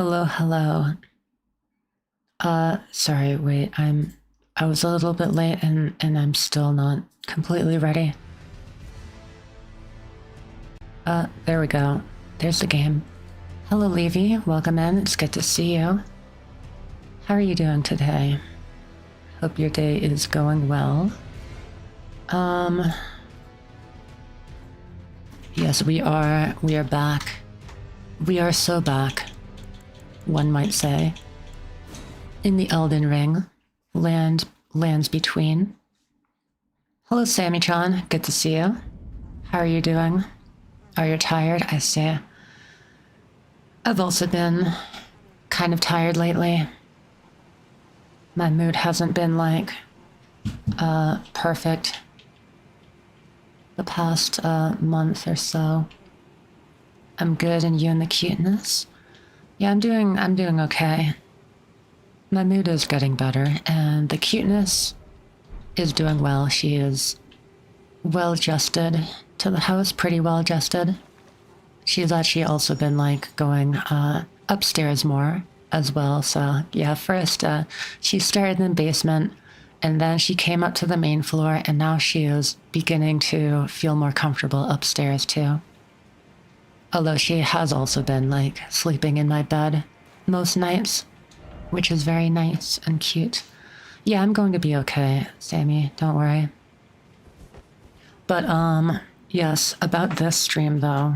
Hello, hello. Sorry, wait, I was a little bit late and I'm still not completely ready. There we go. There's the game. Hello, Levy. Welcome in. It's good to see you. How are you doing today? Hope your day is going well. Yes, we are back. We are so back, one might say. In the Elden Ring, lands between. Hello, Sammy-chan. Good to see you. How are you doing? Are you tired? I see. I've also been kind of tired lately. My mood hasn't been like perfect the past month or so. I'm good, and you and the cuteness? Yeah, I'm doing okay. My mood is getting better, and the cuteness is doing well. She is well adjusted to the house, pretty well adjusted. She's actually also been like going upstairs more as well. So yeah, first she started in the basement, and then she came up to the main floor, and now she is beginning to feel more comfortable upstairs too. Although she has also been like sleeping in my bed most nights, which is very nice and cute. Yeah, I'm going to be okay, Sammy, don't worry. But yes, about this stream though,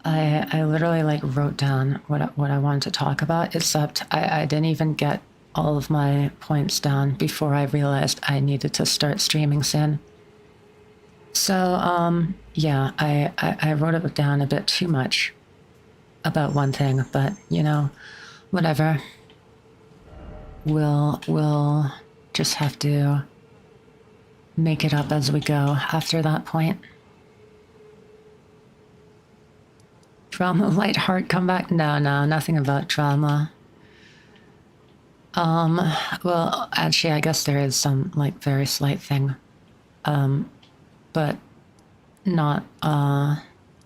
I literally like wrote down what I wanted to talk about, except I didn't even get all of my points down before I realized I needed to start streaming soon. So yeah, I wrote it down a bit too much about one thing, but you know, whatever. We'll just have to make it up as we go after that point. Drama, light heart comeback? No, nothing about drama. Well, actually, I guess there is some like very slight thing. But not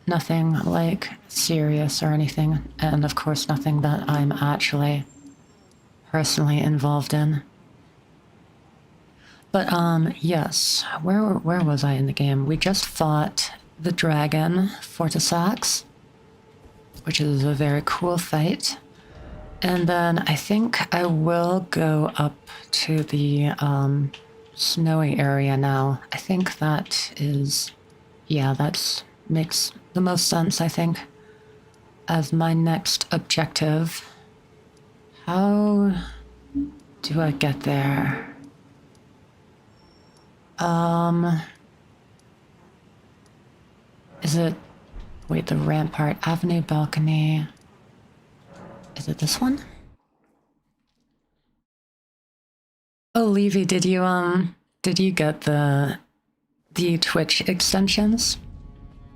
nothing like serious or anything, and of course nothing that I'm actually personally involved in. But yes, where was I in the game? We just fought the dragon Fortisax, which is a very cool fight. And then I think I will go up to the snowy area now. I think that is, yeah, that makes the most sense, I think, as my next objective. How do I get there? Is it, wait, the Rampart Avenue balcony? Is it this one? Oh, Levy, did you get the Twitch extensions?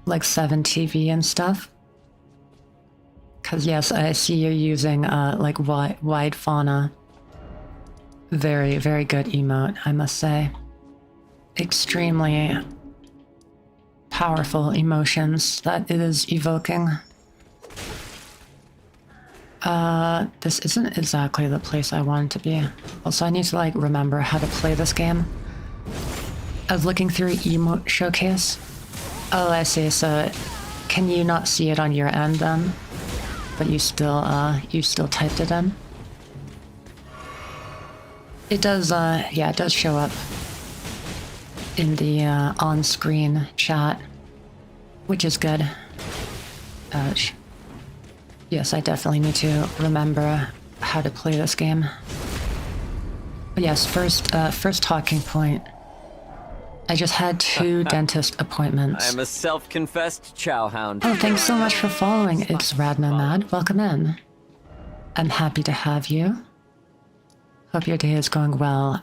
Like 7TV and stuff? Cause yes, I see you're using like wide fauna. Very, very good emote, I must say. Extremely powerful emotions that it is evoking. This isn't exactly the place I wanted to be. Also, I need to like remember how to play this game. I was looking through emote showcase. Oh, I see. So, can you not see it on your end then? But you still typed it in? It does, yeah, it does show up in the on-screen chat, which is good. Ouch. Yes, I definitely need to remember how to play this game. But yes, first talking point. I just had 2 dentist appointments. I'm a self-confessed chowhound. Oh, thanks so much for following. It's Radnomad. Welcome in. I'm happy to have you. Hope your day is going well.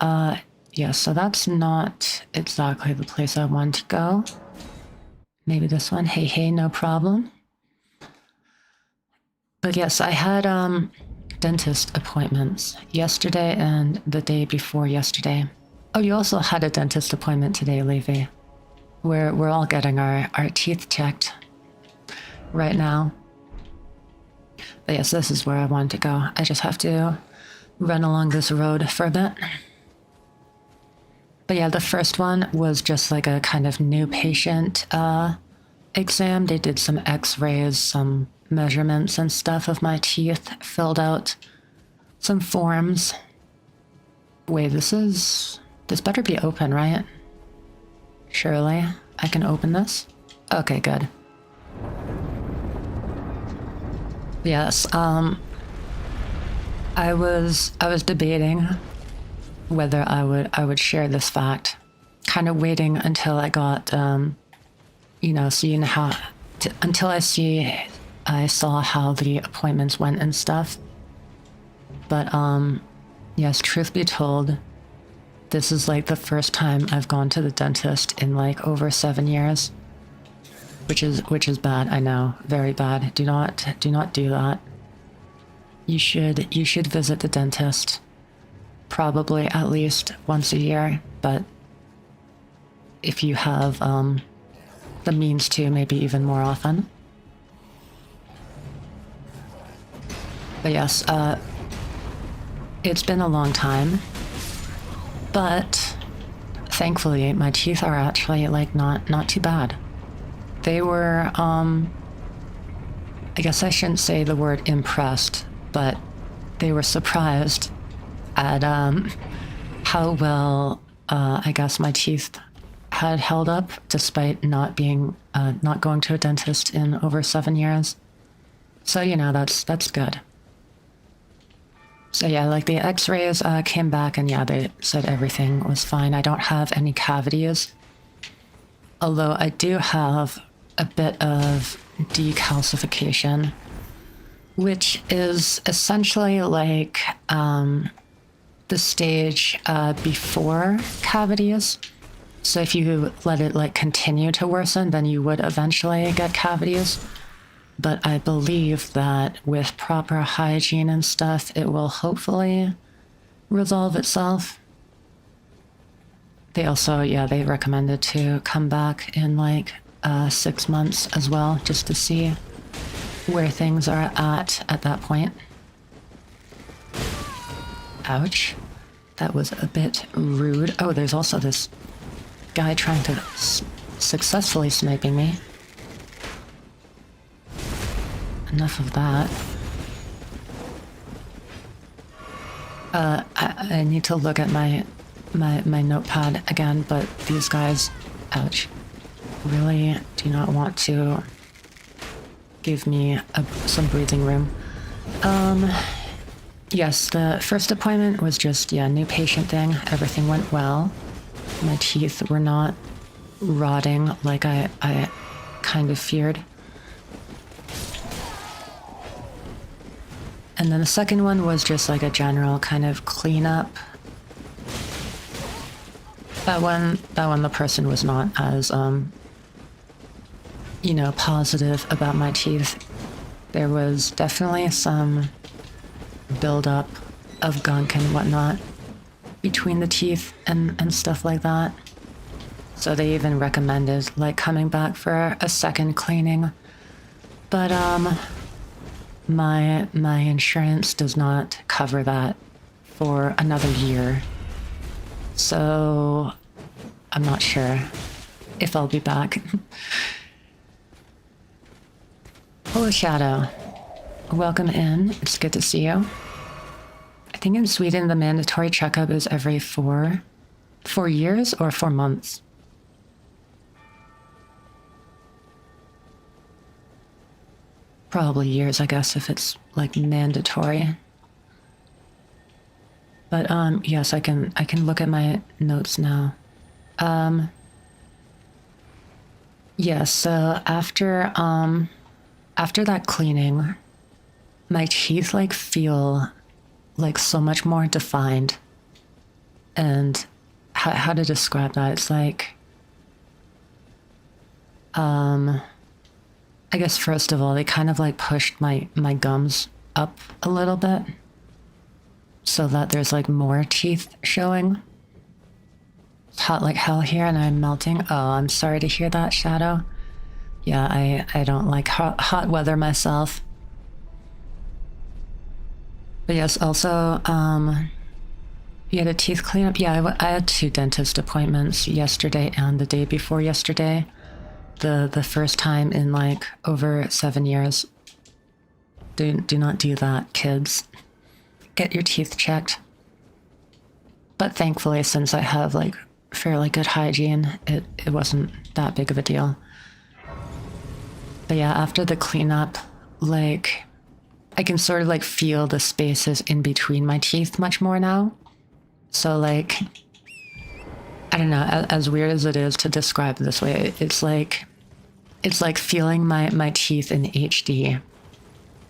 Yeah, so that's not exactly the place I want to go. Maybe this one. Hey, no problem. But yes, I had dentist appointments yesterday and the day before yesterday. Oh, you also had a dentist appointment today, Levy. We're all getting our teeth checked right now. But yes, this is where I wanted to go. I just have to run along this road for a bit. But yeah, the first one was just like a kind of new patient exam. They did some x-rays, some measurements and stuff of my teeth, filled out some forms. Wait, this better be open, right? Surely I can open this? Okay, good. Yes, I was debating whether I would share this fact, kind of waiting until I got you know, seeing how until I saw how the appointments went and stuff. But yes, truth be told, this is like the first time I've gone to the dentist in like over 7 years, which is bad. I know, very bad. Do not do that. You should visit the dentist probably at least once a year, but if you have the means to, maybe even more often. But yes, it's been a long time, but thankfully my teeth are actually like not too bad. They were I guess I shouldn't say the word impressed, but they were surprised at how well I guess my teeth had held up despite not going to a dentist in over 7 years. So you know, that's good. So yeah, like the x-rays came back and yeah, they said everything was fine. I don't have any cavities, although I do have a bit of decalcification, which is essentially like the stage before cavities. So if you let it like continue to worsen, then you would eventually get cavities. But I believe that with proper hygiene and stuff, it will hopefully resolve itself. They also, yeah, they recommended to come back in like 6 months as well, just to see where things are at that point. Ouch. That was a bit rude. Oh, there's also this guy trying to successfully sniping me. Enough of that. I need to look at my notepad again, but these guys, ouch, really do not want to give me some breathing room. Yes, the first appointment was just, yeah, new patient thing. Everything went well. My teeth were not rotting like I kind of feared. And then the second one was just like a general kind of cleanup. That one the person was not as, you know, positive about my teeth. There was definitely some buildup of gunk and whatnot between the teeth and stuff like that. So they even recommended like coming back for a second cleaning. But my insurance does not cover that for another year. So I'm not sure if I'll be back. Hello, Shadow. Welcome in. It's good to see you. I think in Sweden the mandatory checkup is every 4 years or 4 months. Probably years, I guess, if it's like mandatory. But yes, I can look at my notes now. Yeah, so after that cleaning, my teeth like feel like so much more defined. And how to describe that? It's like I guess first of all, they kind of like pushed my gums up a little bit so that there's like more teeth showing. It's hot like hell here and I'm melting. Oh, I'm sorry to hear that, Shadow. Yeah, I don't like hot weather myself. But yes, also, you had a teeth cleanup? Yeah, I had 2 dentist appointments yesterday and the day before yesterday. The first time in like over 7 years. Do not do that, kids. Get your teeth checked. But thankfully, since I have like fairly good hygiene, it wasn't that big of a deal. But yeah, after the cleanup, like I can sort of like feel the spaces in between my teeth much more now. So like, I don't know, as weird as it is to describe it this way, it's like feeling my teeth in HD.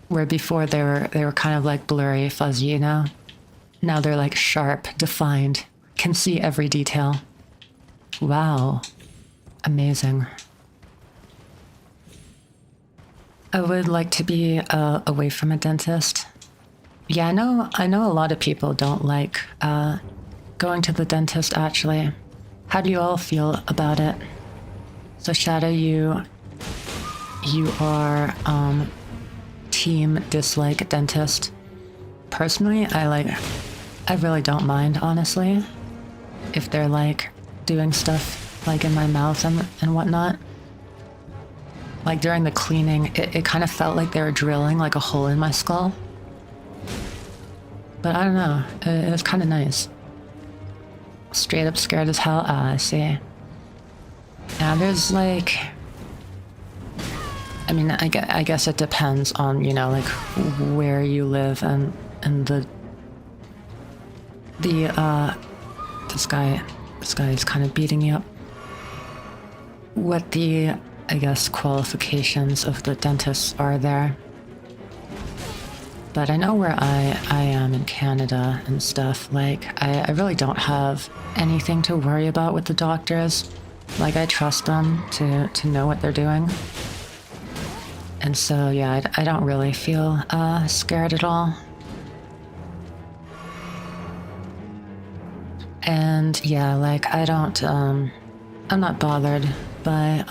Where before they were kind of like blurry, fuzzy, you know? Now they're like sharp, defined, can see every detail. Wow. Amazing. I would like to be away from a dentist. Yeah, I know a lot of people don't like going to the dentist, actually. How do you all feel about it? So Shadow, you are team dislike dentist. Personally, I really don't mind, honestly, if they're like doing stuff like in my mouth and whatnot. Like during the cleaning, it kind of felt like they were drilling like a hole in my skull. But I don't know, it was kind of nice. Straight up scared as hell. Ah, I see. Now there's like, I mean, I guess it depends on, you know, like where you live and this guy is kind of beating me up. What the, I guess, qualifications of the dentists are there. But I know where I am in Canada and stuff, like, I really don't have anything to worry about with the doctors. Like, I trust them to know what they're doing. And so, yeah, I don't really feel scared at all. And yeah, like, I don't, I'm not bothered by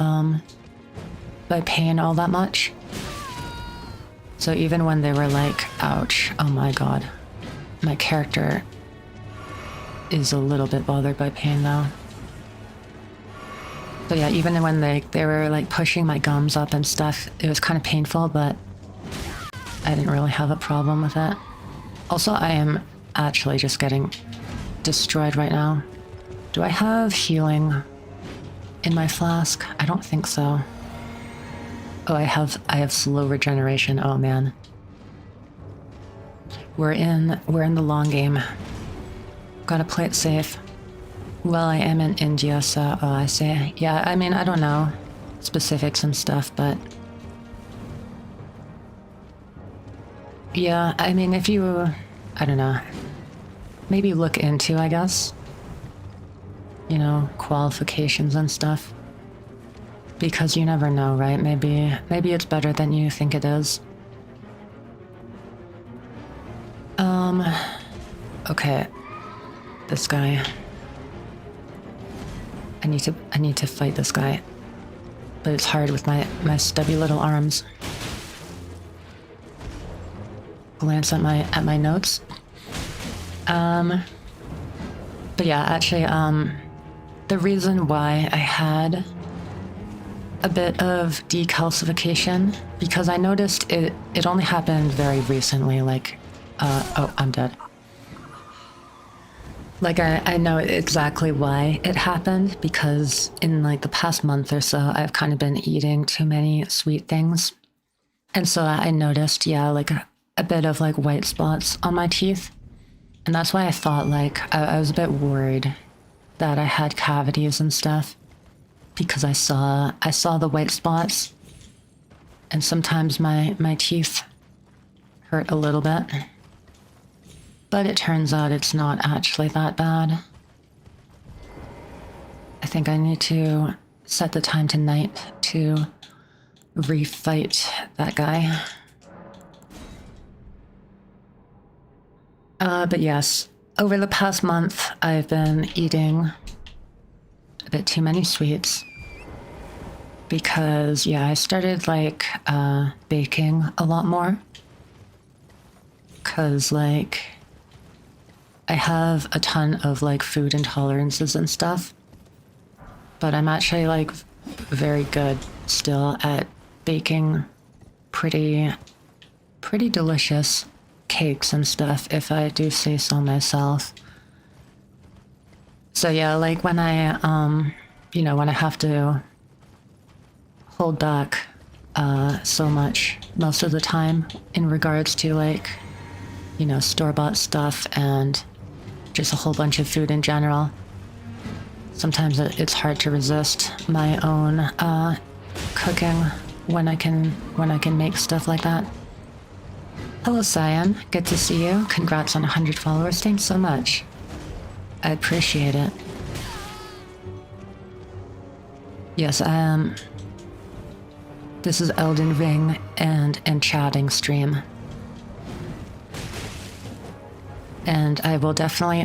pain all that much. So even when they were like, ouch, oh my god, my character is a little bit bothered by pain though. So yeah, even when they were like pushing my gums up and stuff, it was kind of painful, but I didn't really have a problem with it. Also, I am actually just getting destroyed right now. Do I have healing in my flask? I don't think so. Oh, I have slow regeneration. Oh man. We're in the long game. Gotta play it safe. Well, I am in India, so oh, I see. Yeah, I mean, I don't know specifics and stuff, but yeah, I mean, if you, I don't know, maybe look into, I guess, you know, qualifications and stuff. Because you never know, right? Maybe it's better than you think it is. Okay. This guy. I need to fight this guy. But it's hard with my stubby little arms. Glance at my notes. But yeah, actually, the reason why I had a bit of decalcification, because I noticed it only happened very recently, like, oh, I'm dead. Like, I know exactly why it happened, because in like the past month or so, I've kind of been eating too many sweet things. And so I noticed, yeah, like a bit of like white spots on my teeth. And that's why I thought like, I was a bit worried that I had cavities and stuff. Because I saw the white spots, and sometimes my teeth hurt a little bit. But it turns out it's not actually that bad. I think I need to set the time tonight to refight that guy. But yes, over the past month, I've been eating a bit too many sweets because, yeah, I started like baking a lot more because, like, I have a ton of, like, food intolerances and stuff. But I'm actually, like, very good still at baking pretty delicious cakes and stuff, if I do say so myself. So yeah, like when I, you know, when I have to hold back so much most of the time in regards to, like, you know, store-bought stuff and just a whole bunch of food in general, sometimes it's hard to resist my own cooking when I can make stuff like that. Hello, Cyan. Good to see you. Congrats on 100 followers. Thanks so much. I appreciate it. Yes, this is Elden Ring and chatting stream. And I will definitely,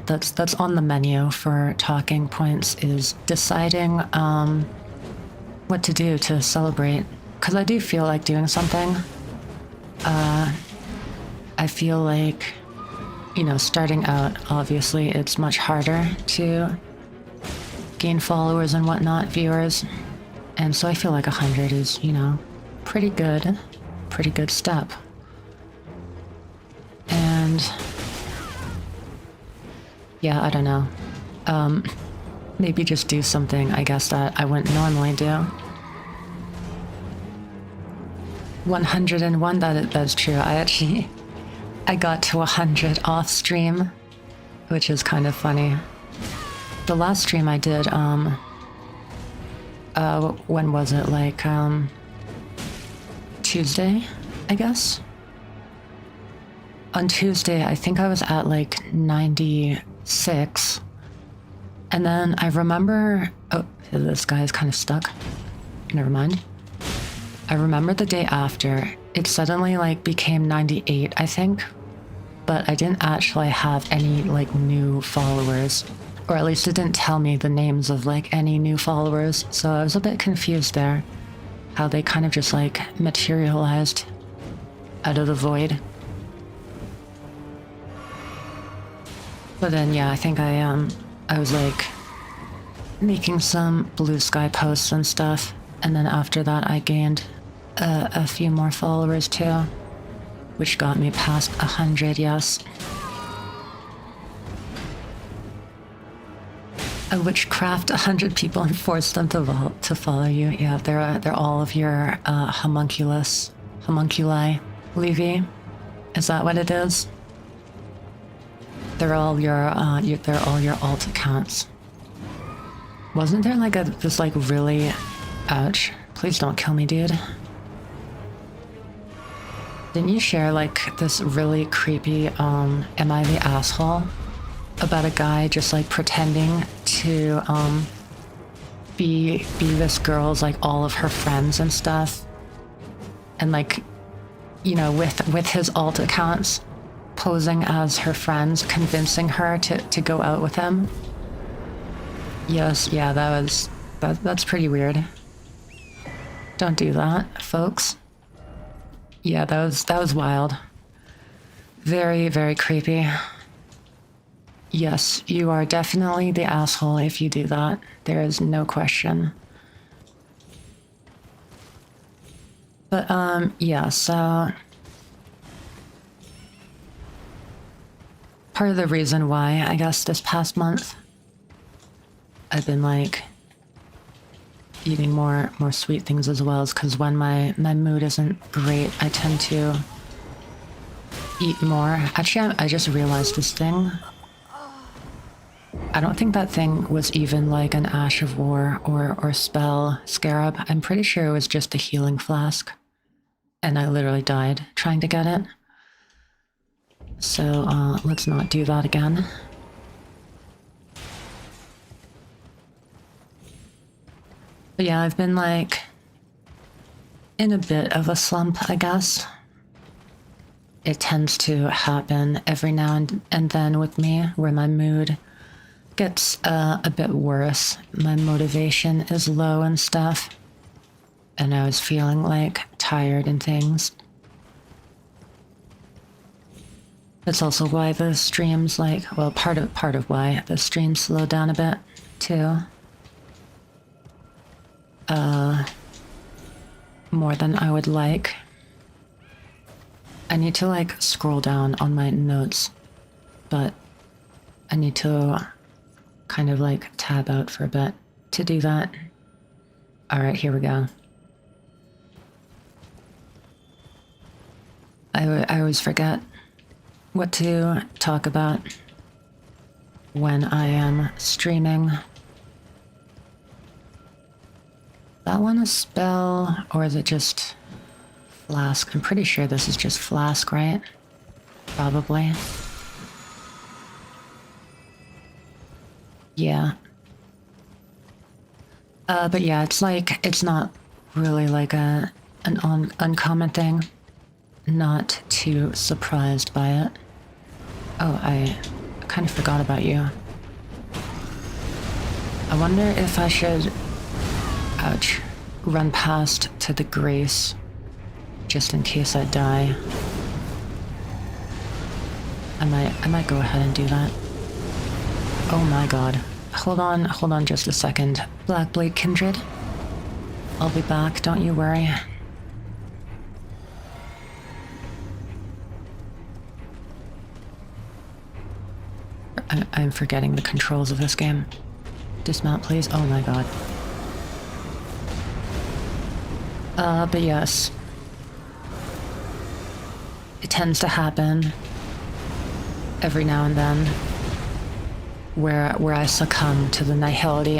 that's on the menu for talking points, is deciding what to do to celebrate. Because I do feel like doing something. I feel like, you know, starting out, obviously, it's much harder to gain followers and whatnot, viewers. And so I feel like 100 is, you know, pretty good step. And yeah, I don't know. Maybe just do something, I guess, that I wouldn't normally do. 101, that's true. I got to 100 off stream, which is kind of funny. The last stream I did, when was it? Like, Tuesday, I guess? On Tuesday, I think I was at like 96. And then I remember, oh, this guy is kind of stuck. Never mind. I remember the day after, it suddenly like became 98, I think. But I didn't actually have any like new followers. Or at least it didn't tell me the names of like any new followers. So I was a bit confused there. How they kind of just like materialized out of the void. But then yeah, I think I was like making some blue sky posts and stuff. And then after that I gained a few more followers too. Which got me past 100, yes. A witchcraft 100 people and force them to follow you. Yeah, they're all of your homunculi. Levy, is that what it is? They're all your alt accounts. Wasn't there like this like really, ouch? Please don't kill me, dude. Didn't you share like this really creepy am I the asshole about a guy just like pretending to be this girl's like all of her friends and stuff, and like, you know, with his alt accounts posing as her friends, convincing her to go out with him? Yes, yeah, that's pretty weird. Don't do that, folks. Yeah, that was wild. Very, very creepy. Yes, you are definitely the asshole if you do that. There is no question. But, yeah, so part of the reason why, I guess, this past month, I've been, like, eating more sweet things as well is because when my mood isn't great, I tend to eat more. Actually, I just realized this thing. I don't think that thing was even like an Ash of War or spell scarab. I'm pretty sure it was just a healing flask. And I literally died trying to get it. So, let's not do that again. But yeah, I've been like in a bit of a slump, I guess. It tends to happen every now and then with me, where my mood gets a bit worse. My motivation is low and stuff. And I was feeling like tired and things. That's also why the streams, like, well, part of why the streams slowed down a bit too. More than I would like. I need to like scroll down on my notes, but I need to kind of like tab out for a bit to do that. All right, here we go. I always forget what to talk about when I am streaming. That one a spell, or is it just flask? I'm pretty sure this is just flask, right? Probably. Yeah. But yeah, it's like, it's not really like an uncommon thing. Not too surprised by it. Oh, I kind of forgot about you. I wonder if I should, ouch, run past to the Grace, just in case I die. I might go ahead and do that. Oh my god. Hold on just a second. Blackblade Kindred. I'll be back, don't you worry. I'm forgetting the controls of this game. Dismount, please. Oh my god. But yes. It tends to happen every now and then where I succumb to the nihility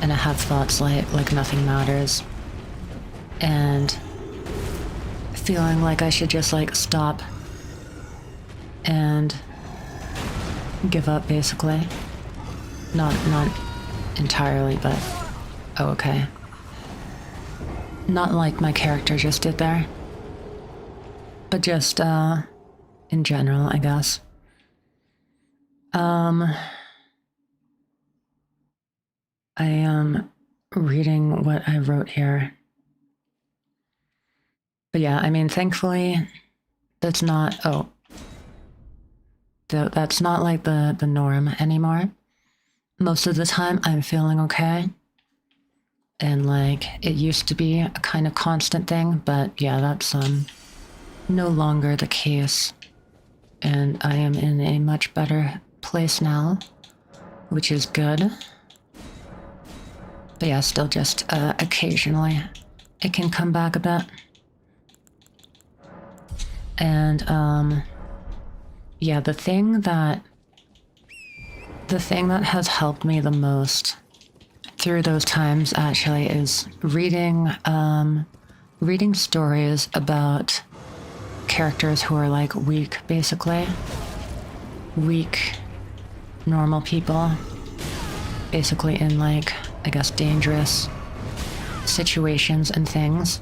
and I have thoughts like nothing matters and feeling like I should just like stop and give up, basically. Not entirely, but oh, okay. Not like my character just did there, but just in general, I guess. I am reading what I wrote here. But yeah, I mean, thankfully, that's not, that's not like the norm anymore. Most of the time, I'm feeling okay. And like, it used to be a kind of constant thing, but yeah, that's no longer the case. And I am in a much better place now, which is good. But yeah, still just occasionally it can come back a bit. And yeah, the thing that has helped me the most through those times actually is reading stories about characters who are like weak, basically. Weak, normal people. Basically in like, I guess, dangerous situations and things.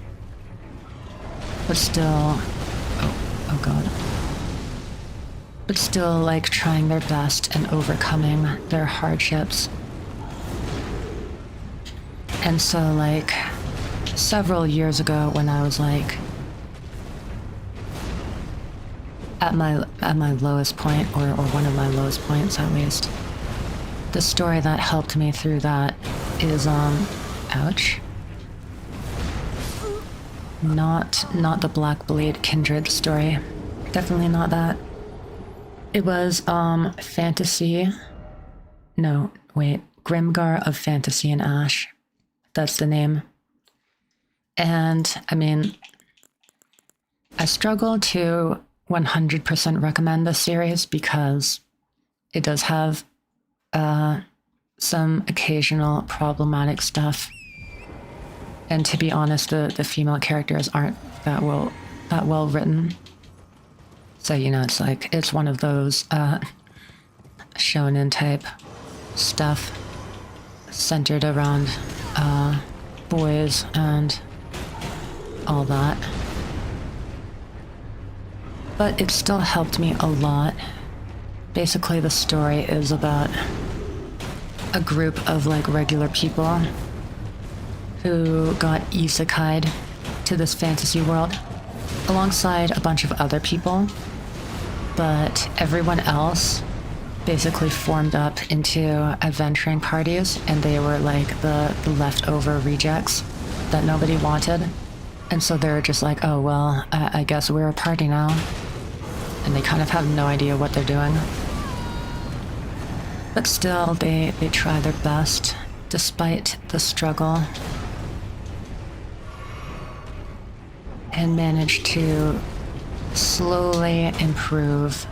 But still, oh god. But still like trying their best and overcoming their hardships. And so like several years ago when I was like at my lowest point, or one of my lowest points at least, the story that helped me through that is ouch. Not the Blackblade Kindred story. Definitely not that. It was Fantasy. No, wait. Grimgar of Fantasy and Ash. That's the name. And I mean, I struggle to 100% recommend this series because it does have some occasional problematic stuff. And to be honest, the female characters aren't that well written. So, you know, it's like, it's one of those shonen type stuff centered around boys and all that. But it still helped me a lot. Basically, the story is about a group of like regular people who got isekai'd to this fantasy world. alongside a bunch of other people, but everyone else basically formed up into adventuring parties, and they were like the leftover rejects that nobody wanted. And so they're just like, oh, well, I guess we're a party now. And they kind of have no idea what they're doing. But still, they try their best, despite the struggle. And manage to slowly improve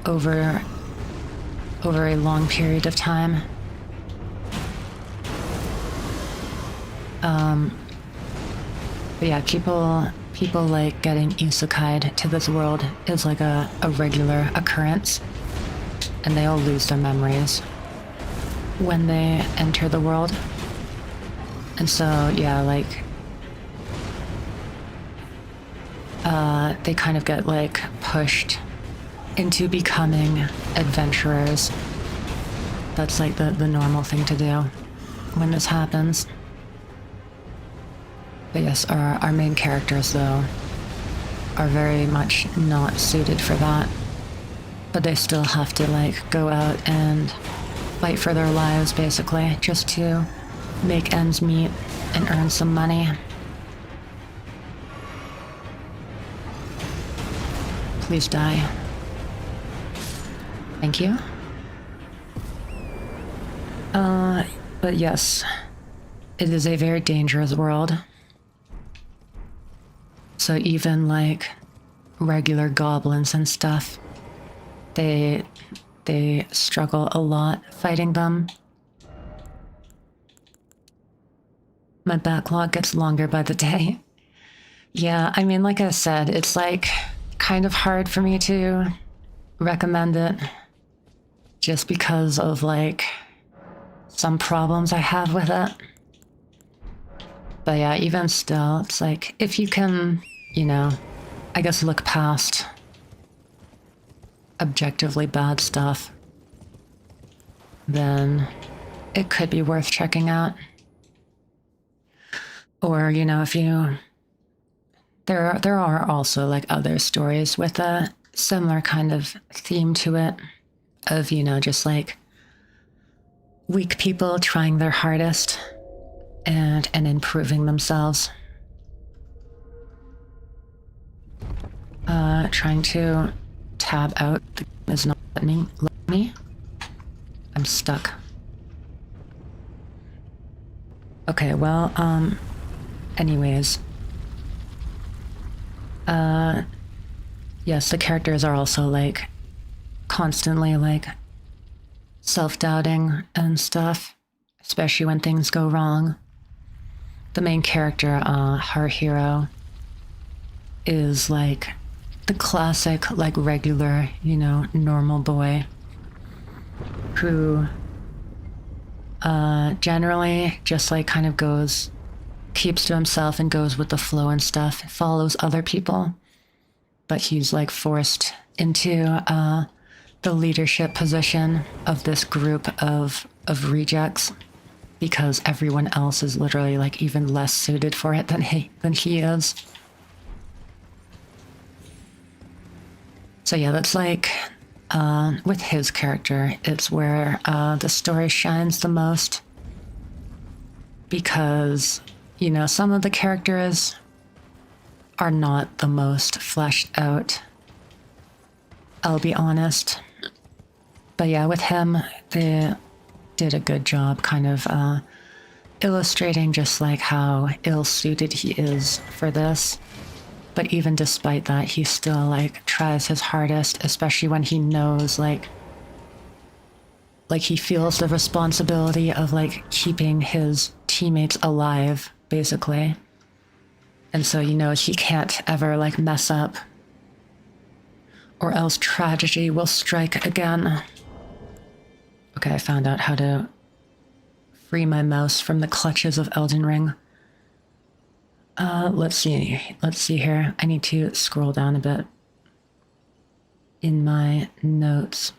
over a long period of time. But yeah, people like getting isekai'd to this world is like a regular occurrence, and they all lose their memories when they enter the world. And so yeah, like they kind of get like pushed into becoming adventurers. That's like the normal thing to do when this happens. But yes, our main characters, though, are very much not suited for that. But they still have to, like, go out and fight for their lives, basically, just to make ends meet and earn some money. Please die. Thank you. But yes, it is a very dangerous world. So even like regular goblins and stuff, they struggle a lot fighting them. My backlog gets longer by the day. Yeah, I mean, like I said, it's like kind of hard for me to recommend it just because of like some problems I have with it. But yeah, even still, it's like if you can, you know, I guess look past objectively bad stuff, then it could be worth checking out. Or, you know, if you... There are also like other stories with a similar kind of theme to it of, you know, just like weak people trying their hardest and improving themselves. Trying to tab out. The game is not letting me. I'm stuck. Okay, well, anyways. Yes, the characters are also like constantly like self-doubting and stuff, especially when things go wrong. The main character, her hero, is like the classic, like regular, you know, normal boy who generally just like kind of keeps to himself and goes with the flow and stuff, follows other people. But he's like forced into the leadership position of this group of rejects because everyone else is literally like even less suited for it than he is. So yeah, that's like with his character, it's where the story shines the most because, you know, some of the characters are not the most fleshed out, I'll be honest. But yeah, with him, they did a good job kind of illustrating just like how ill-suited he is for this. But even despite that, he still like tries his hardest, especially when he knows like he feels the responsibility of like keeping his teammates alive, basically. And so, you know, he can't ever like mess up or else tragedy will strike again. Okay, I found out how to free my mouse from the clutches of Elden Ring. Let's see here. I need to scroll down a bit in my notes.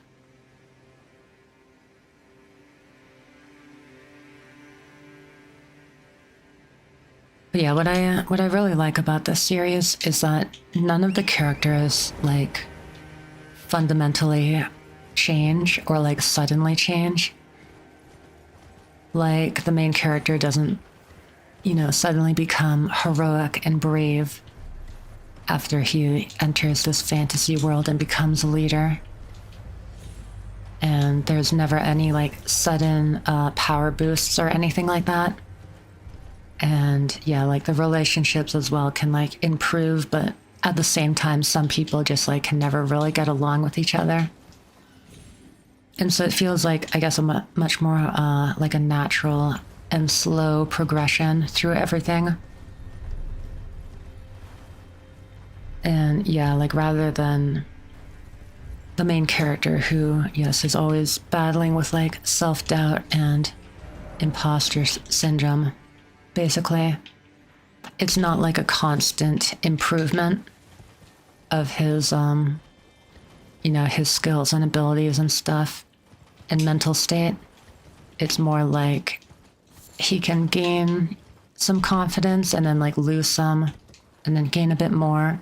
But yeah, what I really like about this series is that none of the characters like fundamentally change or like suddenly change. Like the main character doesn't, you know, suddenly become heroic and brave after he enters this fantasy world and becomes a leader. And there's never any like sudden power boosts or anything like that. And yeah, like the relationships as well can like improve, but at the same time, some people just like can never really get along with each other. And so it feels like, I guess, a much more like a natural and slow progression through everything. And yeah, like rather than the main character who, yes, is always battling with like self-doubt and imposter syndrome, basically, it's not like a constant improvement of his, you know, his skills and abilities and stuff and mental state. It's more like he can gain some confidence and then like lose some and then gain a bit more.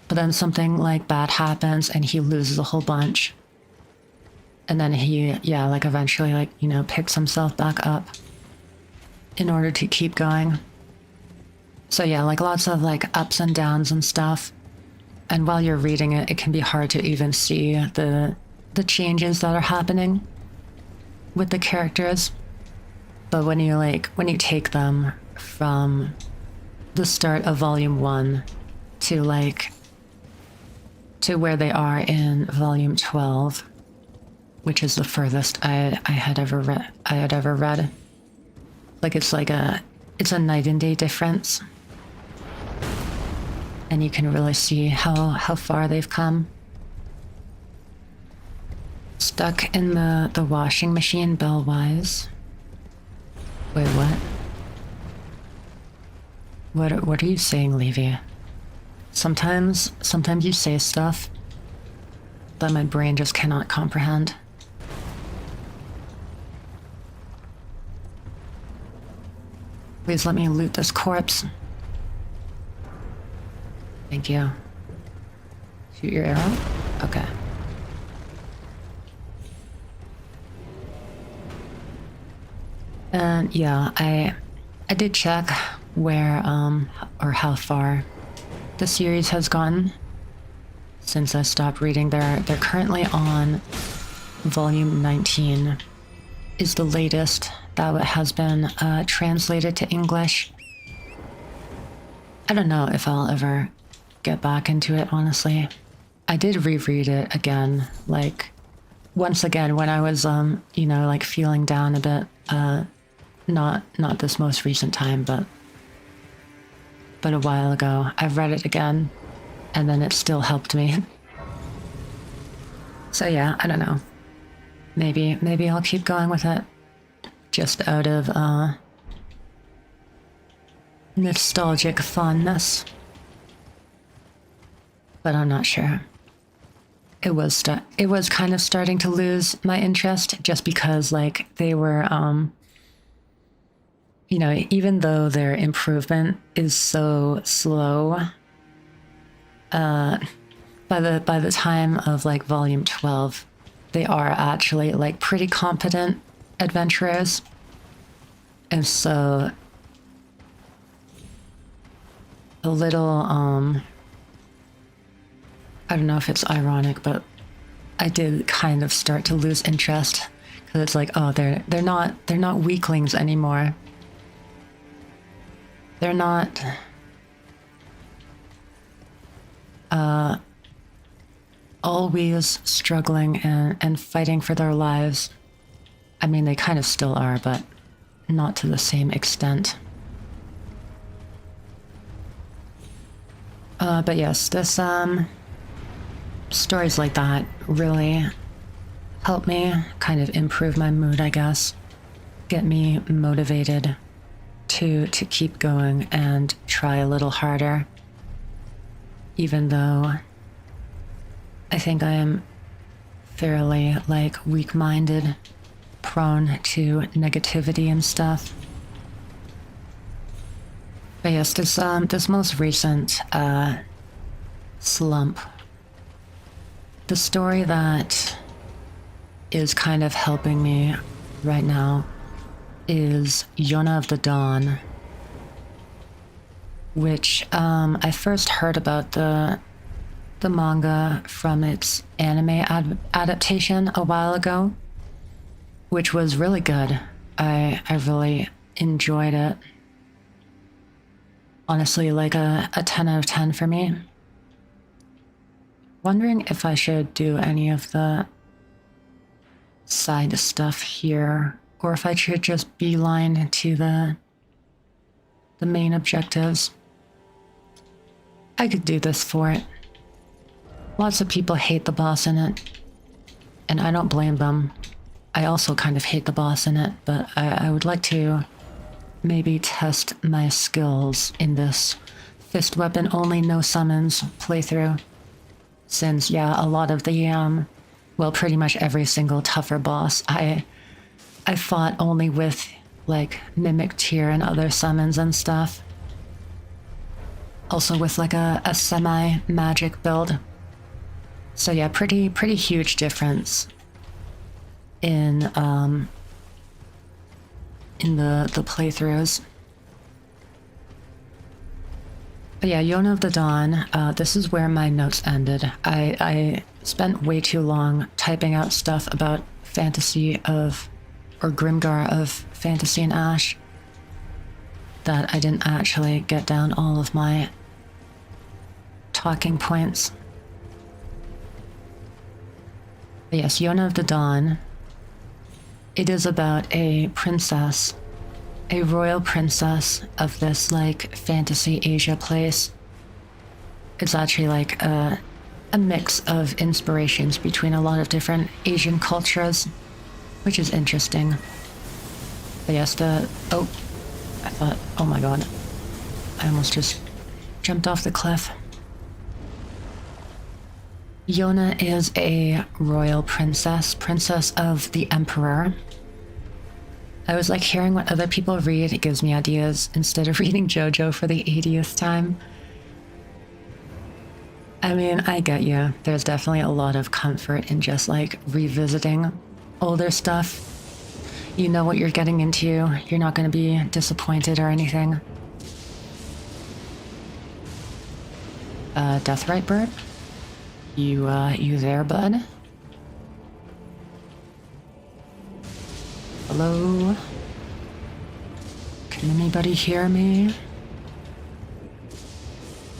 But then something like bad happens and he loses a whole bunch. And then he, yeah, like eventually like, you know, picks himself back up in order to keep going. So yeah, like lots of like ups and downs and stuff. And while you're reading it, it can be hard to even see the changes that are happening with the characters. But when you take them from the start of volume 1 to like to where they are in volume 12, which is the furthest I had ever read. Like it's a night and day difference. And you can really see how far they've come. Stuck in the washing machine bell-wise. Wait, what? What are you saying, Levy? Sometimes you say stuff that my brain just cannot comprehend. Please let me loot this corpse. Thank you. Shoot your arrow? Okay. And yeah, I did check where or how far the series has gone since I stopped reading. They're currently on volume 19 is the latest that has been translated to English. I don't know if I'll ever get back into it, honestly. I did reread it again, like once again when I was you know, like feeling down a bit. Not this most recent time, but a while ago. I've read it again, and then it still helped me. So yeah, I don't know. Maybe I'll keep going with it, just out of nostalgic fondness. But I'm not sure. It was kind of starting to lose my interest just because like they were you know, even though their improvement is so slow, by the time of like volume 12, they are actually like pretty competent adventurers. And so a little I don't know if it's ironic, but I did kind of start to lose interest because it's like, oh, they're not weaklings anymore. They're not always struggling and fighting for their lives. I mean, they kind of still are, but not to the same extent. But yes, this stories like that really help me kind of improve my mood, I guess. Get me motivated to keep going and try a little harder. Even though I think I am fairly like weak-minded, prone to negativity and stuff. But yes, this most recent slump, the story that is kind of helping me right now is Yona of the Dawn, which I first heard about the manga from its anime adaptation a while ago, which was really good. I really enjoyed it. Honestly, like a 10 out of 10 for me. Wondering if I should do any of the side stuff here, or if I should just beeline to the main objectives. I could do this for it. Lots of people hate the boss in it, and I don't blame them. I also kind of hate the boss in it, but I would like to maybe test my skills in this fist weapon only no summons playthrough. Since, yeah, a lot of the, well, pretty much every single tougher boss I fought only with, like, Mimic Tier and other summons and stuff. Also with, like, a semi-magic build. So yeah, pretty huge difference in the playthroughs. But yeah, Yona of the Dawn, this is where my notes ended. I spent way too long typing out stuff about Fantasy of, or Grimgar of Fantasy and Ash, that I didn't actually get down all of my talking points. But yes, Yona of the Dawn. It is about a princess, a royal princess of this, like, fantasy Asia place. It's actually like a mix of inspirations between a lot of different Asian cultures, which is interesting. But yes, I thought, oh my god, I almost just jumped off the cliff. Yona is a royal princess of the Emperor. I was like hearing what other people read, it gives me ideas instead of reading JoJo for the 80th time. I mean, I get you. There's definitely a lot of comfort in just like revisiting older stuff. You know what you're getting into. You're not going to be disappointed or anything. Deathrite Bird? You there, bud? Hello? Can anybody hear me?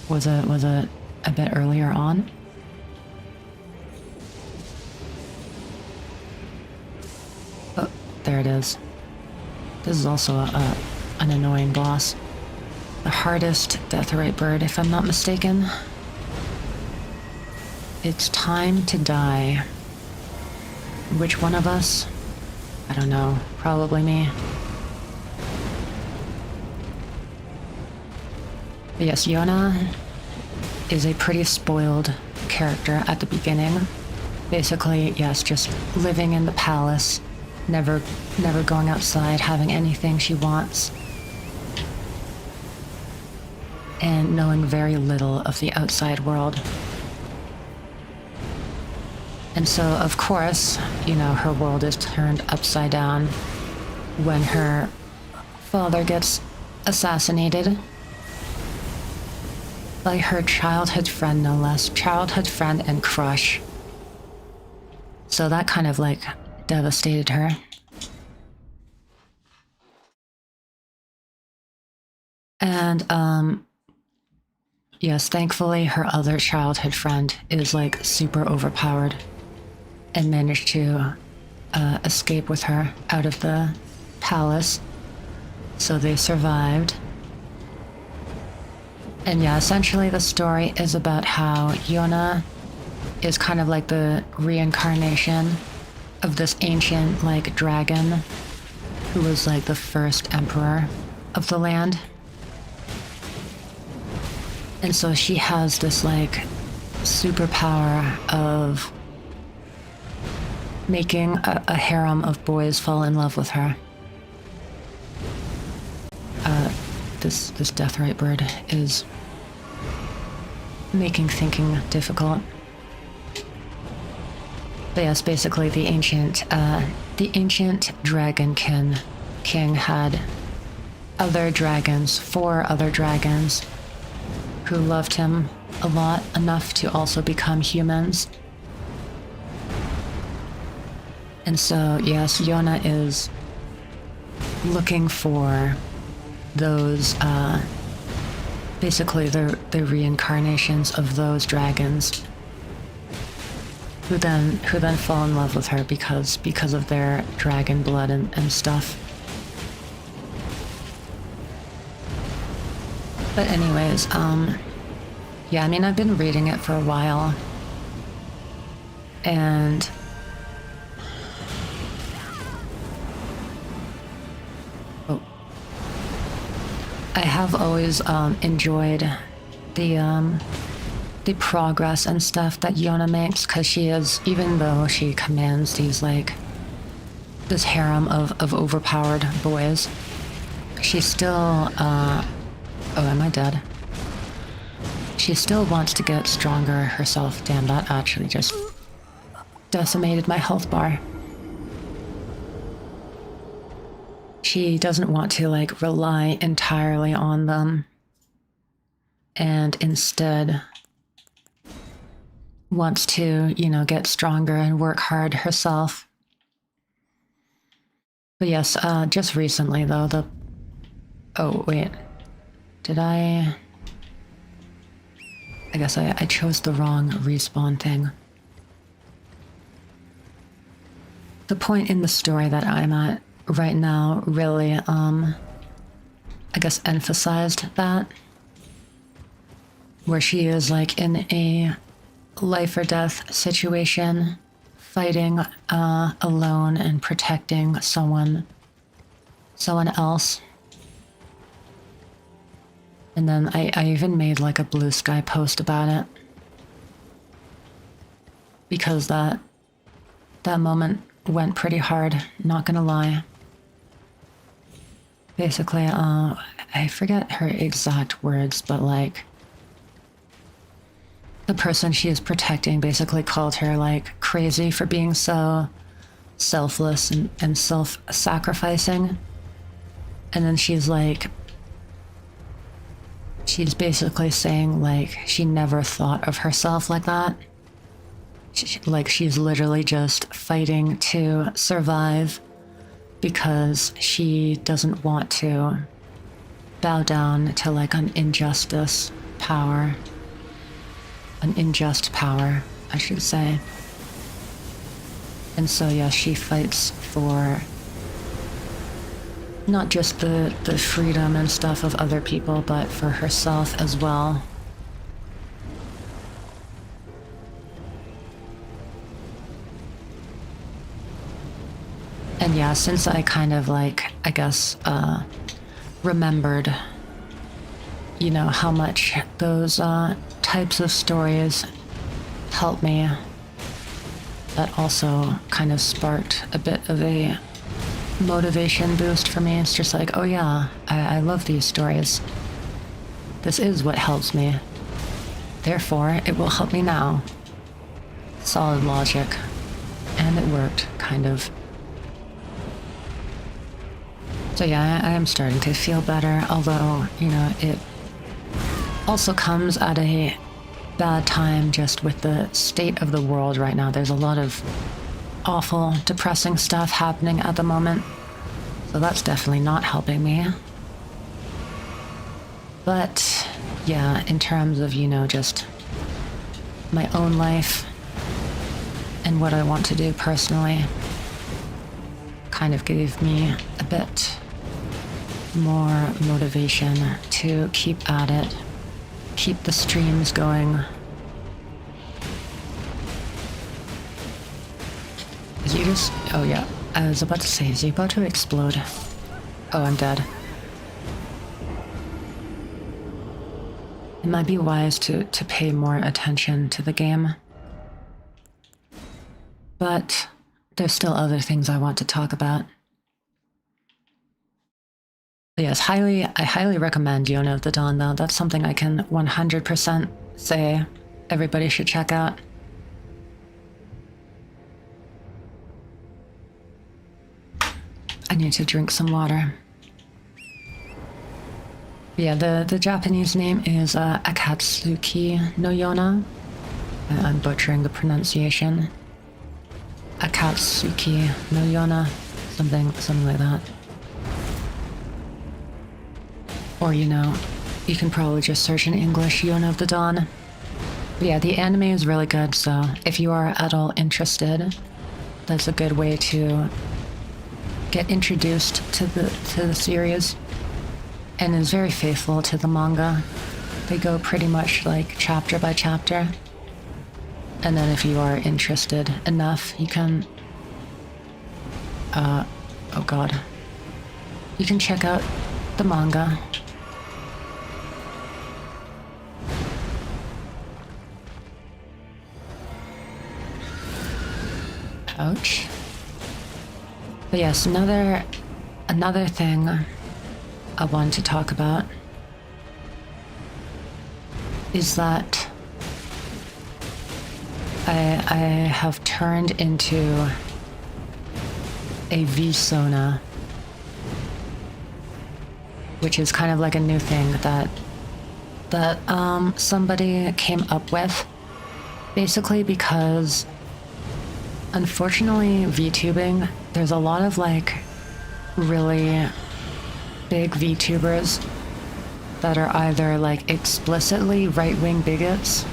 Was it a bit earlier on? Oh, there it is. This is also an annoying boss. The hardest Deathrite Bird, if I'm not mistaken. It's time to die. Which one of us? I don't know. Probably me. But yes, Yona is a pretty spoiled character at the beginning. Basically, yes, just living in the palace, never going outside, having anything she wants, and knowing very little of the outside world. And so, of course, you know, her world is turned upside down when her father gets assassinated by her childhood friend, no less. Childhood friend and crush. So that kind of, like, devastated her. And, yes, thankfully her other childhood friend is, like, super overpowered and managed to escape with her out of the palace. So they survived. And yeah, essentially the story is about how Yona is kind of like the reincarnation of this ancient, like, dragon who was, like, the first emperor of the land. And so she has this, like, superpower of making a harem of boys fall in love with her. this deathrite bird is making thinking difficult. But yes, basically the ancient dragon king had other dragons, 4 other dragons, who loved him a lot, enough to also become humans. And so, yes, Yona is looking for those, basically the reincarnations of those dragons, who then fall in love with her because of their dragon blood and stuff. But anyways, yeah, I mean, I've been reading it for a while, and I have always enjoyed the progress and stuff that Yona makes, because she is, even though she commands these, like, this harem of overpowered boys, she still, oh, am I dead? She still wants to get stronger herself. Damn, that actually just decimated my health bar. She doesn't want to, like, rely entirely on them, and instead wants to, you know, get stronger and work hard herself. But yes, just recently though, oh wait, did I guess I chose the wrong respawn thing. The point in the story that I'm at right now really, I guess, emphasized that, where she is, like, in a life or death situation, fighting alone and protecting someone else. And then I even made, like, a blue sky post about it, because that moment went pretty hard, not gonna lie. Basically, I forget her exact words, but, like, the person she is protecting basically called her, like, crazy for being so selfless and self-sacrificing. And then she's basically saying, like, she never thought of herself like that. She's literally just fighting to survive because she doesn't want to bow down to, like, an unjust power, I should say. And so, yeah, she fights for not just the freedom and stuff of other people, but for herself as well. And yeah, since I kind of, like, I guess, remembered, you know, how much those types of stories help me, that also kind of sparked a bit of a motivation boost for me. It's just like, oh yeah, I love these stories. This is what helps me. Therefore, it will help me now. Solid logic. And it worked, kind of. So yeah, I am starting to feel better, although, you know, it also comes at a bad time just with the state of the world right now. There's a lot of awful, depressing stuff happening at the moment, so that's definitely not helping me. But yeah, in terms of, you know, just my own life and what I want to do personally, kind of gave me a bit more motivation to keep at it, keep the streams going. Is you just... oh yeah, I was about to say, is he about to explode? Oh, I'm dead. It might be wise to pay more attention to the game. But there's still other things I want to talk about. Yes, I highly recommend Yona of the Dawn, though. That's something I can 100% say everybody should check out. I need to drink some water. Yeah, the Japanese name is Akatsuki no Yona. I'm butchering the pronunciation. Akatsuki no Yona, something like that. Or, you know, you can probably just search in English, Yona of the Dawn. But yeah, the anime is really good, so if you are at all interested, that's a good way to get introduced to the series. And is very faithful to the manga. They go pretty much like chapter by chapter. And then if you are interested enough, you can oh god. You can check out the manga. Ouch. But yes, another thing I want to talk about is that I have turned into a VSona, which is kind of like a new thing that somebody came up with, basically because unfortunately VTubing, there's a lot of like really big VTubers that are either like explicitly right-wing bigots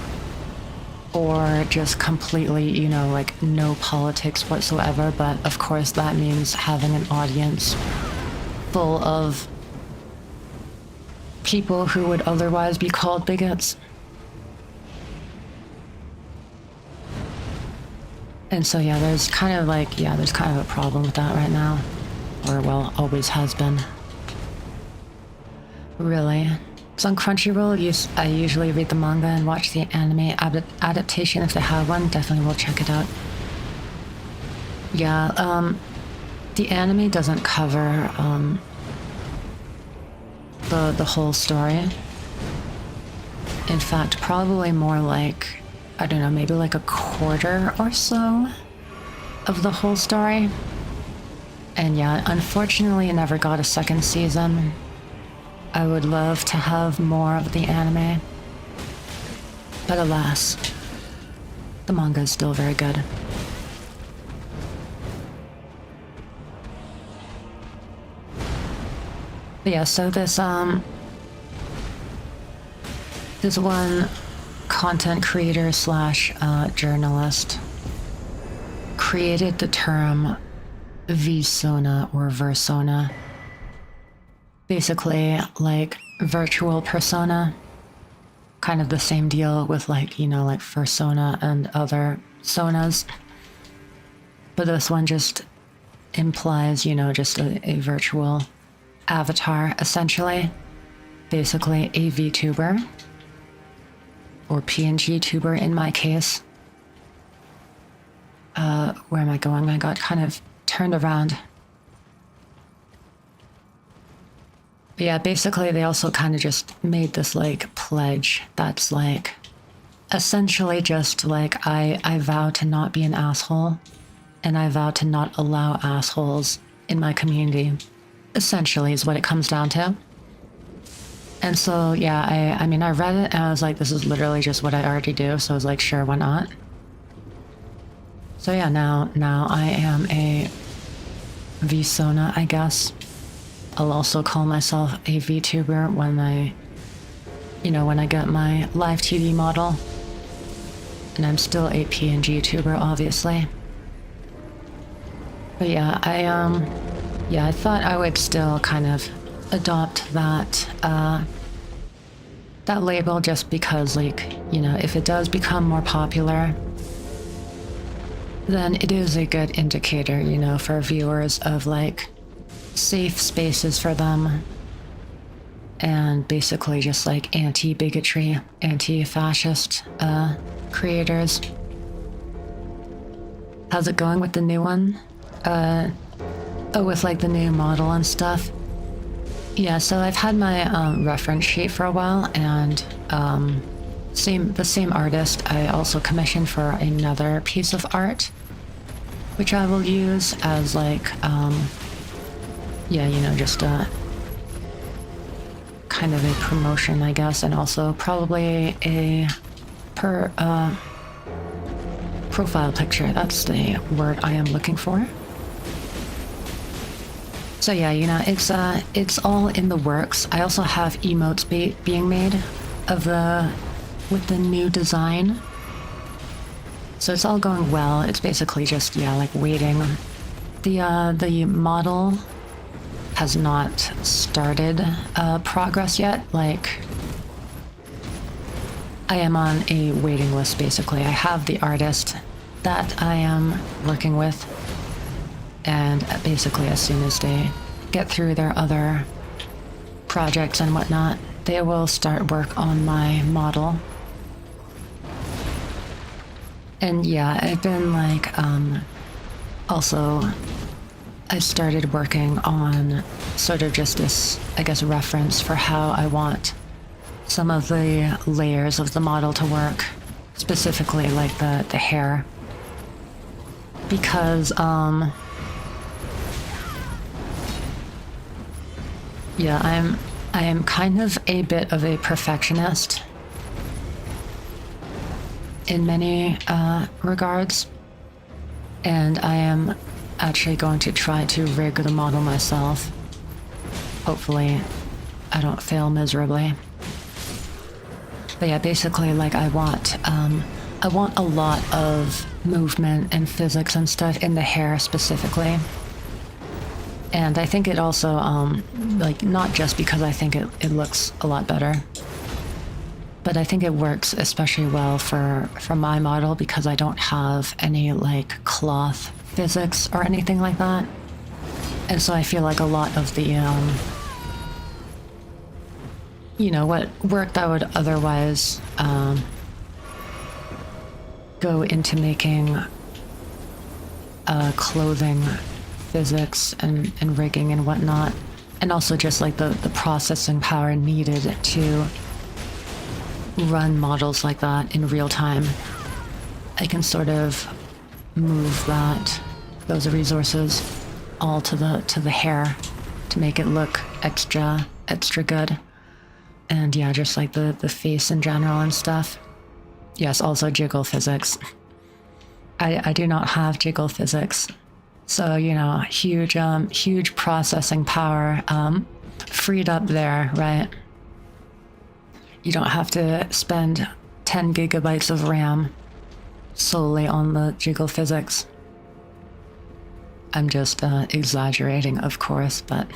or just completely, you know, like no politics whatsoever, but of course that means having an audience full of people who would otherwise be called bigots. And so yeah, there's kind of a problem with that right now. Or well, always has been. Really. So on Crunchyroll, I usually read the manga and watch the anime adaptation if they have one. Definitely will check it out. Yeah, the anime doesn't cover the whole story. In fact, probably more like, I don't know, maybe like a quarter or so of the whole story. And yeah, unfortunately, I never got a second season. I would love to have more of the anime. But alas, the manga is still very good. But yeah, so this one content creator slash journalist created the term VSona or Versona. Basically, like virtual persona. Kind of the same deal with like, you know, like Fursona and other sonas. But this one just implies, you know, just a virtual avatar, essentially. Basically a VTuber. Or PNGtuber in my case. Where am I going? I got kind of turned around. But yeah, basically they also kind of just made this like pledge that's like essentially just like I vow to not be an asshole and I vow to not allow assholes in my community. Essentially is what it comes down to. And so yeah, I mean I read it and I was like, this is literally just what I already do, so I was like, sure, why not? So yeah, now I am a VSona, I guess. I'll also call myself a VTuber when I get my live TV model. And I'm still a PNGtuber, obviously. But yeah, I thought I would still kind of adopt that label just because, like, you know, if it does become more popular, then it is a good indicator, you know, for viewers of like safe spaces for them and basically just like anti-bigotry, anti-fascist creators. How's it going with the new one? With like the new model and stuff? Yeah, so I've had my reference sheet for a while, and the same artist I also commissioned for another piece of art, which I will use as like, yeah, you know, just a kind of a promotion, I guess, and also probably a profile picture. That's the word I am looking for. So yeah, you know, it's all in the works. I also have emotes being made with the new design. So it's all going well. It's basically just, yeah, like waiting. The model has not started progress yet. Like, I am on a waiting list, basically. I have the artist that I am working with, and basically as soon as they get through their other projects and whatnot, they will start work on my model. And yeah, I've been like, also, I started working on sort of just this, I guess, reference for how I want some of the layers of the model to work, specifically like the hair. Because, yeah, I am kind of a bit of a perfectionist in many regards, and I am actually going to try to rig the model myself. Hopefully I don't fail miserably. But yeah, basically, like, I want a lot of movement and physics and stuff in the hair specifically. And I think it also, like, not just because I think it looks a lot better, but I think it works especially well for my model because I don't have any, like, cloth physics or anything like that. And so I feel like a lot of the, you know, what work that would otherwise go into making clothing physics and rigging and whatnot, and also just like the processing power needed to run models like that in real time, I can sort of move those resources all to the hair to make it look extra good. And yeah, just like the face in general and stuff. Yes, also jiggle physics. I do not have jiggle physics. So, you know, huge processing power freed up there, right? You don't have to spend 10 gigabytes of RAM solely on the jiggle physics. I'm just exaggerating, of course, but...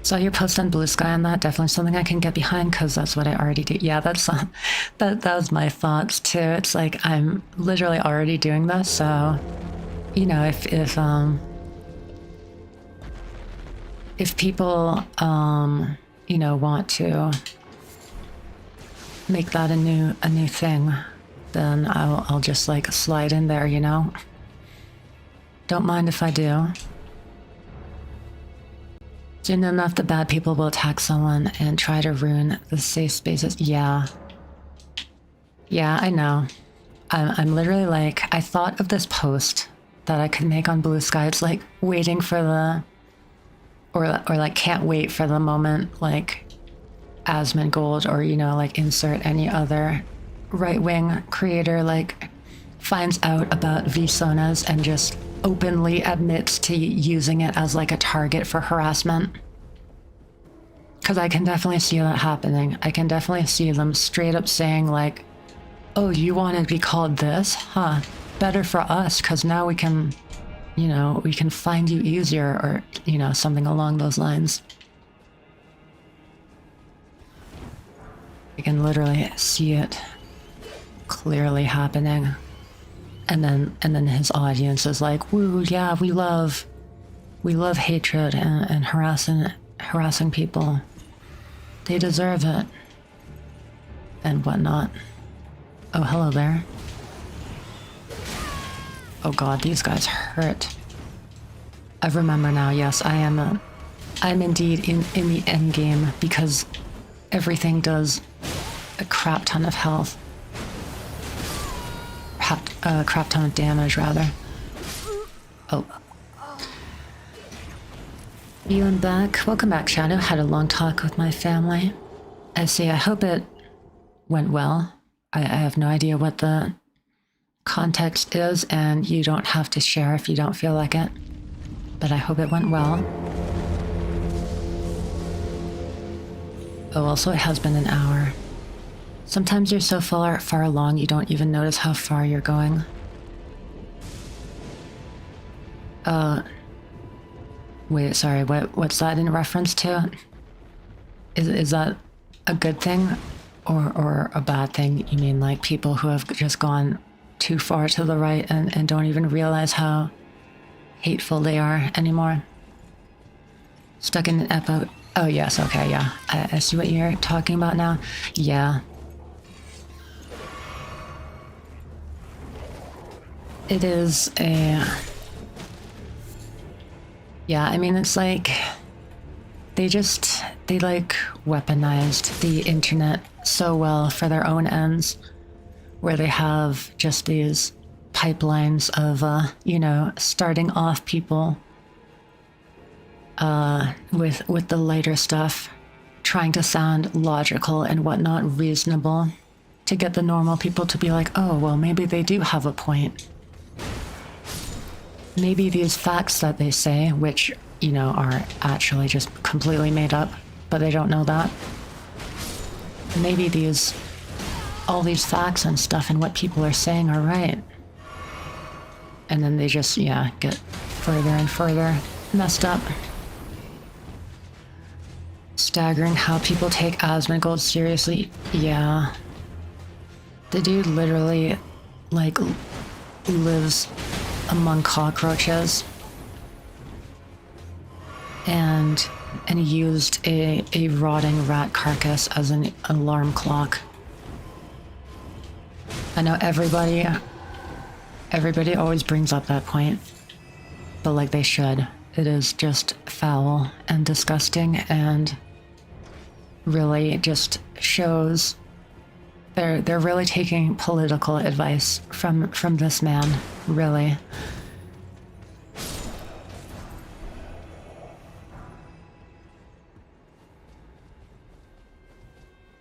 So your post on Blue Sky on that, definitely something I can get behind because that's what I already do. Yeah, that's that was my thoughts too. It's like I'm literally already doing this, so you know, if people you know, want to make that a new thing, then I'll just like slide in there, you know. Don't mind if I do. Soon enough, the bad people will attack someone and try to ruin the safe spaces. Yeah. Yeah, I know. I'm literally like, I thought of this post that I could make on Blue Sky. It's like waiting for the, or like can't wait for the moment, like Asmongold or, you know, like insert any other right-wing creator like finds out about VSONAs and just openly admits to using it as like a target for harassment. Because I can definitely see that happening. I can definitely see them straight up saying like, oh, you want to be called this? Huh. Better for us, because now we can, you know, we can find you easier, or, you know, something along those lines. I can literally see it clearly happening. And then his audience is like, woo, yeah, we love hatred and harassing people. They deserve it. And whatnot. Oh, hello there. Oh god, these guys hurt. I remember now, yes, I I'm indeed in the end game because everything does a crap ton of health. A crap ton of damage, rather. Oh. Feeling back. Welcome back, Shadow. Had a long talk with my family. I see. I hope it went well. I have no idea what the context is, and you don't have to share if you don't feel like it. But I hope it went well. Oh, also it has been an hour. Sometimes you're so far along you don't even notice how far you're going. Wait, sorry, what's that in reference to? Is that a good thing or a bad thing? You mean like people who have just gone too far to the right and don't even realize how hateful they are anymore? Stuck in an echo. Oh yes, okay, yeah. I see what you're talking about now. Yeah. It is a... Yeah, I mean, it's like... They like weaponized the internet so well for their own ends, where they have just these pipelines of, you know, starting off people with the lighter stuff, trying to sound logical and whatnot, reasonable, to get the normal people to be like, oh, well, maybe they do have a point. Maybe these facts that they say, which, you know, are actually just completely made up, but they don't know that. Maybe all these facts and stuff and what people are saying are right. And then they just, yeah, get further and further messed up. Staggering how people take Asmongold seriously. Yeah. The dude literally, like, lives among cockroaches. And he used a rotting rat carcass as an alarm clock. I know everybody always brings up that point, but like they should. It is just foul and disgusting, and really just shows they're really taking political advice from this man, really.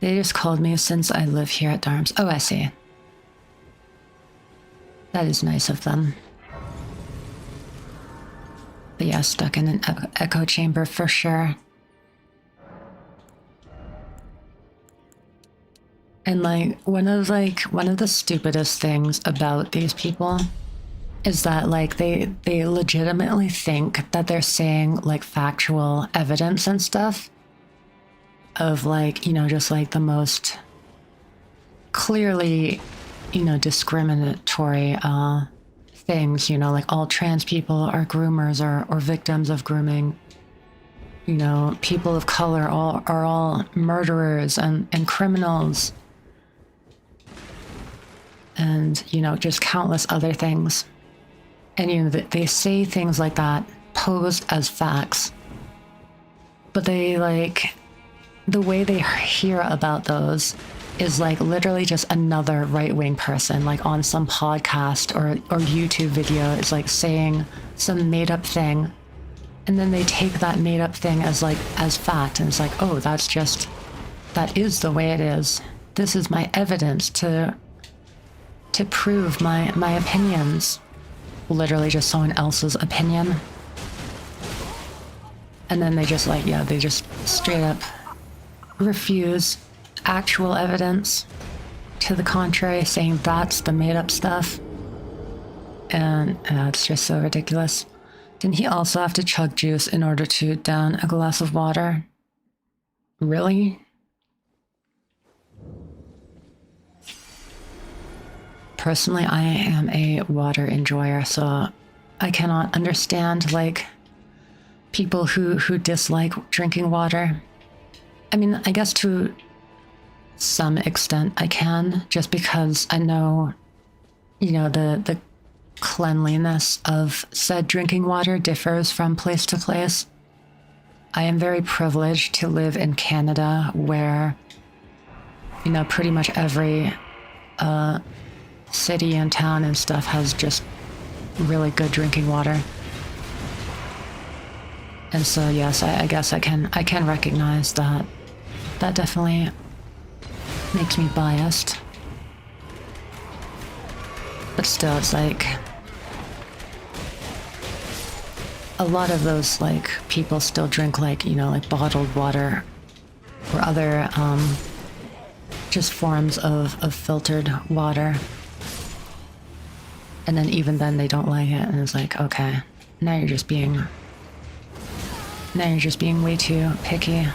They just called me since I live here at Darms. Oh, I see. That is nice of them. But yeah, stuck in an echo chamber for sure. And like one of the stupidest things about these people is that like they legitimately think that they're saying like factual evidence and stuff of like, you know, just like the most clearly, you know, discriminatory things, you know, like all trans people are groomers or victims of grooming. You know, people of color are all murderers and criminals. And, you know, just countless other things. And, you know, they say things like that posed as facts. But they, like, the way they hear about those is, like, literally just another right-wing person, like, on some podcast or YouTube video is, like, saying some made-up thing. And then they take that made-up thing as fact. And it's like, oh, that is the way it is. This is my evidence to prove my opinions. Literally just someone else's opinion. And then they just like, yeah, they just straight up refuse actual evidence to the contrary, saying that's the made up stuff. And it's just so ridiculous. Didn't he also have to chug juice in order to down a glass of water? Really? Personally, I am a water enjoyer, so I cannot understand, like, people who dislike drinking water. I mean, I guess to some extent I can, just because I know, you know, the cleanliness of said drinking water differs from place to place. I am very privileged to live in Canada where, you know, pretty much every city and town and stuff has just really good drinking water. And so yes, I guess I can recognize that. That definitely makes me biased. But still, it's like a lot of those like people still drink like, you know, like bottled water or other just forms of filtered water. And then even then they don't like it, and it's like, okay, now you're just being way too picky.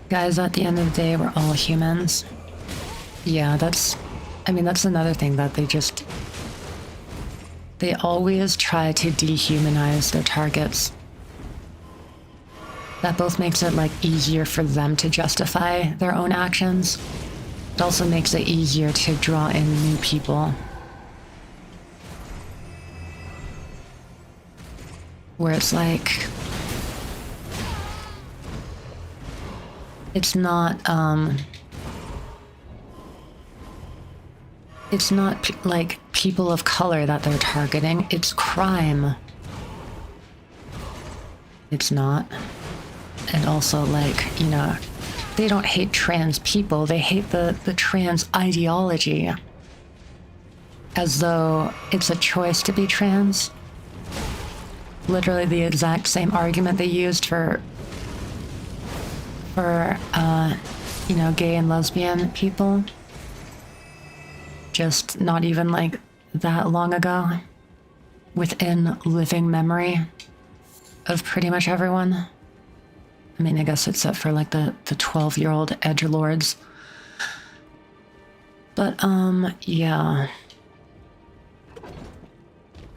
Guys, at the end of the day, we're all humans. Yeah, that's another thing that they always try to dehumanize their targets. That both makes it like easier for them to justify their own actions. It also makes it easier to draw in new people. Where it's like, it's not like people of color that they're targeting, it's crime. It's not. And also, like, you know, they don't hate trans people, they hate the trans ideology. As though it's a choice to be trans. Literally the exact same argument they used for you know, gay and lesbian people. Just not even like that long ago. Within living memory of pretty much everyone. I mean, I guess except for like the 12-year-old edgelords. But yeah.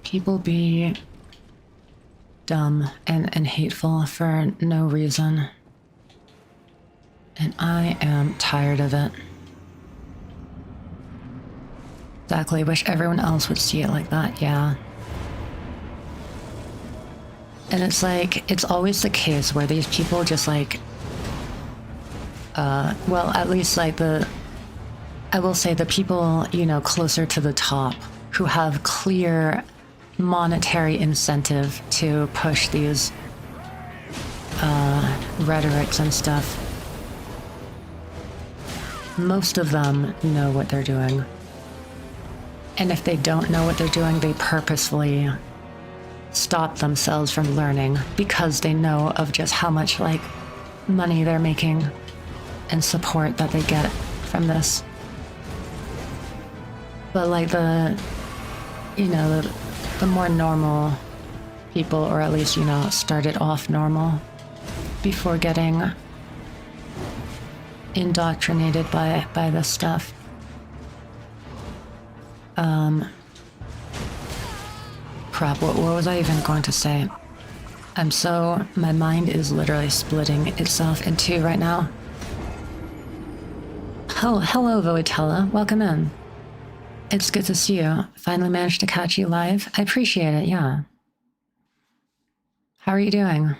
People be dumb and hateful for no reason. And I am tired of it. Exactly, wish everyone else would see it like that, yeah. And it's like, it's always the case where these people just like, well, at least like I will say the people, you know, closer to the top who have clear monetary incentive to push these rhetorics and stuff. Most of them know what they're doing. And if they don't know what they're doing, they purposefully stop themselves from learning because they know of just how much like money they're making and support that they get from this. But like the, you know, the more normal people, or at least, you know, started off normal before getting indoctrinated by this stuff. Crap, what was I even going to say? My mind is literally splitting itself in two right now. Oh, hello, Voitella. Welcome in. It's good to see you. Finally managed to catch you live. I appreciate it, yeah. How are you doing?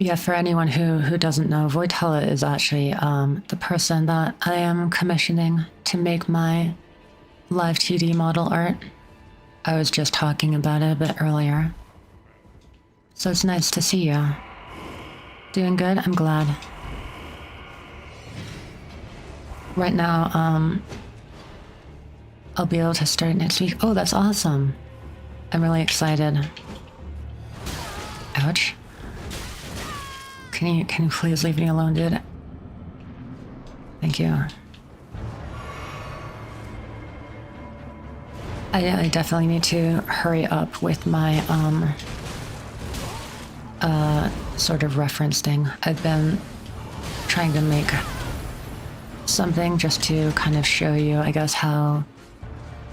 Yeah, for anyone who doesn't know, Voitella is actually the person that I am commissioning to make my live 2D model art. I was just talking about it a bit earlier. So it's nice to see you. Doing good? I'm glad. Right now, I'll be able to start next week. Oh, that's awesome. I'm really excited. Ouch. Can you please leave me alone, dude? Thank you. I definitely need to hurry up with my sort of reference thing. I've been trying to make something just to kind of show you, I guess, how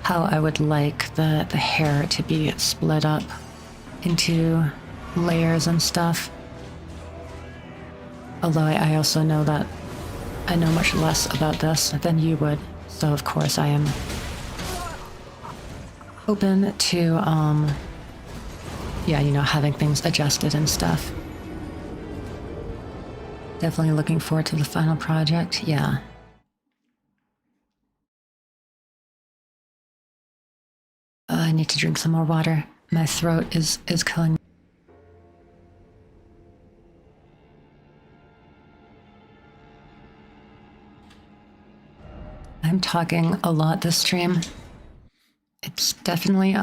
I would like the hair to be split up into layers and stuff. Although I also know that I know much less about this than you would. So of course I am open to, yeah, you know, having things adjusted and stuff. Definitely looking forward to the final project, yeah. I need to drink some more water. My throat is killing me. I'm talking a lot this stream. It's definitely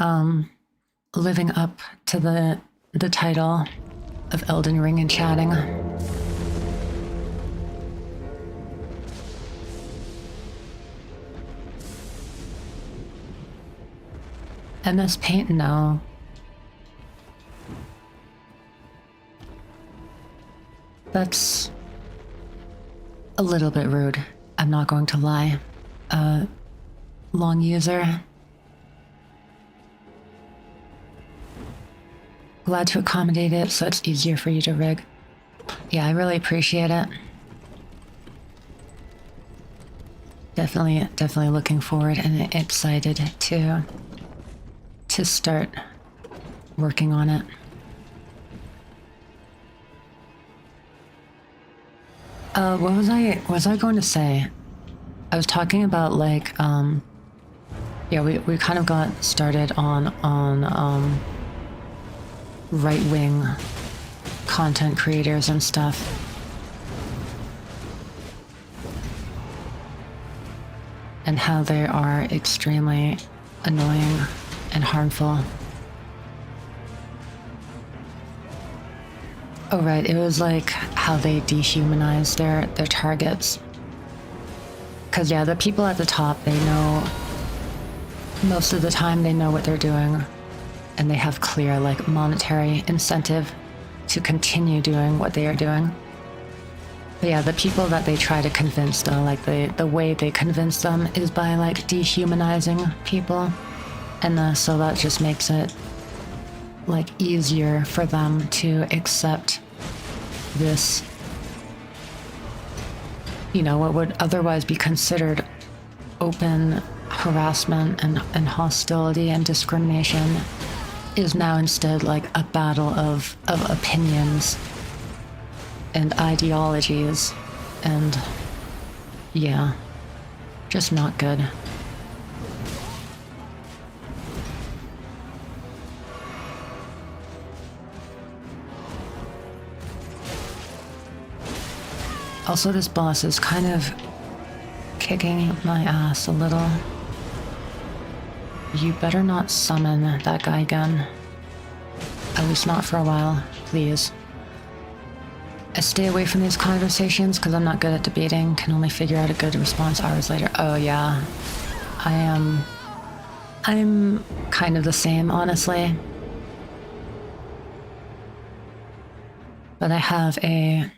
living up to the title of Elden Ring and chatting. MS Paint, no. That's a little bit rude. I'm not going to lie. Long user. Glad to accommodate it so it's easier for you to rig. Yeah, I really appreciate it. Definitely looking forward and excited to start working on it. What was I going to say? I was talking about like, yeah, we kind of got started on right-wing content creators and stuff. And how they are extremely annoying and harmful. Oh right, it was like how they dehumanize their targets. Cause yeah, the people at the top, they know, most of the time they know what they're doing. And they have clear like monetary incentive to continue doing what they are doing. But yeah, the people that they try to convince though, like the way they convince them is by like dehumanizing people. And so that just makes it like easier for them to accept this, you know, what would otherwise be considered open harassment and hostility and discrimination is now instead like a battle of opinions and ideologies, and yeah, just not good. Also, this boss is kind of kicking my ass a little. You better not summon that guy again. At least not for a while, please. I stay away from these conversations because I'm not good at debating, can only figure out a good response hours later. Oh yeah, I'm kind of the same, honestly. But I have a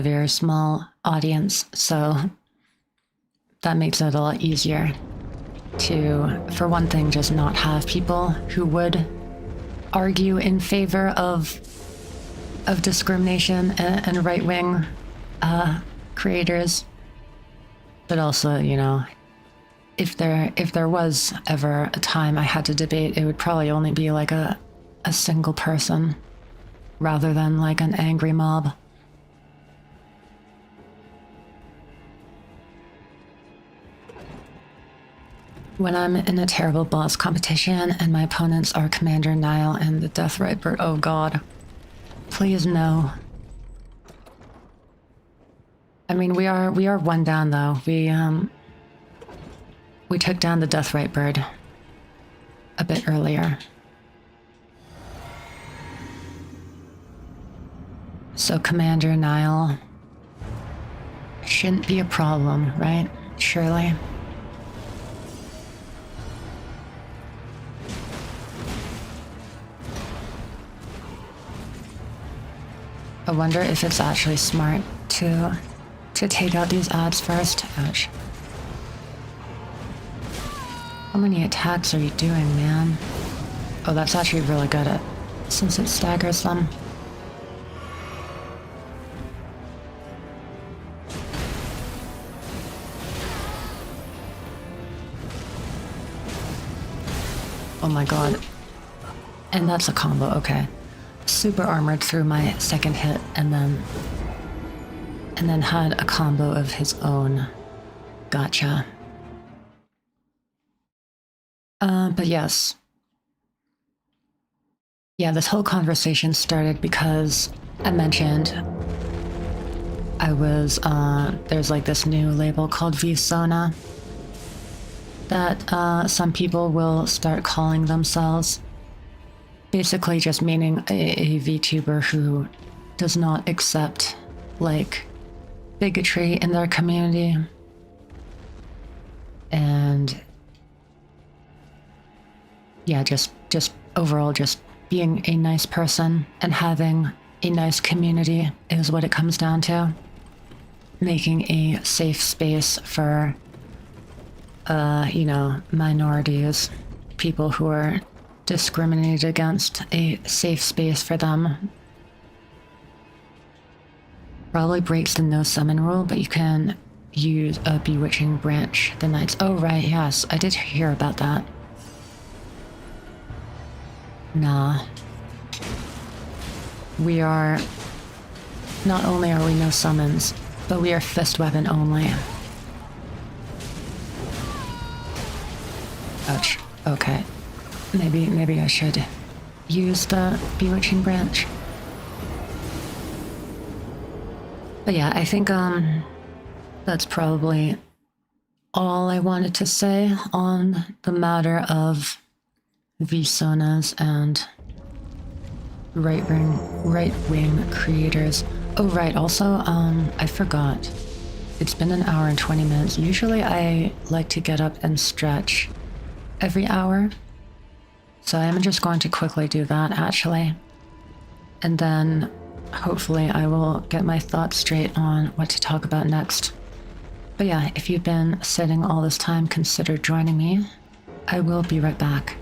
very small audience, so that makes it a lot easier to, for one thing, just not have people who would argue in favor of discrimination and right-wing creators. But also, you know, if there was ever a time I had to debate, it would probably only be like a single person rather than like an angry mob. When I'm in a terrible boss competition and my opponents are Commander Nile and the Deathrite Bird, oh god. Please no. I mean, we are one down though. We took down the Deathrite Bird a bit earlier. So Commander Nile shouldn't be a problem, right? Surely. I wonder if it's actually smart to take out these ads first. Ouch. How many attacks are you doing, man? Oh, that's actually really good at, since it staggers them. Oh my god. And that's a combo, okay. Super armored through my second hit, and then had a combo of his own. Gotcha. But yes. Yeah, this whole conversation started because I mentioned I was, there's like this new label called VSONA that some people will start calling themselves. Basically just meaning a VTuber who does not accept, like, bigotry in their community. And yeah, just overall just being a nice person and having a nice community is what it comes down to. Making a safe space for, you know, minorities, people who are discriminated against, a safe space for them. Probably breaks the no summon rule, but you can use a bewitching branch the nights. Oh right, yes, I did hear about that. Nah. We are... Not only are we no summons, but we are fist weapon only. Ouch. Okay. Maybe I should use the bewitching branch. But yeah, I think that's probably all I wanted to say on the matter of VSONAs and right-wing creators. Oh right, also, I forgot. It's been an hour and 20 minutes. Usually I like to get up and stretch every hour. So I'm just going to quickly do that, actually. And then hopefully I will get my thoughts straight on what to talk about next. But yeah, if you've been sitting all this time, consider joining me. I will be right back.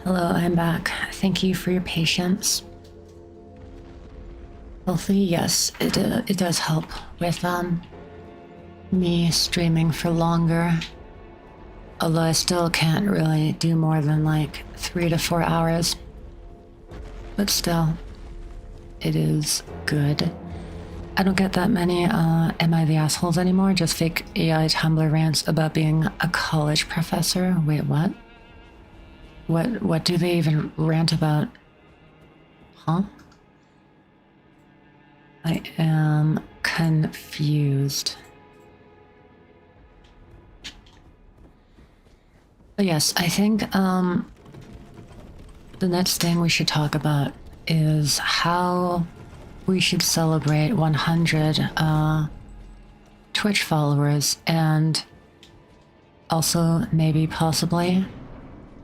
Hello, I'm back. Thank you for your patience. Hopefully, yes, it does help with me streaming for longer. Although I still can't really do more than like 3 to 4 hours. But still, it is good. I don't get that many Am I the Assholes anymore, just fake AI Tumblr rants about being a college professor. Wait, what? What do they even rant about? Huh? I am confused. But yes, I think the next thing we should talk about is how we should celebrate 100 Twitch followers and also maybe possibly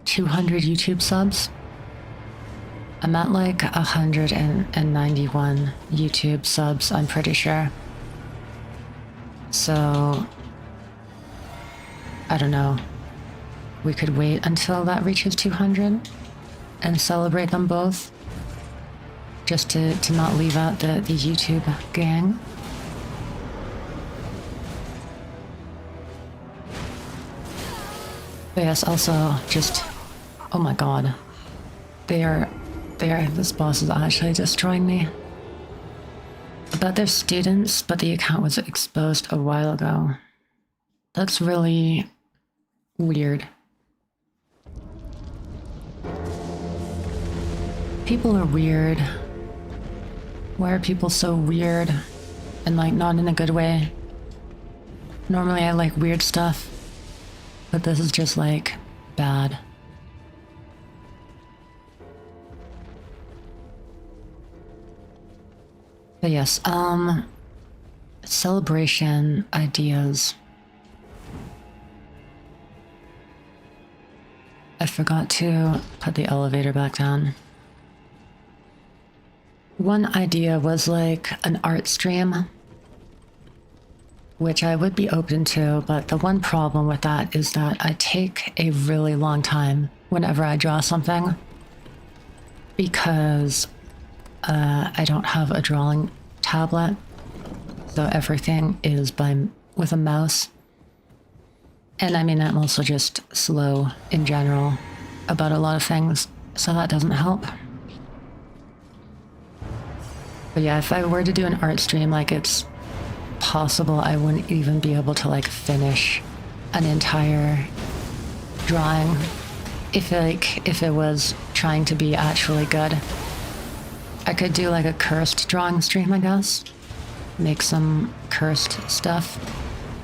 200 YouTube subs. I'm at like 191 YouTube subs, I'm pretty sure. So, I don't know. We could wait until that reaches 200 and celebrate them both. Just to not leave out the YouTube gang. But yes, also just, oh my god. This boss is actually destroying me. About their students, but the account was exposed a while ago. That's really weird. People are weird. Why are people so weird? And like not in a good way. Normally I like weird stuff, but this is just like bad. But yes, celebration ideas. I forgot to put the elevator back down. One idea was like an art stream, which I would be open to, but the one problem with that is that I take a really long time whenever I draw something because I don't have a drawing tablet, so everything is with a mouse. And I mean, I'm also just slow in general about a lot of things, so that doesn't help. But yeah, if I were to do an art stream, like it's possible I wouldn't even be able to like finish an entire drawing if it was trying to be actually good. I could do like a cursed drawing stream, I guess. Make some cursed stuff.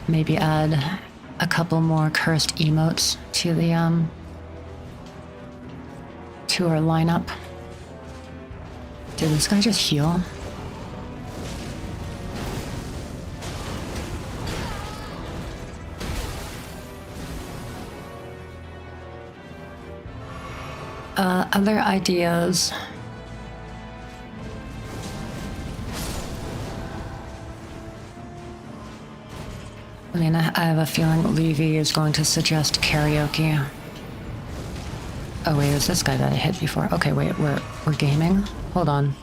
Maybe add a couple more cursed emotes to the to our lineup. Did this guy just heal? Other ideas. I mean, I have a feeling Levy is going to suggest karaoke. Oh wait, is this guy that I hit before? Okay, wait, we're gaming? Hold on.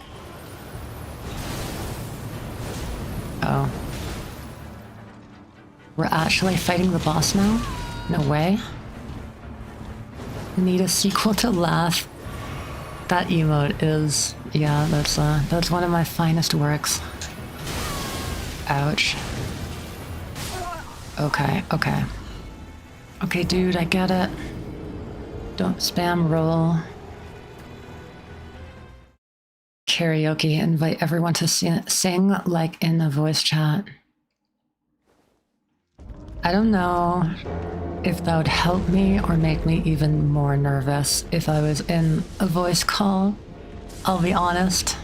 Oh. We're actually fighting the boss now? No way. Need a sequel to Laugh. That emote is, yeah, that's one of my finest works. Ouch. Okay. Okay, dude, I get it. Don't spam roll. Karaoke, invite everyone to sing like in the voice chat. I don't know if that would help me or make me even more nervous if I was in a voice call. I'll be honest.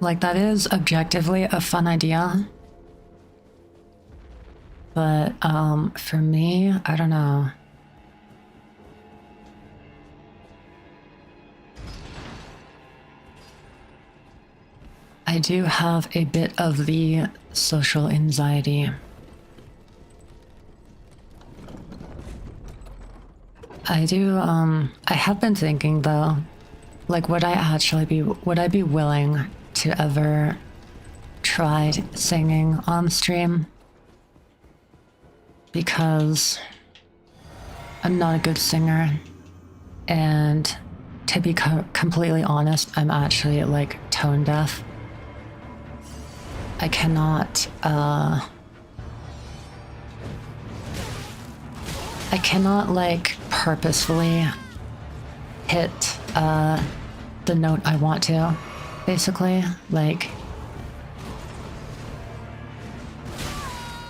Like, that is objectively a fun idea. But, for me, I don't know. I do have a bit of the social anxiety. I have been thinking though, like would I be willing to ever try singing on stream? Because I'm not a good singer, and to be completely honest, I'm actually like tone deaf. I cannot like purposefully hit the note I want to, basically. Like,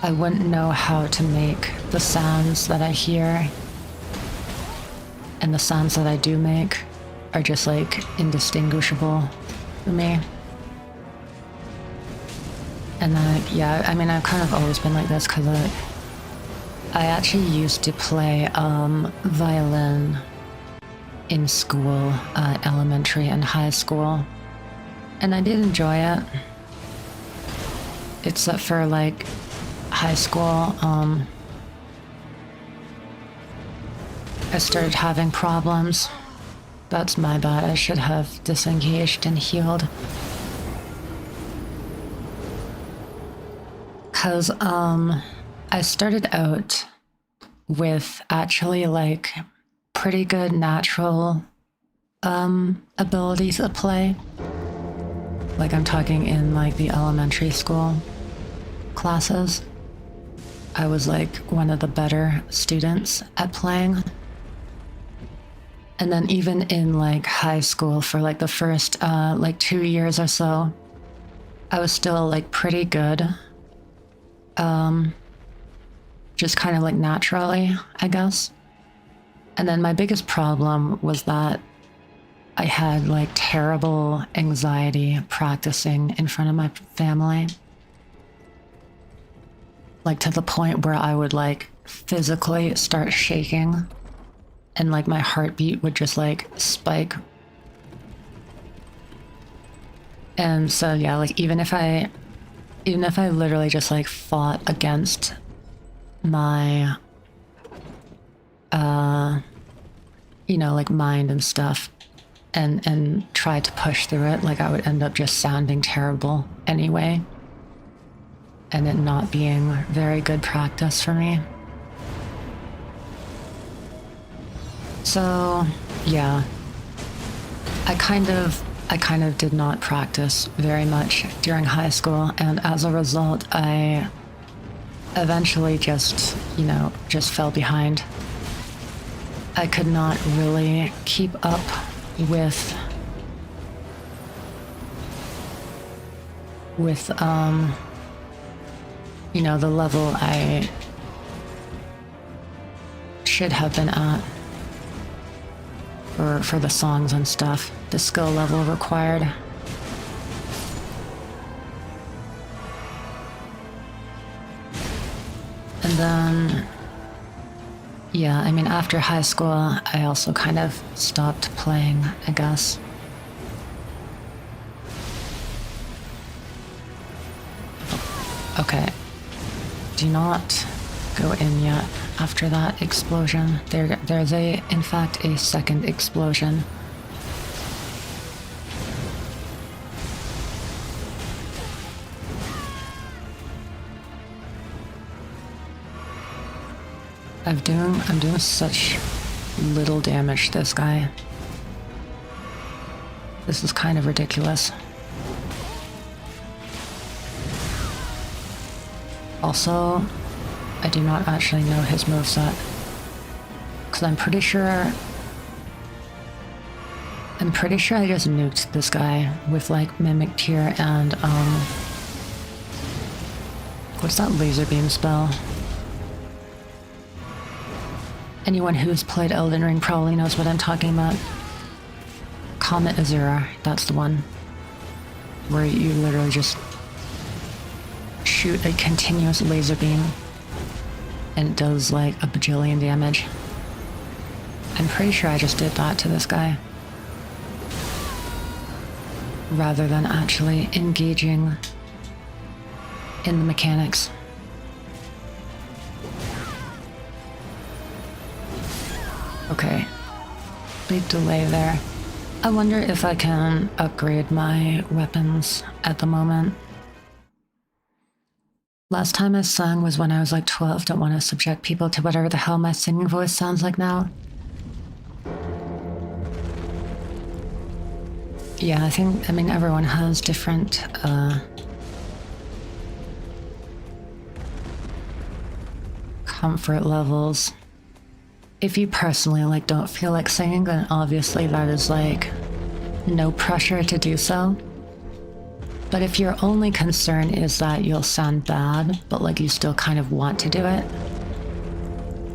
I wouldn't know how to make the sounds that I hear, and the sounds that I do make are just like indistinguishable for me. And yeah, I mean, I've kind of always been like this because I actually used to play violin in school, elementary and high school, and I did enjoy it, except for like high school. I started having problems. That's my bad. I should have disengaged and healed. Cause I started out with actually like pretty good natural abilities to play. Like, I'm talking in like the elementary school classes. I was like one of the better students at playing. And then even in like high school for like the first like 2 years or so, I was still like pretty good. Just kind of like naturally, I guess. And then my biggest problem was that I had like terrible anxiety practicing in front of my family. Like, to the point where I would like physically start shaking and like my heartbeat would just like spike. And so yeah, like even if I literally just like fought against my you know, like mind and stuff, and tried to push through it, like I would end up just sounding terrible anyway, and it not being very good practice for me. So yeah, I kind of did not practice very much during high school, and as a result, I eventually just, you know, just fell behind. I could not really keep up with you know, the level I should have been at for the songs and stuff, the skill level required. And then, yeah, I mean, after high school, I also kind of stopped playing, I guess. Okay. Do not go in yet after that explosion. There's in fact, a second explosion. I'm doing such little damage to this guy. This is kind of ridiculous. Also, I do not actually know his moveset, because I'm pretty sure I just nuked this guy with like Mimic Tear and what's that laser beam spell? Anyone who's played Elden Ring probably knows what I'm talking about. Comet Azura, that's the one. Where you literally just shoot a continuous laser beam and it does like a bajillion damage. I'm pretty sure I just did that to this guy, rather than actually engaging in the mechanics. Okay, big delay there. I wonder if I can upgrade my weapons at the moment. Last time I sang was when I was like 12. Don't want to subject people to whatever the hell my singing voice sounds like now. Yeah, I mean, everyone has different, comfort levels. If you personally, like, don't feel like singing, then obviously that is, like, no pressure to do so. But if your only concern is that you'll sound bad, but, like, you still kind of want to do it,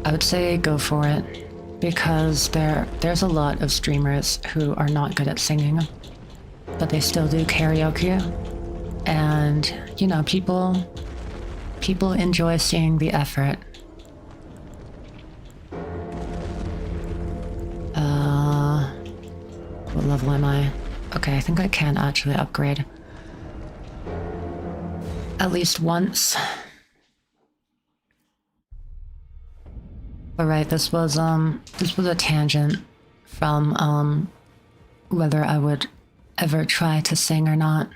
I would say go for it. Because there's a lot of streamers who are not good at singing, but they still do karaoke. And, you know, people enjoy seeing the effort. What level am I? Okay, I think I can actually upgrade. At least once. Alright, this was a tangent from, whether I would ever try to sing or not.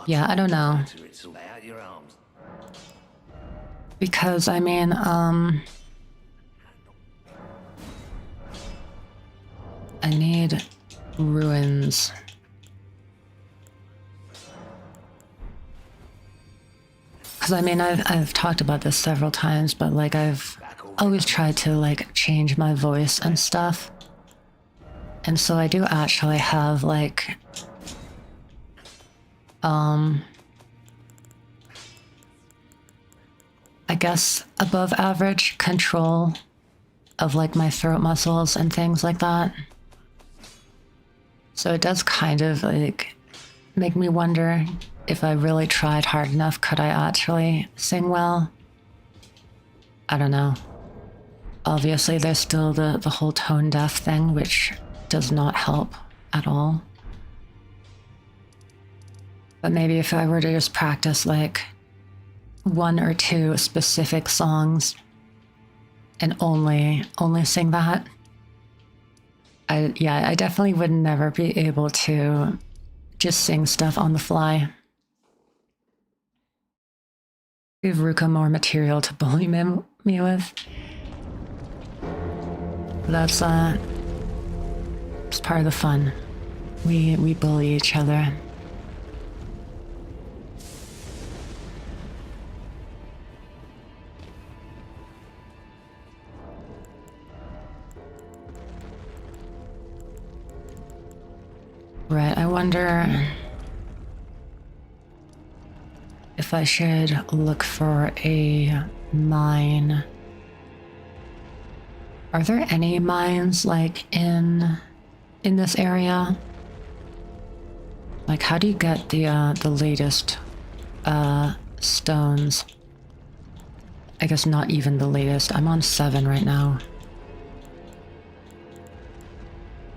Yeah, I don't know. Because, I mean, I need ruins. Because, I mean, I've talked about this several times, but, like, I've always tried to, like, change my voice and stuff. And so I do actually have, like, I guess above average control of, like, my throat muscles and things like that. So it does kind of, like, make me wonder if I really tried hard enough, could I actually sing well? I don't know. Obviously, there's still the whole tone deaf thing, which does not help at all. But maybe if I were to just practice, like, 1 or 2 specific songs and only sing that, I definitely would never be able to just sing stuff on the fly. Give Ruka more material to bully me with. That's it's part of the fun. We bully each other. Right, I wonder if I should look for a mine. Are there any mines, like, in this area? Like, how do you get the latest stones? I guess not even the latest. I'm on 7 right now.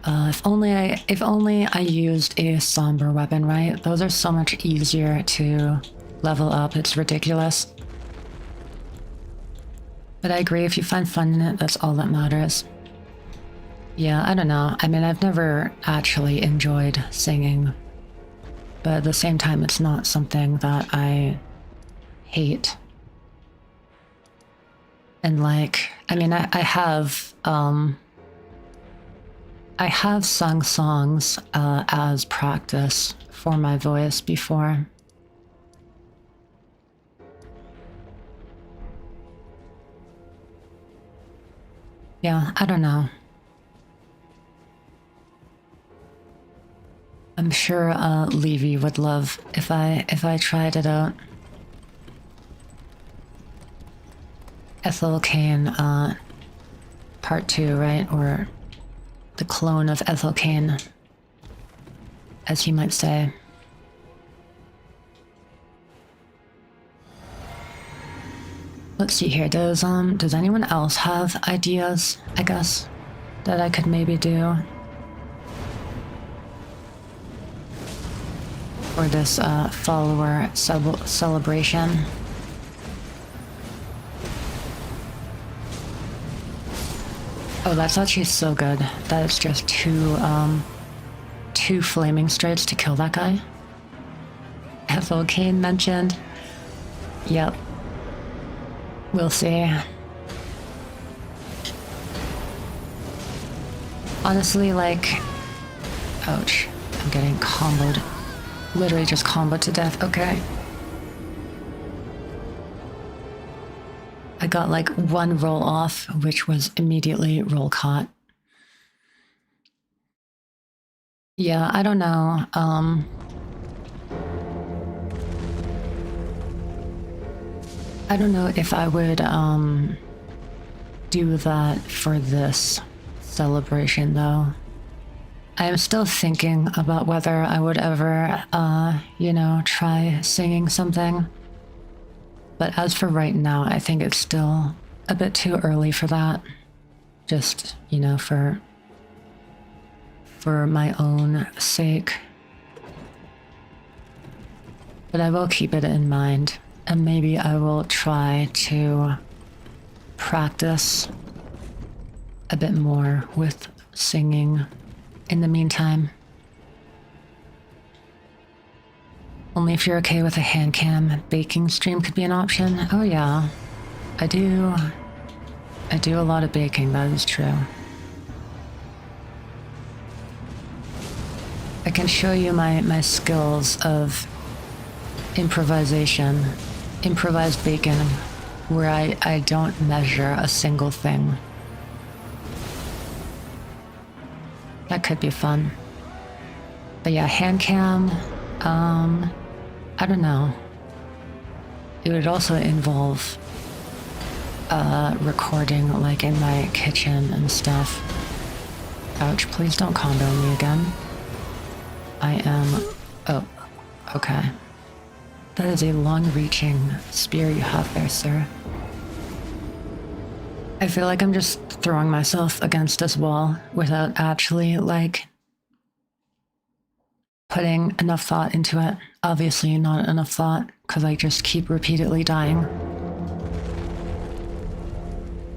If only I used a somber weapon, right? Those are so much easier to level up. It's ridiculous. But I agree, if you find fun in it, that's all that matters. Yeah, I don't know. I mean, I've never actually enjoyed singing. But at the same time, it's not something that I hate. And, like, I mean, I have sung songs as practice for my voice before. Yeah, I don't know. I'm sure Levy would love if I tried it out. Ethel Cain, part 2, right? Or the clone of Ethel Cain, as he might say. Let's see here. Does anyone else have ideas, I guess, that I could maybe do for this follower celebration? Oh, that's actually so good. That it's just two flaming straights to kill that guy. Ethel Cain mentioned. Yep. We'll see. Honestly, like... Ouch. I'm getting comboed. Literally just comboed to death. Okay. I got like one roll off, which was immediately roll caught. Yeah, I don't know. I don't know if I would do that for this celebration though. I am still thinking about whether I would ever, you know, try singing something. But as for right now, I think it's still a bit too early for that. Just, you know, for my own sake. But I will keep it in mind, and maybe I will try to practice a bit more with singing in the meantime. Only if you're okay with a hand cam, baking stream could be an option. Oh yeah, I do a lot of baking, that is true. I can show you my skills of improvisation, improvised baking, where I don't measure a single thing. That could be fun. But yeah, hand cam, I don't know. It would also involve recording like in my kitchen and stuff. Ouch, please don't combo me again. I am... Oh, okay. That is a long-reaching spear you have there, sir. I feel like I'm just throwing myself against this wall without actually, like, putting enough thought into it. Obviously not enough thought, because I just keep repeatedly dying.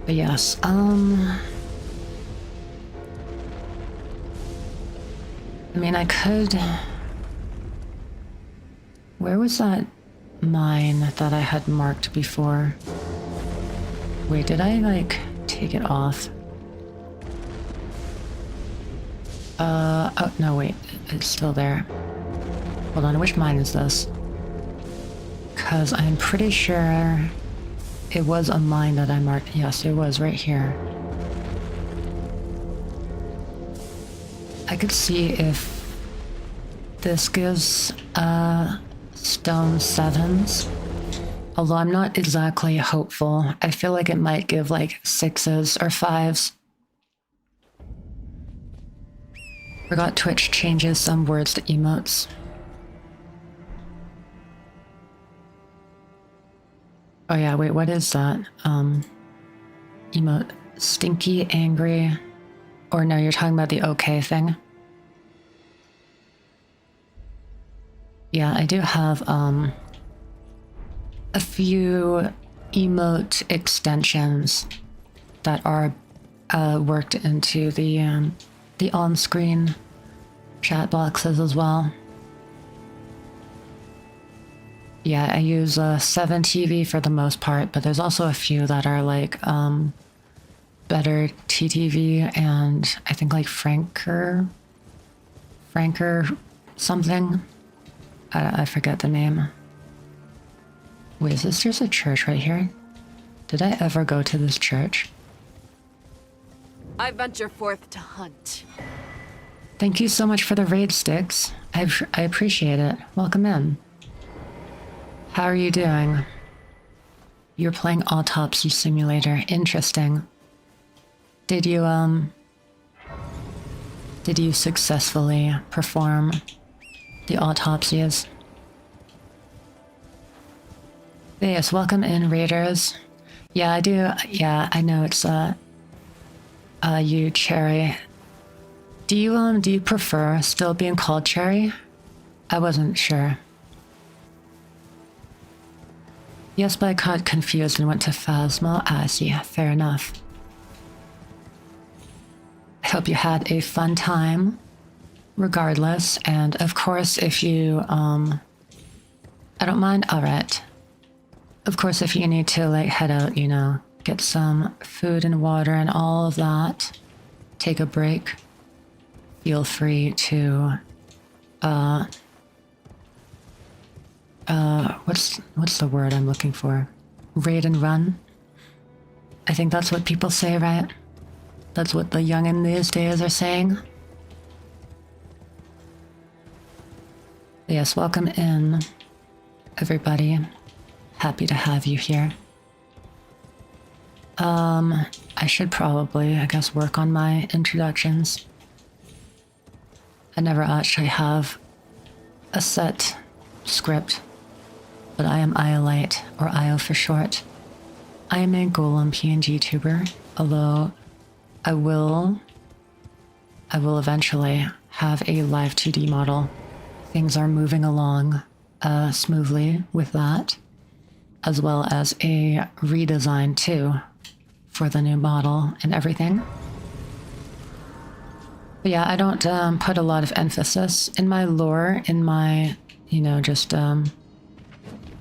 But yes, I mean, I could... Where was that mine that I had marked before? Wait, did I, like, take it off? Oh, no, wait. It's still there. Hold on, which mine is this? Because I'm pretty sure it was a mine that I marked. Yes, it was right here. I could see if this gives stone 7s. Although I'm not exactly hopeful. I feel like it might give like 6s or 5s. Forgot Twitch changes some words to emotes. Oh yeah, wait, what is that? Emote. Stinky, angry. Or no, you're talking about the okay thing. Yeah, I do have a few emote extensions that are worked into the on-screen chat boxes as well. Yeah, I use 7TV for the most part, but there's also a few that are like better TTV and I think like Franker something. I forget the name. Wait, is this just a church right here? Did I ever go to this church? I venture forth to hunt. Thank you so much for the raid sticks. I appreciate it. Welcome in. How are you doing? You're playing Autopsy Simulator. Interesting. Did you successfully perform the autopsies? Yes, welcome in, raiders. Yeah, I do. Yeah, I know it's you, Cherry. Do you prefer still being called Cherry? I wasn't sure. Yes, but I got confused and went to Phasma. I see. Fair enough. I hope you had a fun time, regardless. And of course, if you, I don't mind. All right. Of course, if you need to like head out, you know, get some food and water and all of that, take a break, feel free to what's the word I'm looking for? Raid and run. I think that's what people say, right? That's what the youngin' these days are saying. Yes, welcome in, everybody. Happy to have you here. I should probably, I guess, work on my introductions. I never actually have a set script, but I am iolite, or Io for short. I am a golem PNGtuber, although I will eventually have a live 2D model. Things are moving along smoothly with that, as well as a redesign too for the new model and everything. But yeah, I don't put a lot of emphasis in my lore, in my, you know, just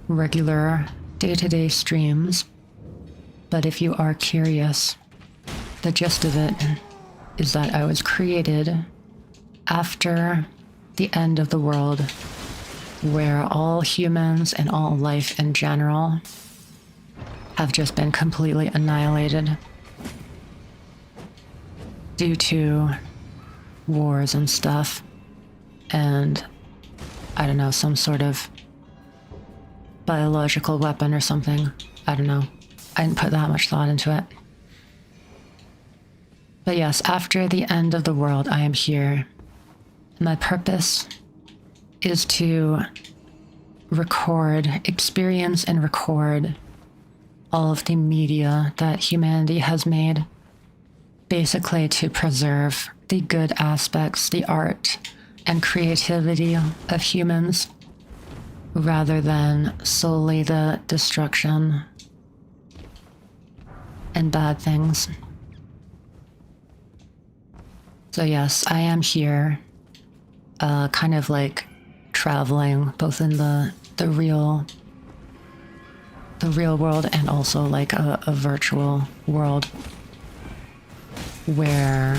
regular day-to-day streams. But if you are curious, the gist of it is that I was created after the end of the world, where all humans and all life in general have just been completely annihilated due to wars and stuff, and I don't know, some sort of biological weapon or something. I don't know. I didn't put that much thought into it. But yes, after the end of the world, I am here. My purpose is to experience and record all of the media that humanity has made, basically to preserve the good aspects, the art and creativity of humans, rather than solely the destruction and bad things. So yes, I am here, kind of like traveling both in the real world and also like a virtual world where,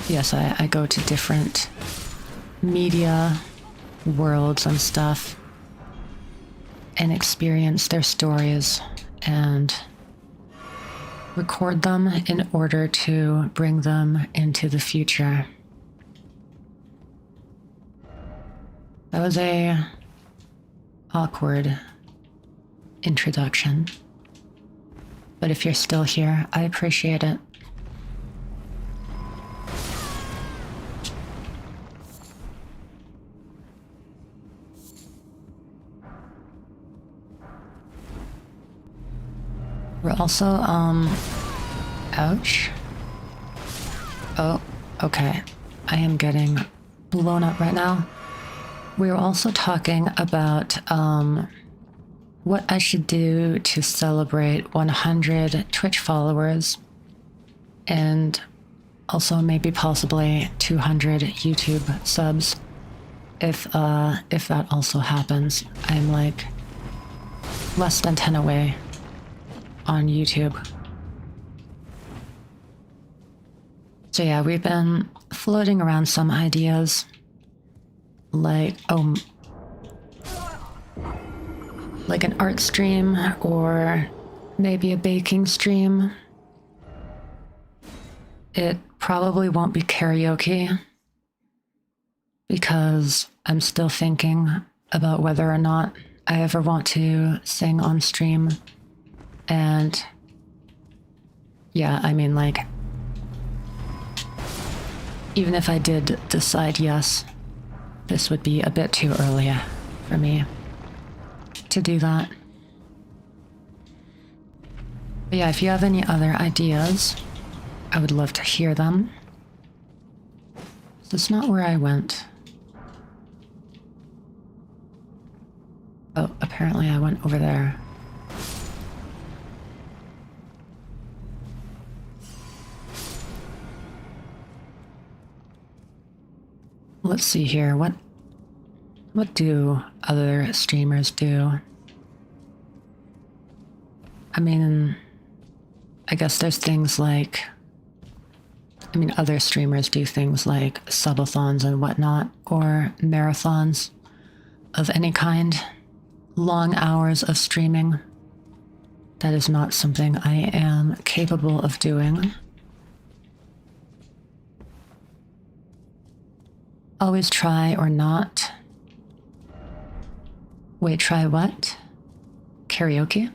yes, I go to different media worlds and stuff and experience their stories and record them in order to bring them into the future. That was a awkward introduction, but if you're still here, I appreciate it. We're also, ouch. Oh, okay. I am getting blown up right now. We were also talking about, what I should do to celebrate 100 Twitch followers and also maybe possibly 200 YouTube subs if that also happens. I'm like less than 10 away on YouTube. So yeah, we've been floating around some ideas like, like an art stream or maybe a baking stream. It probably won't be karaoke because I'm still thinking about whether or not I ever want to sing on stream. And yeah, I mean, like, even if I did decide yes, this would be a bit too early for me to do that. But yeah, if you have any other ideas, I would love to hear them. That's not where I went. Oh, apparently I went over there. Let's see here. What do other streamers do? I mean, I guess there's things like, I mean, other streamers do things like subathons and whatnot, or marathons of any kind, long hours of streaming. That is not something I am capable of doing. Always try or not. Wait, try what? Karaoke?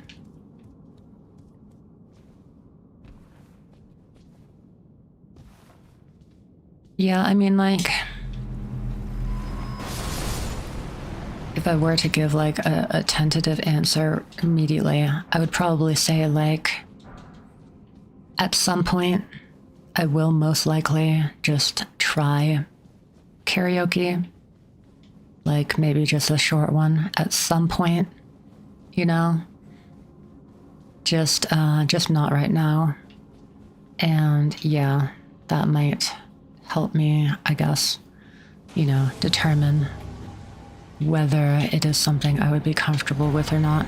Yeah, I mean, like, if I were to give like a tentative answer immediately, I would probably say like, at some point, I will most likely just try karaoke. Like maybe just a short one at some point, you know? Just not right now. And yeah, that might help me, I guess, you know, determine whether it is something I would be comfortable with or not.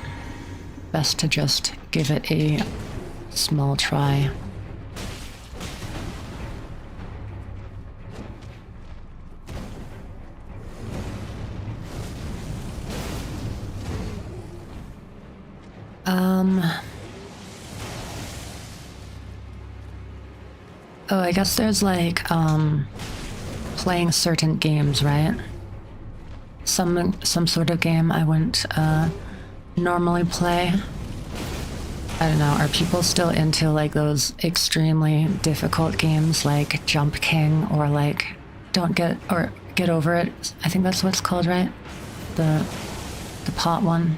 Best to just give it a small try. Oh, I guess there's like, playing certain games, right? Some sort of game I wouldn't, normally play. I don't know, are people still into like those extremely difficult games like Jump King or like Get Over It? I think that's what it's called, right? The pot one.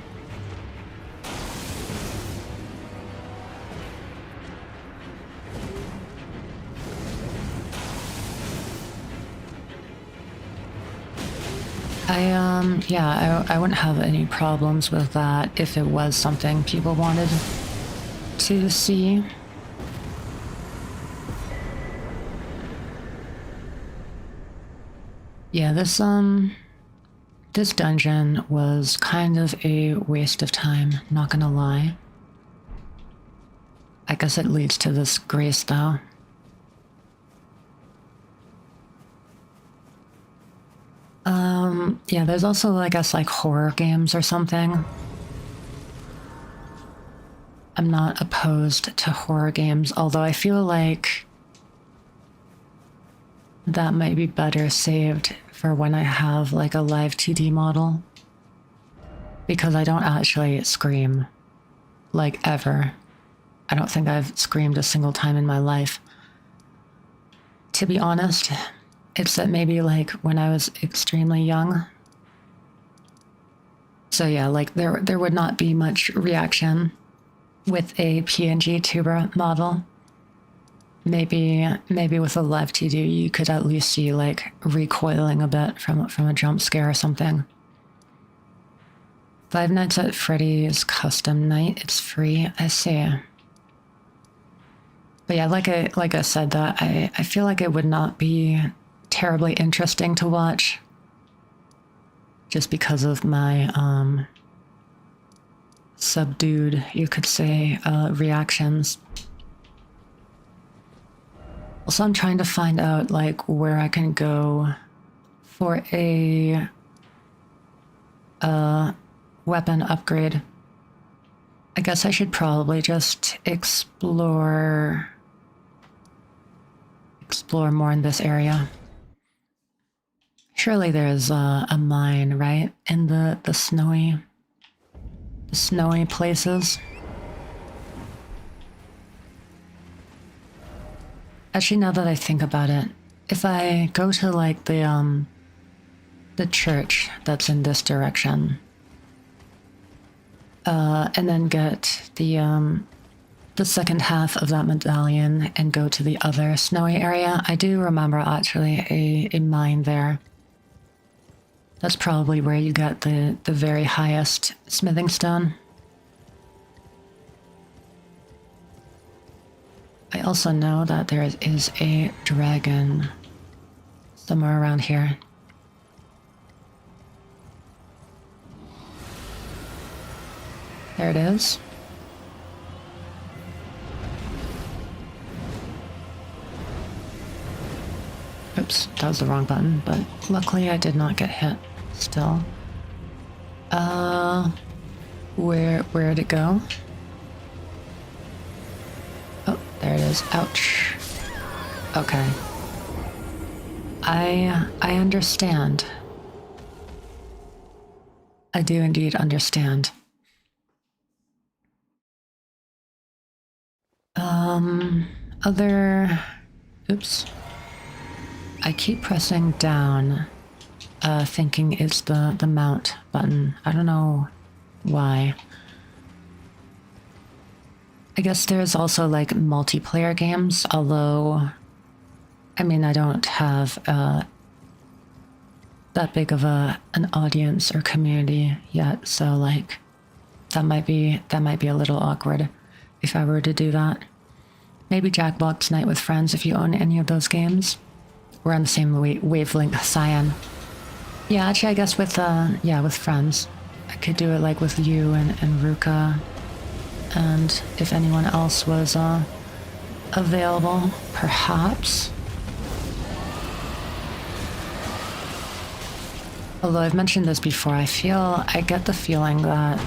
I wouldn't have any problems with that if it was something people wanted to see. Yeah, this dungeon was kind of a waste of time, not gonna lie. I guess it leads to this grace though. Yeah, there's also, I guess, like horror games or something. I'm not opposed to horror games, although I feel like that might be better saved for when I have like a live 2D model. Because I don't actually scream, like ever. I don't think I've screamed a single time in my life. To be honest, except maybe like when I was extremely young. So yeah, like there would not be much reaction with a PNGtuber model. Maybe with a live 2D you could at least see like recoiling a bit from a jump scare or something. Five Nights at Freddy's custom night, it's free, I see. But yeah, like I said, that I feel like it would not be terribly interesting to watch. Just because of my subdued, you could say, reactions. Also, I'm trying to find out like where I can go for a weapon upgrade. I guess I should probably just explore more in this area. Surely there's a mine, right? In the snowy places. Actually, now that I think about it, if I go to like the church that's in this direction, and then get the second half of that medallion and go to the other snowy area, I do remember actually a mine there. That's probably where you get the very highest smithing stone. I also know that there is a dragon somewhere around here. There it is. Oops, that was the wrong button, but luckily I did not get hit still. Where'd it go? Oh, there it is. Ouch. Okay. I understand. I do indeed understand. Oops. I keep pressing down, thinking it's the mount button. I don't know why. I guess there's also like multiplayer games, although, I mean, I don't have that big of an audience or community yet, so like that might be a little awkward if I were to do that. Maybe Jackbox Night with Friends if you own any of those games. We're on the same wavelength, Cyan. Yeah, actually, I guess with friends. I could do it like with you and Ruka. And if anyone else was available, perhaps. Although I've mentioned this before, I get the feeling that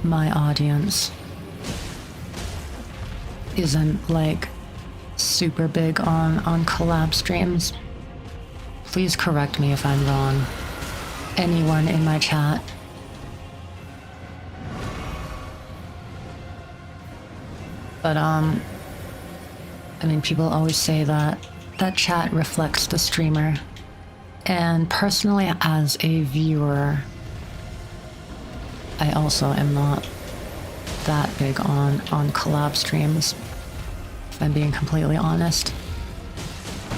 my audience isn't like super big on collab streams. Please correct me if I'm wrong. Anyone in my chat. But I mean, people always say that chat reflects the streamer. And personally, as a viewer, I also am not that big on collab streams, if I'm being completely honest.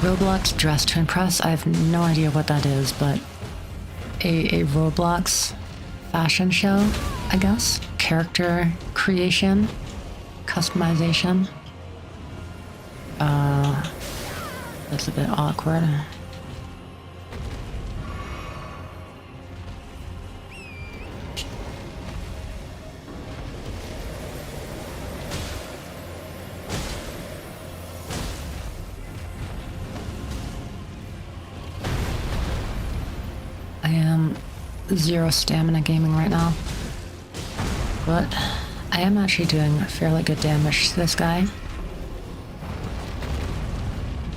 Roblox Dress to Impress, I have no idea what that is, but a Roblox fashion show, I guess? Character creation, customization. That's a bit awkward. I am 0 stamina gaming right now, but I am actually doing fairly good damage to this guy.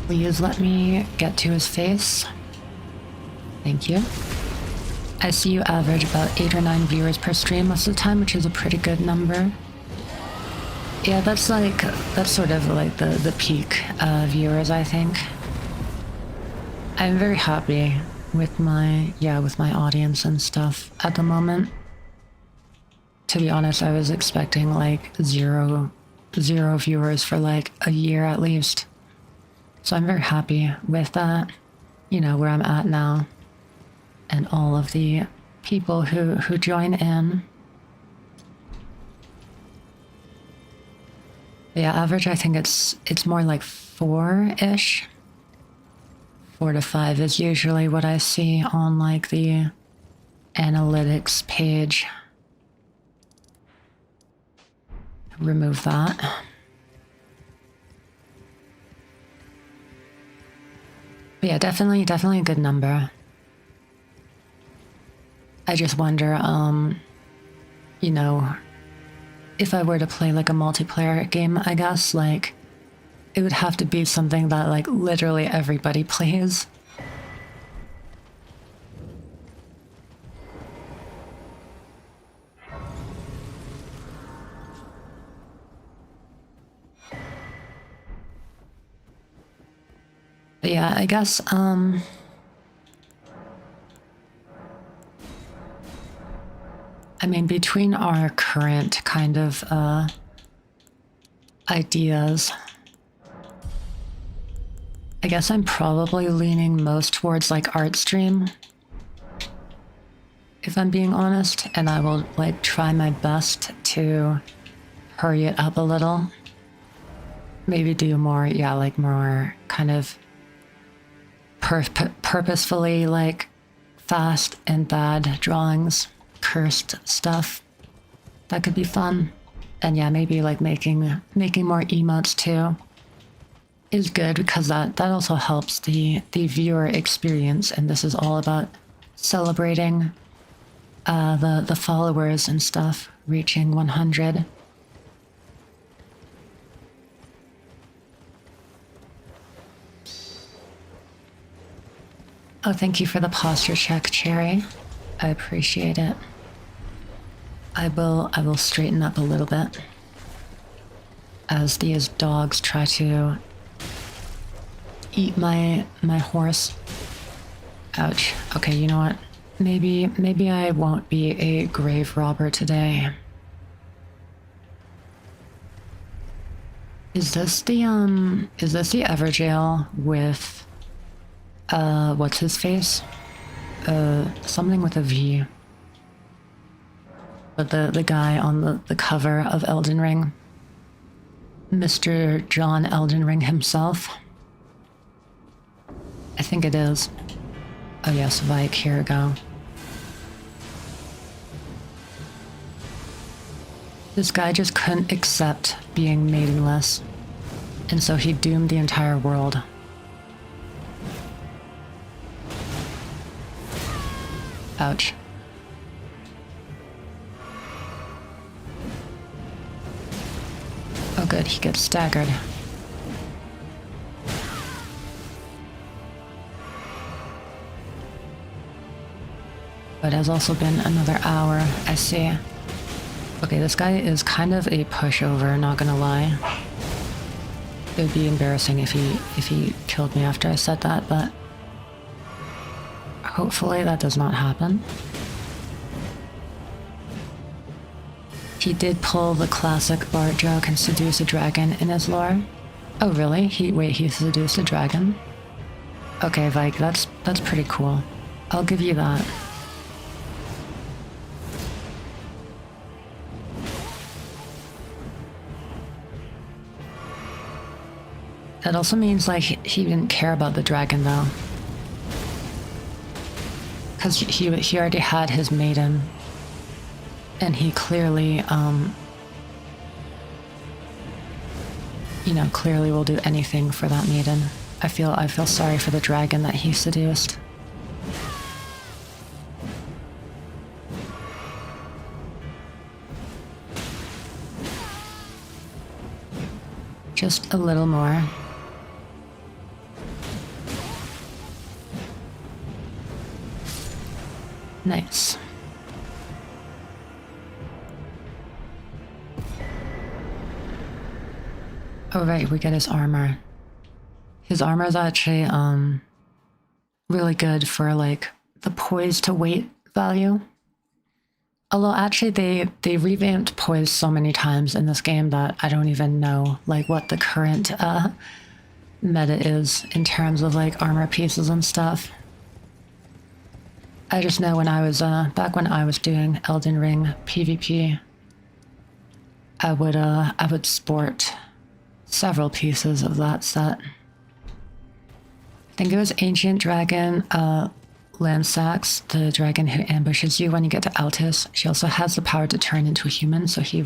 Please let me get to his face. Thank you. I see you average about 8 or 9 viewers per stream most of the time, which is a pretty good number. Yeah, that's sort of like the peak viewers, I think. I'm very happy with my audience and stuff at the moment. To be honest, I was expecting like zero viewers for like a year at least. So I'm very happy with that, you know, where I'm at now. And all of the people who join in. Yeah, average, I think it's more like 4-ish. 4 to 5 is usually what I see on like the analytics page. Remove that. But yeah, definitely a good number. I just wonder, you know, if I were to play like a multiplayer game, I guess, like, it would have to be something that like literally everybody plays. But yeah, I guess, I mean, between our current kind of, ideas, I guess I'm probably leaning most towards like art stream, if I'm being honest, and I will like try my best to hurry it up a little. Maybe do more, yeah, like more kind of purposefully like fast and bad drawings, cursed stuff. That could be fun. And yeah, maybe like making more emotes too. is good because that also helps the viewer experience, and this is all about celebrating the followers and stuff reaching 100. Oh, thank you for the posture check, Cherry. I appreciate it. I will straighten up a little bit as these dogs try to eat my horse. Ouch. Okay, you know what? Maybe I won't be a grave robber today. Is this the Everjail with what's his face? Something with a V. But the guy on the cover of Elden Ring. Mr. John Elden Ring himself. I think it is. Oh yes, Vike, here we go. This guy just couldn't accept being maidenless, and so he doomed the entire world. Ouch. Oh good, he gets staggered. But it has also been another hour, I see. Okay, this guy is kind of a pushover, not gonna lie. It would be embarrassing if he killed me after I said that, but hopefully that does not happen. He did pull the classic bard joke and seduce a dragon in his lore. Oh really? He seduced a dragon? Okay, Vike, that's pretty cool. I'll give you that. That also means, like, he didn't care about the dragon, though. Because he already had his maiden. And he clearly, you know, clearly will do anything for that maiden. I feel sorry for the dragon that he seduced. Just a little more. Nice. Oh right, we get his armor. His armor is actually really good for like the poise to weight value. Although actually they revamped poise so many times in this game that I don't even know like what the current meta is in terms of like armor pieces and stuff. I just know when I was back when I was doing Elden Ring PvP, I would sport several pieces of that set. I think it was Ancient Dragon Lansax, the dragon who ambushes you when you get to Altus. She also has the power to turn into a human, so he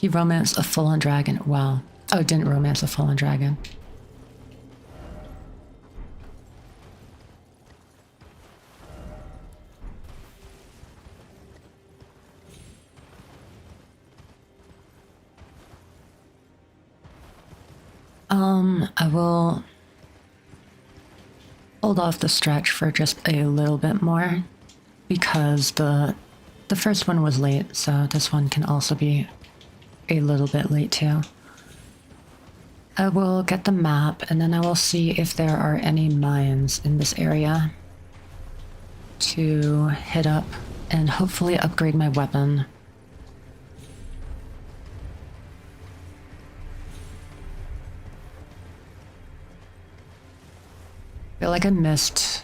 romanced a full-on dragon. Wow. Oh, didn't romance a full-on dragon. I will hold off the stretch for just a little bit more because the first one was late, so this one can also be a little bit late too. I will get the map and then I will see if there are any mines in this area to hit up and hopefully upgrade my weapon. I feel like I missed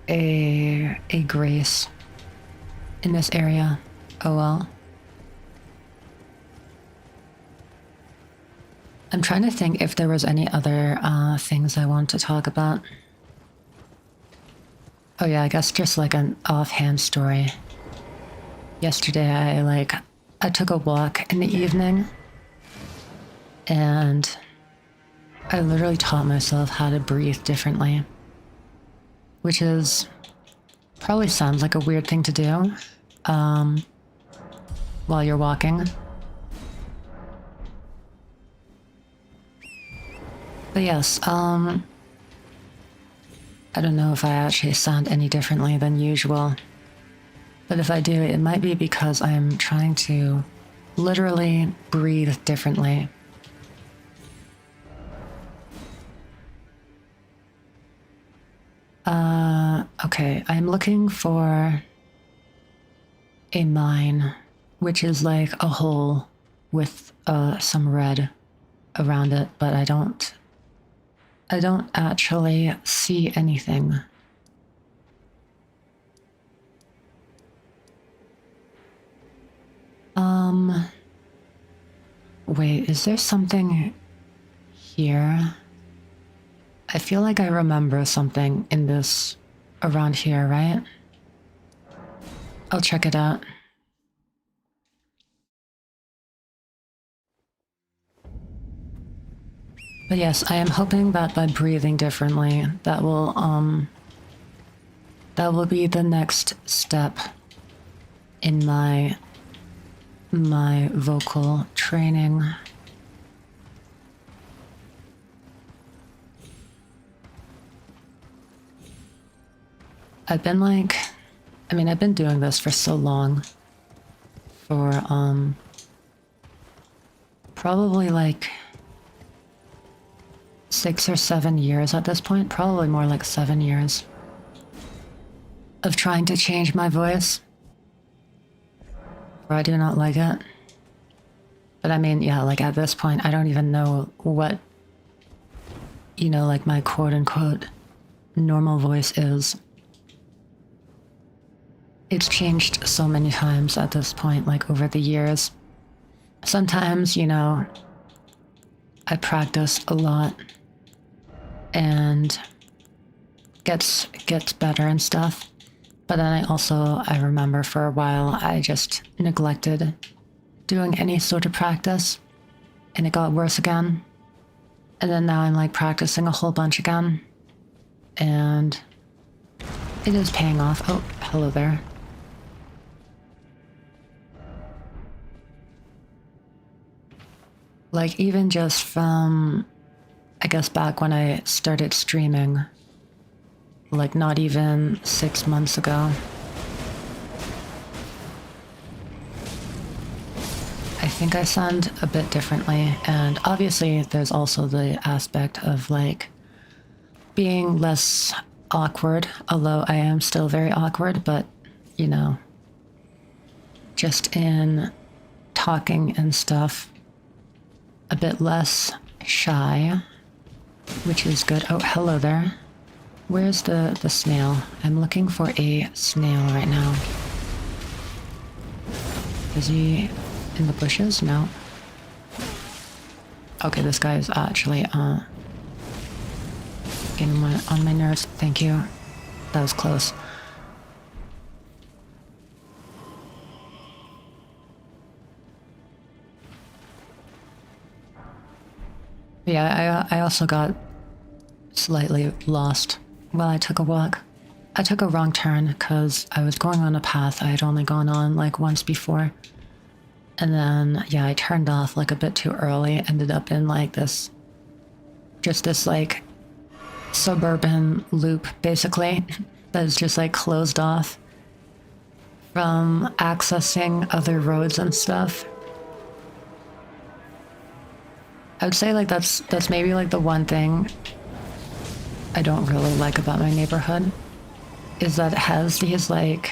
a grace in this area. Oh well. I'm trying to think if there was any other things I want to talk about. Oh yeah, I guess just like an offhand story. Yesterday I took a walk in the evening and I literally taught myself how to breathe differently, which is probably sounds like a weird thing to do while you're walking. But yes, I don't know if I actually sound any differently than usual. But if I do, it might be because I'm trying to literally breathe differently. Okay, I'm looking for a mine, which is like a hole with some red around it, but I don't actually see anything. Wait, is there something here? I feel like I remember something in this around here, right? I'll check it out. But yes, I am hoping that by breathing differently, that will be the next step in my vocal training. I've been I've been doing this for so long. For probably like 6 or 7 years at this point, probably more like 7 years of trying to change my voice. Or I do not like it. But I mean, yeah, like at this point, I don't even know what, you know, like my quote unquote normal voice is. It's changed so many times at this point, like over the years. Sometimes, you know, I practice a lot and gets better and stuff. But then I remember for a while I just neglected doing any sort of practice and it got worse again. And then now I'm like practicing a whole bunch again and it is paying off. Oh, hello there. Like even just from, I guess back when I started streaming, like not even 6 months ago. I think I sound a bit differently, and obviously there's also the aspect of like being less awkward, although I am still very awkward, but you know, just in talking and stuff, a bit less shy, which is good. Oh, hello there. Where's the snail? I'm looking for a snail right now. Is he in the bushes? No. Okay, this guy is actually getting on my nerves. Thank you. That was close. Yeah, I also got slightly lost while I took a walk. I took a wrong turn because I was going on a path I had only gone on like once before. And then, yeah, I turned off like a bit too early, ended up in like this like suburban loop basically that is just like closed off from accessing other roads and stuff. I would say like that's maybe like the one thing I don't really like about my neighborhood is that it has these like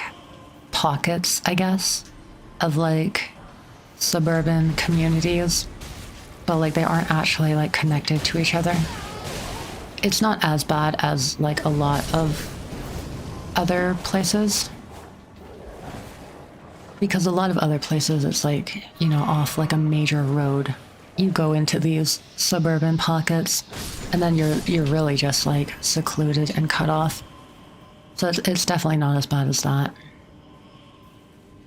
pockets, I guess, of like suburban communities, but like they aren't actually like connected to each other. It's not as bad as like a lot of other places, because a lot of other places it's like, you know, off like a major road. You go into these suburban pockets and then you're really just like secluded and cut off. So it's definitely not as bad as that.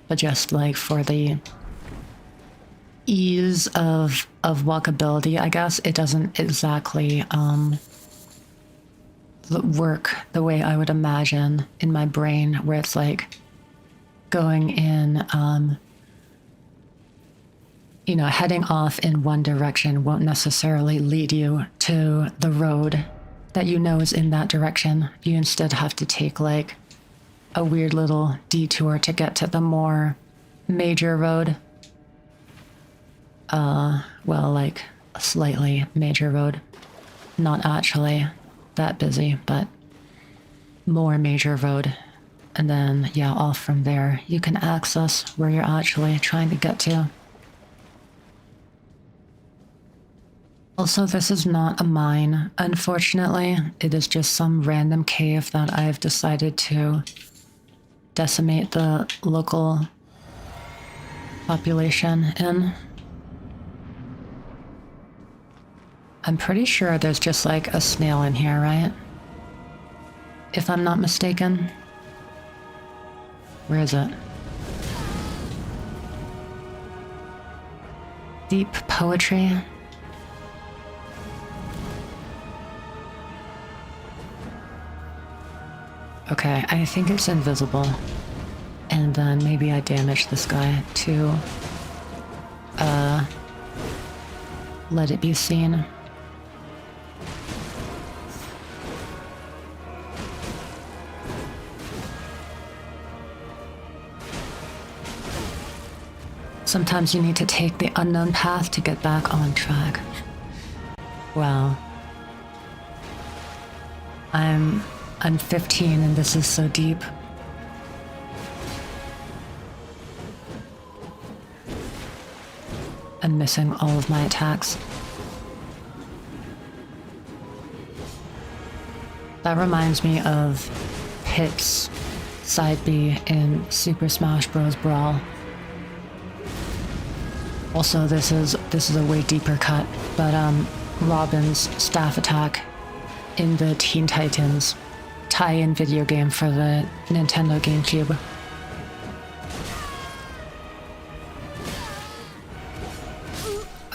But just like for the ease of walkability, I guess. It doesn't exactly work the way I would imagine in my brain, where it's like going in, you know, heading off in one direction won't necessarily lead you to the road that you know is in that direction. You instead have to take like a weird little detour to get to the more major road. Well, like a slightly major road. Not actually that busy, but more major road. And then, yeah, off from there, you can access where you're actually trying to get to. Also, this is not a mine, unfortunately. It is just some random cave that I've decided to decimate the local population in. I'm pretty sure there's just like a snail in here, right? If I'm not mistaken. Where is it? Deep poetry. Okay, I think it's invisible. And then maybe I damage this guy to let it be seen. Sometimes you need to take the unknown path to get back on track. Wow. I'm 15 and this is so deep. I'm missing all of my attacks. That reminds me of Pip's side B in Super Smash Bros. Brawl. Also, this is a way deeper cut, but Robin's staff attack in the Teen Titans tie-in video game for the Nintendo GameCube.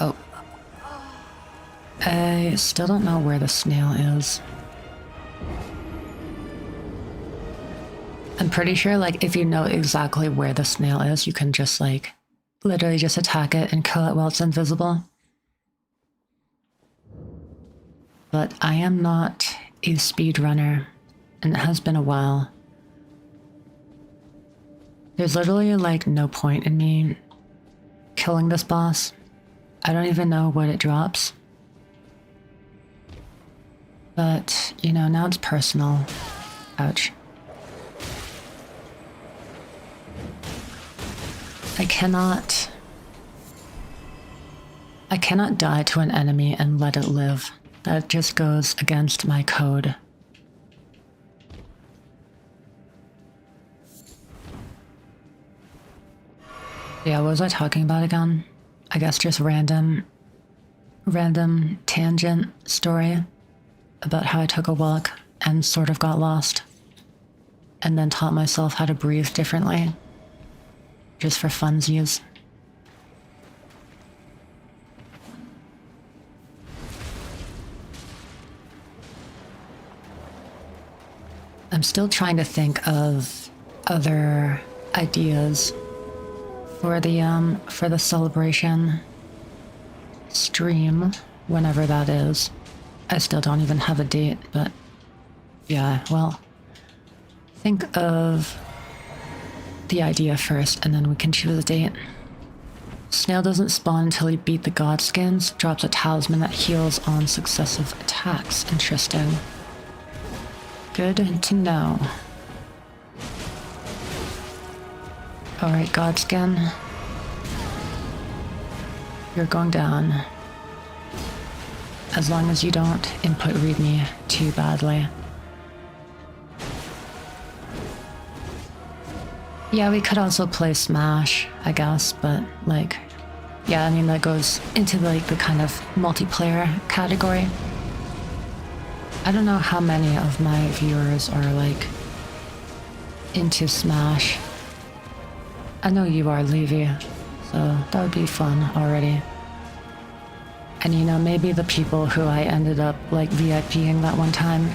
Oh. I still don't know where the snail is. I'm pretty sure, like, if you know exactly where the snail is, you can just, like, literally just attack it and kill it while it's invisible. But I am not a speedrunner, and it has been a while. There's literally like no point in me killing this boss. I don't even know what it drops. But, you know, now it's personal. Ouch. I cannot die to an enemy and let it live. That just goes against my code. Yeah, what was I talking about again? I guess just random tangent story about how I took a walk and sort of got lost. And then taught myself how to breathe differently. Just for funsies. I'm still trying to think of other ideas for the celebration stream, whenever that is. I still don't even have a date, but yeah, well, think of the idea first, and then we can choose a date. Snail doesn't spawn until you beat the god skins. Drops a talisman that heals on successive attacks. Interesting. Good to know. Alright, god skin. You're going down. As long as you don't input readme too badly. Yeah, we could also play Smash, I guess, but like, yeah, I mean, that goes into like the kind of multiplayer category. I don't know how many of my viewers are like into Smash. I know you are, Levy, so So that would be fun already. And you know, maybe the people who I ended up like VIPing that one time,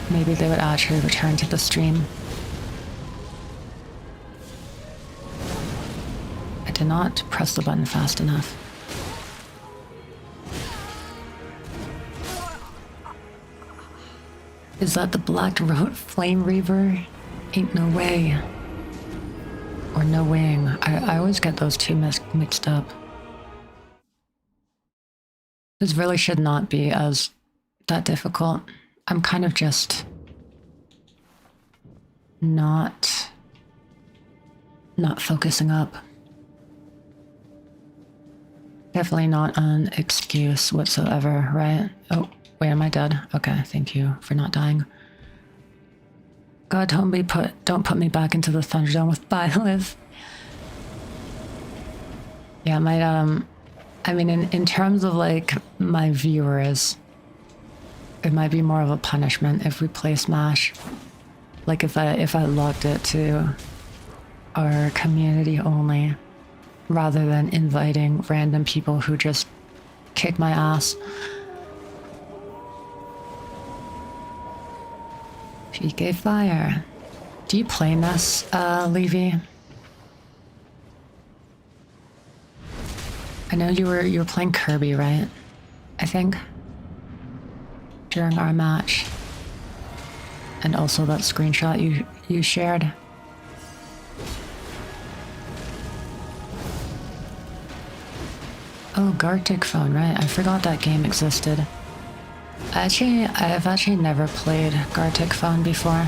maybe they would actually return to the stream. I did not press the button fast enough. Is that the Black Road Flame Reaver? Ain't no way. Or no wing. I always get those two mixed up. This really should not be as that difficult. I'm kind of just not focusing up. Definitely not an excuse whatsoever, right? Oh, wait, am I dead? Okay, thank you for not dying. God, don't put me back into the Thunderdome with Byleth. Yeah, I mean, in terms of like my viewers, it might be more of a punishment if we play Smash. Like if I logged it to our community only, rather than inviting random people who just kick my ass. PK Fire. Do you play this, Levy? I know you were playing Kirby, right? I think. During our match. And also that screenshot you shared. Oh, Gartic Phone, right? I forgot that game existed. I've actually never played Gartic Phone before.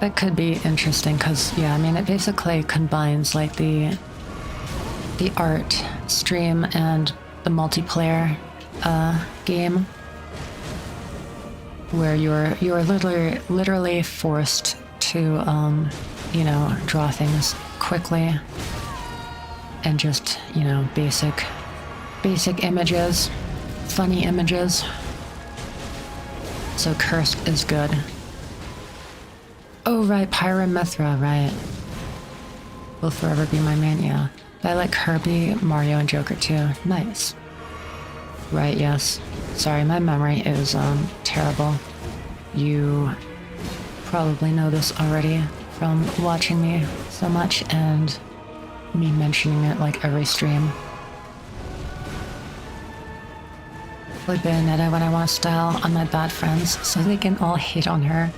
That could be interesting because, yeah, I mean, it basically combines like the art stream and the multiplayer game, where you're literally forced to you know, draw things quickly and just, you know, basic images, funny images. So Cursed is good. Oh right, Pyramithra, right. Will forever be my main, yeah. I like Kirby, Mario, and Joker too. Nice. Right, yes. Sorry, my memory is terrible. You probably know this already from watching me so much and me mentioning it like every stream. Play Bayonetta when I want to style on my bad friends so they can all hate on her.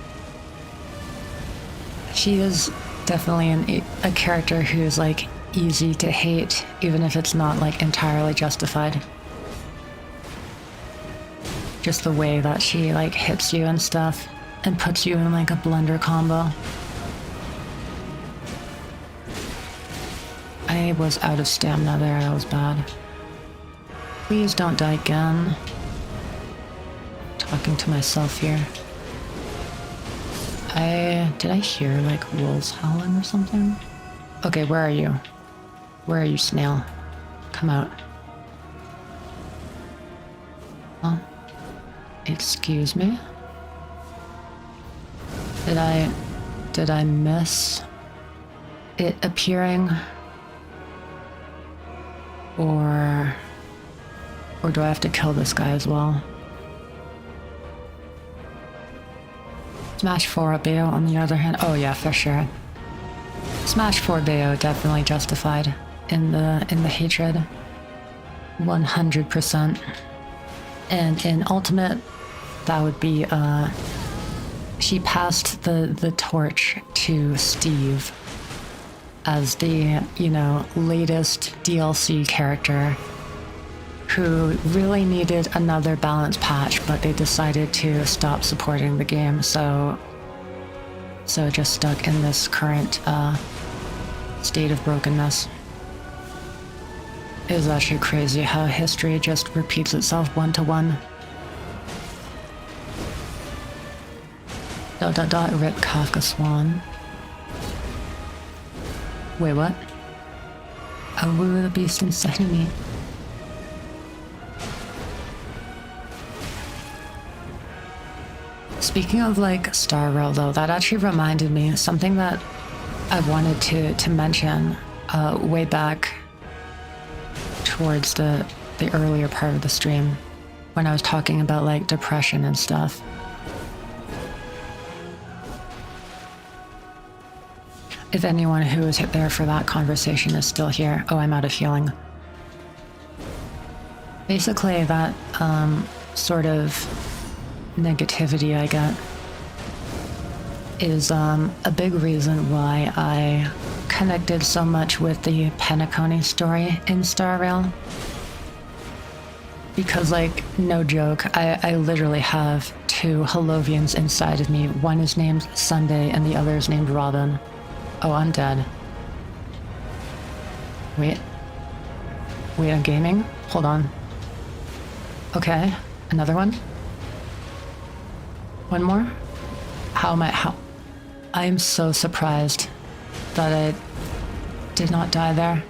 She is definitely a character who is like easy to hate, even if it's not like entirely justified. Just the way that she like hits you and stuff and puts you in like a blender combo. I was out of stamina there, that was bad. Please don't die again. Talking to myself here. Did I hear like wolves howling or something? Okay, where are you? Where are you, snail? Come out. Oh. Excuse me? Did I miss it appearing? Or do I have to kill this guy as well? Smash 4 Bayo on the other hand. Oh yeah, for sure. Smash 4 Bayo definitely justified in the hatred. 100%. And in Ultimate, that would be she passed the torch to Steve as the, you know, latest DLC character who really needed another balance patch, but they decided to stop supporting the game, so just stuck in this current state of brokenness. It is actually crazy how history just repeats itself one-to-one. ... Rip Kafka Swan. Wait, what? Oh, woo, the beast inside of me. Speaking of like Star Rail though, that actually reminded me something that I wanted to mention way back towards the earlier part of the stream when I was talking about like depression and stuff. If anyone who was there for that conversation is still here. Oh, I'm out of healing. Basically, that sort of negativity I get is a big reason why I connected so much with the Penacony story in Star Rail. Because, like, no joke, I literally have two Holovians inside of me. One is named Sunday and the other is named Robin. Oh, I'm dead. Wait, I'm gaming? Hold on. Okay, another one? One more? How? I am so surprised that I did not die there.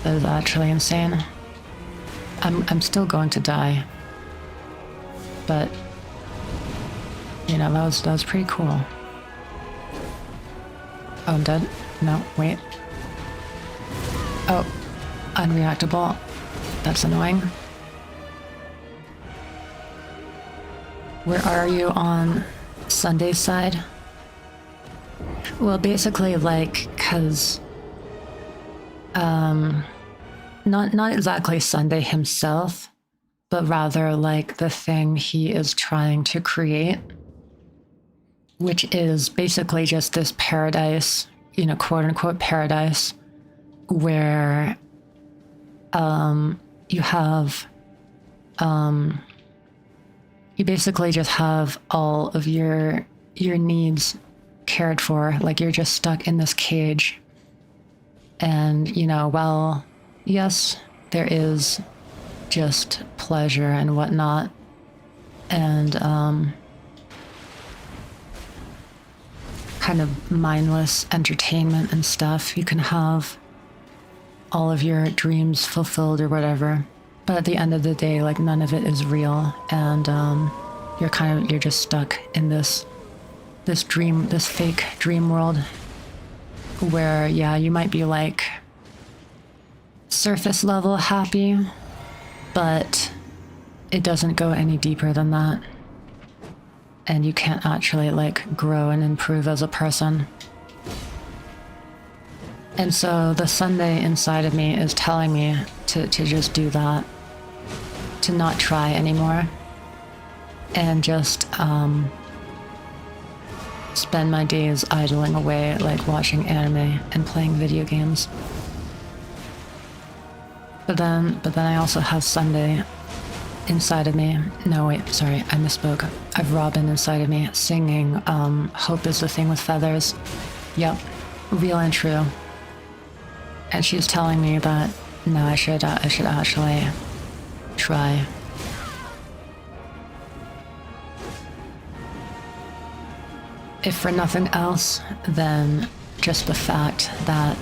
That is actually insane. I'm still going to die. But, you know, that was pretty cool. Oh, I'm dead? No, wait. Oh, unreactable. That's annoying. Where are you on Sunday's side? Well, basically, like, cause, not exactly Sunday himself, but rather like the thing he is trying to create, which is basically just this paradise, you know, quote unquote paradise, where you have, you basically just have all of your needs cared for, like you're just stuck in this cage. And, you know, well, yes, there is just pleasure and whatnot, and kind of mindless entertainment and stuff. You can have all of your dreams fulfilled or whatever, but at the end of the day, like, none of it is real, and you're just stuck in this fake dream world where, yeah, you might be like surface level happy, but it doesn't go any deeper than that. And you can't actually like grow and improve as a person. And so the Sunday inside of me is telling me to just do that, to not try anymore, and just spend my days idling away, like watching anime and playing video games. But then I also have Sunday inside of me. No, wait, sorry, I misspoke. I have Robin inside of me singing Hope is the Thing with Feathers. Yep, real and true. And she's telling me that, no, I should actually try. If for nothing else, then just the fact that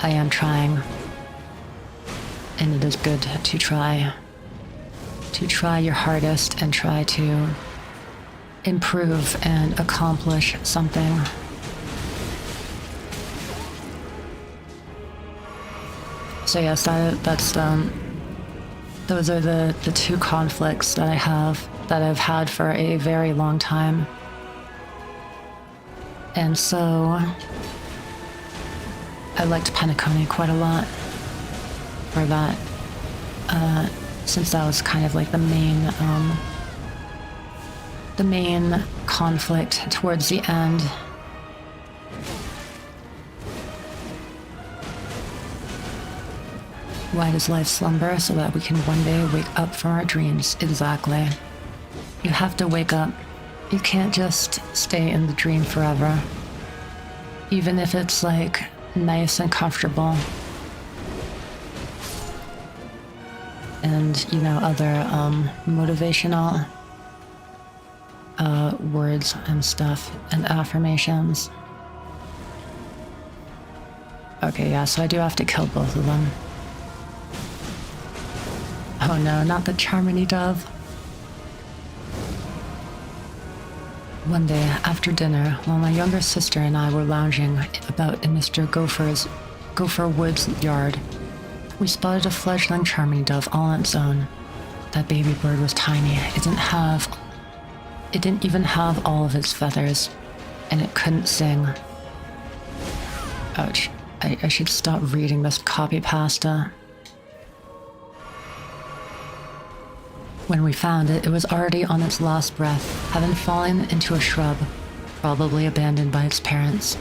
I am trying. And it is good to try. To try your hardest and try to improve and accomplish something. So yes, those are the two conflicts that I've had for a very long time. And so I liked Penacony quite a lot for that, since that was kind of like the main conflict towards the end. Why does life slumber? So that we can one day wake up from our dreams. Exactly. You have to wake up. You can't just stay in the dream forever. Even if it's like nice and comfortable. And, you know, other motivational words and stuff and affirmations. Okay, yeah, so I do have to kill both of them. Oh no, not the Charmony Dove. One day after dinner, while my younger sister and I were lounging about in Mr. Gopher Wood's yard, we spotted a fledgling charming dove all on its own. That baby bird was tiny. It didn't even have all of its feathers, and it couldn't sing. Ouch. I should stop reading this copy pasta. When we found it, it was already on its last breath, having fallen into a shrub, probably abandoned by its parents.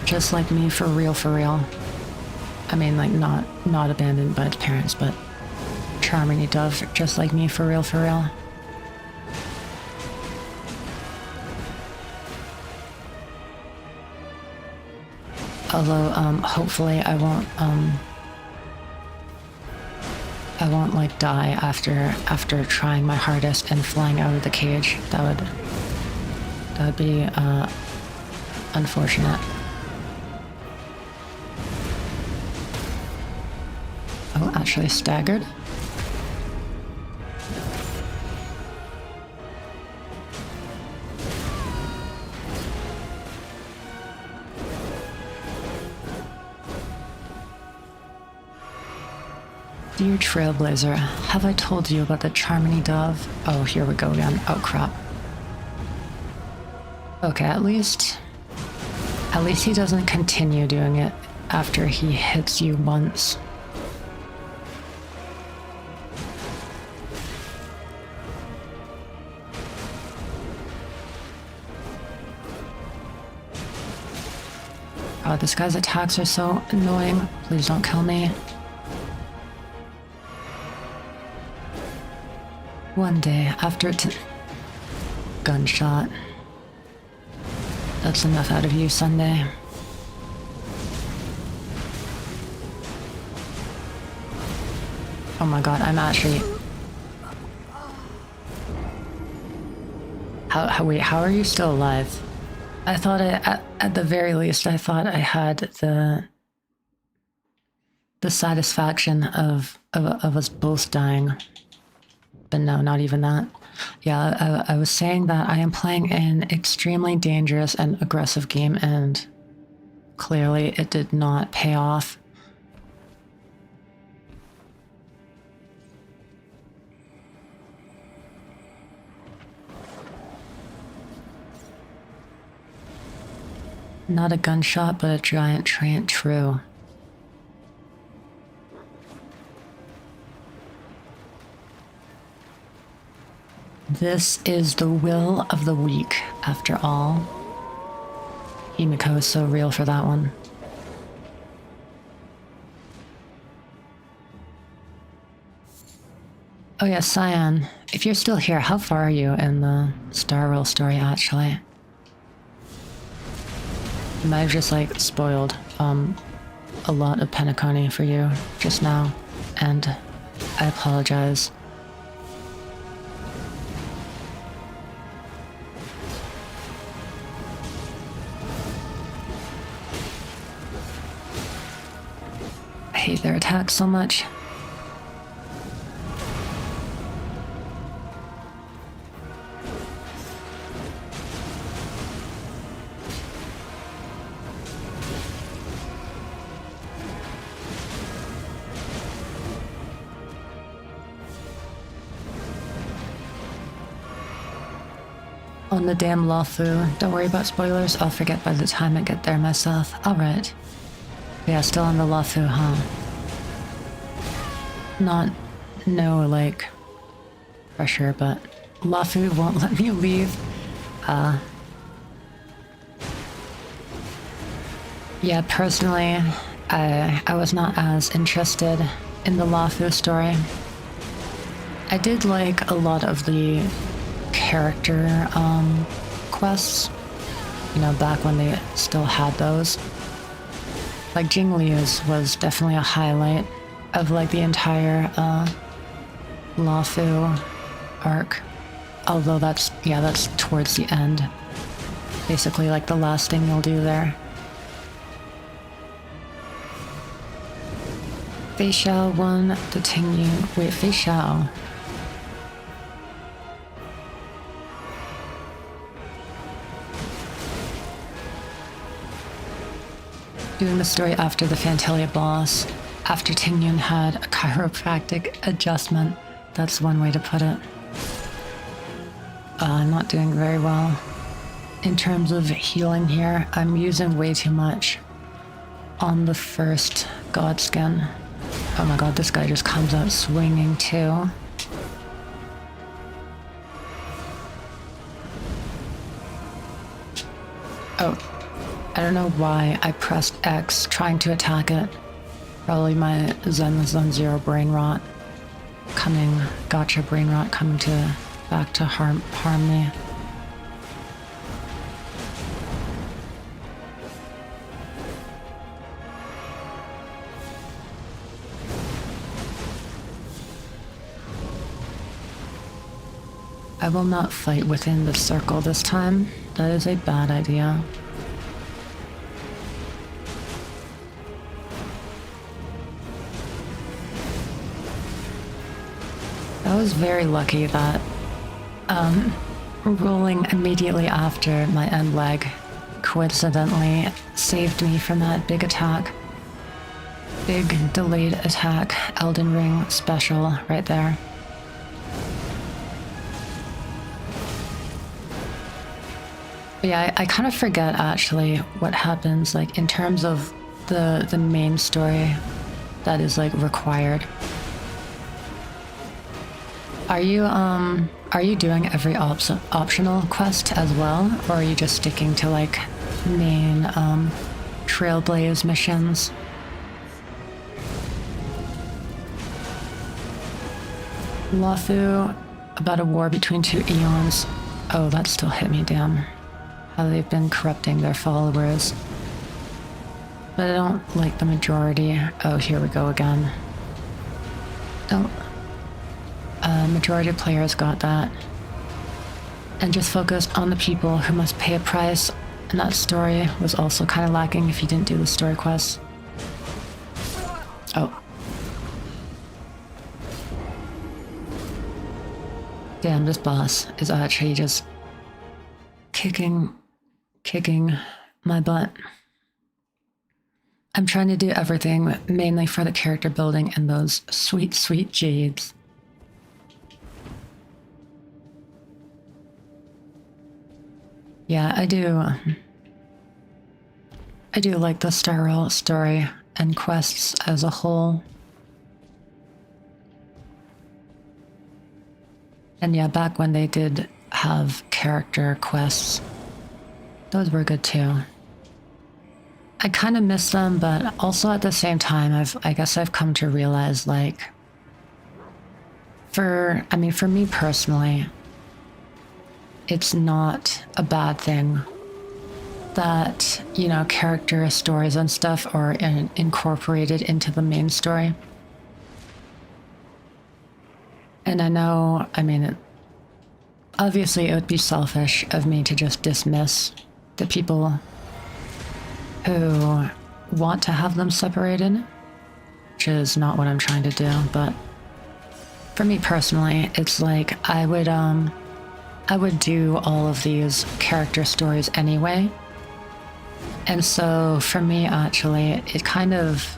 Just like me, for real, for real. I mean, like, not abandoned by its parents, but charming dove, just like me, for real, for real. Although, hopefully I won't like die after trying my hardest and flying out of the cage. That would be unfortunate. Oh, actually staggered. Dear Trailblazer, have I told you about the charming dove? Oh, here we go again. Oh, crap. Okay, at least he doesn't continue doing it after he hits you once. Oh, this guy's attacks are so annoying. Please don't kill me. One day after gunshot. That's enough out of you, Sunday. Oh my god, I'm actually... Wait, how are you still alive? I thought at the very least, I thought I had the satisfaction of us both dying. But no, not even that. Yeah, I was saying that I am playing an extremely dangerous and aggressive game, and clearly it did not pay off. Not a gunshot, but a giant true. This is the will of the weak, after all. Himiko is so real for that one. Oh yeah, Cyan, if you're still here, how far are you in the Star Rail story, actually? You might have just, like, spoiled a lot of Penacony for you just now, and I apologize. I hate their attacks so much. On the damn Lawfu. Don't worry about spoilers, I'll forget by the time I get there myself. Alright. Yeah, still on the Lawfu, huh? No, like, pressure, but Lawfu won't let me leave. Yeah, personally, I was not as interested in the Lawfu story. I did like a lot of the character quests, you know, back when they still had those. Like Jingliu's was definitely a highlight of like the entire Lawfu arc. Although that's towards the end. Basically like the last thing you'll do there. Fei Xiao won the Tingyu. Wait, Fei Xiao? doing the story after the Fantalia boss, after Tingyun had a chiropractic adjustment. That's one way to put it. I'm not doing very well. In terms of healing here, I'm using way too much on the first god skin. Oh my god, this guy just comes out swinging too. Oh, I don't know why I pressed X trying to attack it. Probably my Zenless on Zero brain rot coming, gotcha brain rot coming to back to harm me. I will not fight within the circle this time. That is a bad idea. I was very lucky that rolling immediately after my end leg coincidentally saved me from that big attack. Big delayed attack, Elden Ring special right there. But yeah, I kind of forget actually what happens like in terms of the main story that is like required. Are you doing every optional quest as well, or are you just sticking to like main Trailblaze missions? Lothu, about a war between two eons. Oh, that still hit me, damn. How they've been corrupting their followers. But I don't like the majority. Oh, here we go again. Don't. Majority of players got that. And just focused on the people who must pay a price. And that story was also kind of lacking if you didn't do the story quests. Oh. Damn, this boss is actually just kicking my butt. I'm trying to do everything mainly for the character building and those sweet, sweet jades. Yeah, I do like the Starrow story and quests as a whole. And yeah, back when they did have character quests, those were good too. I kind of miss them, but also at the same time, I guess I've come to realize, like, for me personally, it's not a bad thing that, you know, character stories and stuff are incorporated into the main story. And I know, obviously it would be selfish of me to just dismiss the people who want to have them separated, which is not what I'm trying to do, but for me personally, it's like I would do all of these character stories anyway. And so for me, actually, it kind of,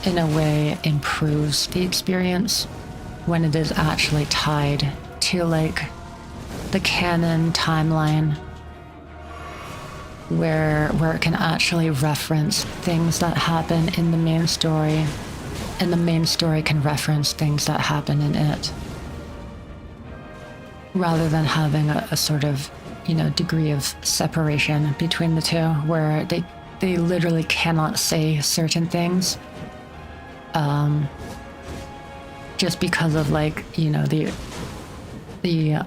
in a way, improves the experience when it is actually tied to, like, the canon timeline where it can actually reference things that happen in the main story, and the main story can reference things that happen in it, rather than having a sort of, you know, degree of separation between the two, where they literally cannot say certain things just because of, like, you know, the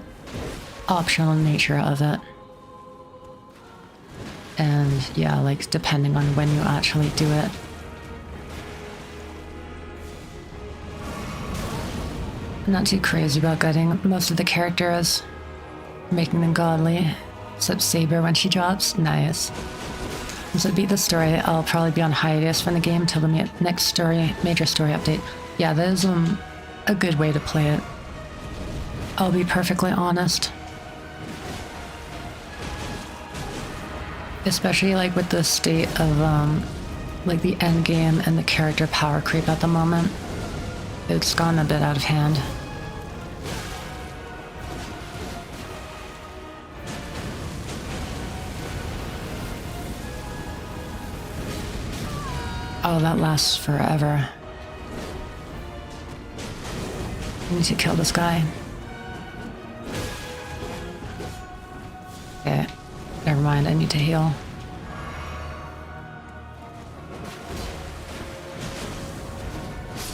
optional nature of it. And yeah, like, depending on when you actually do it. I'm not too crazy about getting most of the characters, making them godly, except Saber when she drops. Nice. Once I beat the story, I'll probably be on hiatus from the game till the next major story update. Yeah, that is a good way to play it. I'll be perfectly honest. Especially like with the state of like the end game and the character power creep at the moment. It's gone a bit out of hand. Oh, that lasts forever. I need to kill this guy. Okay, never mind, I need to heal.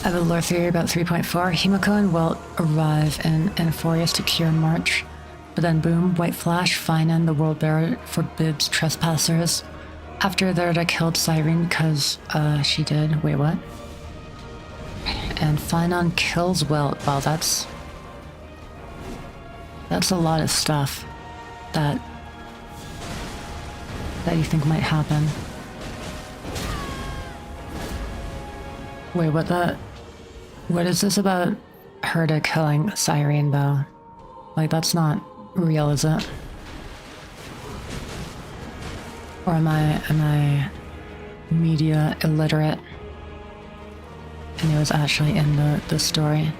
I have a lore theory about 3.4. Himiko will arrive in Anaforius to cure March. But then boom, White Flash, Finan, the World Bearer, forbids trespassers. After that, I killed Cyrene because she did. Wait, what? And Finan kills Wilt. Wow, that's a lot of stuff that you think might happen. Wait, what is this about Herta killing Cyrene though? Like, that's not real, is it? Or am I media illiterate? And it was actually in the story.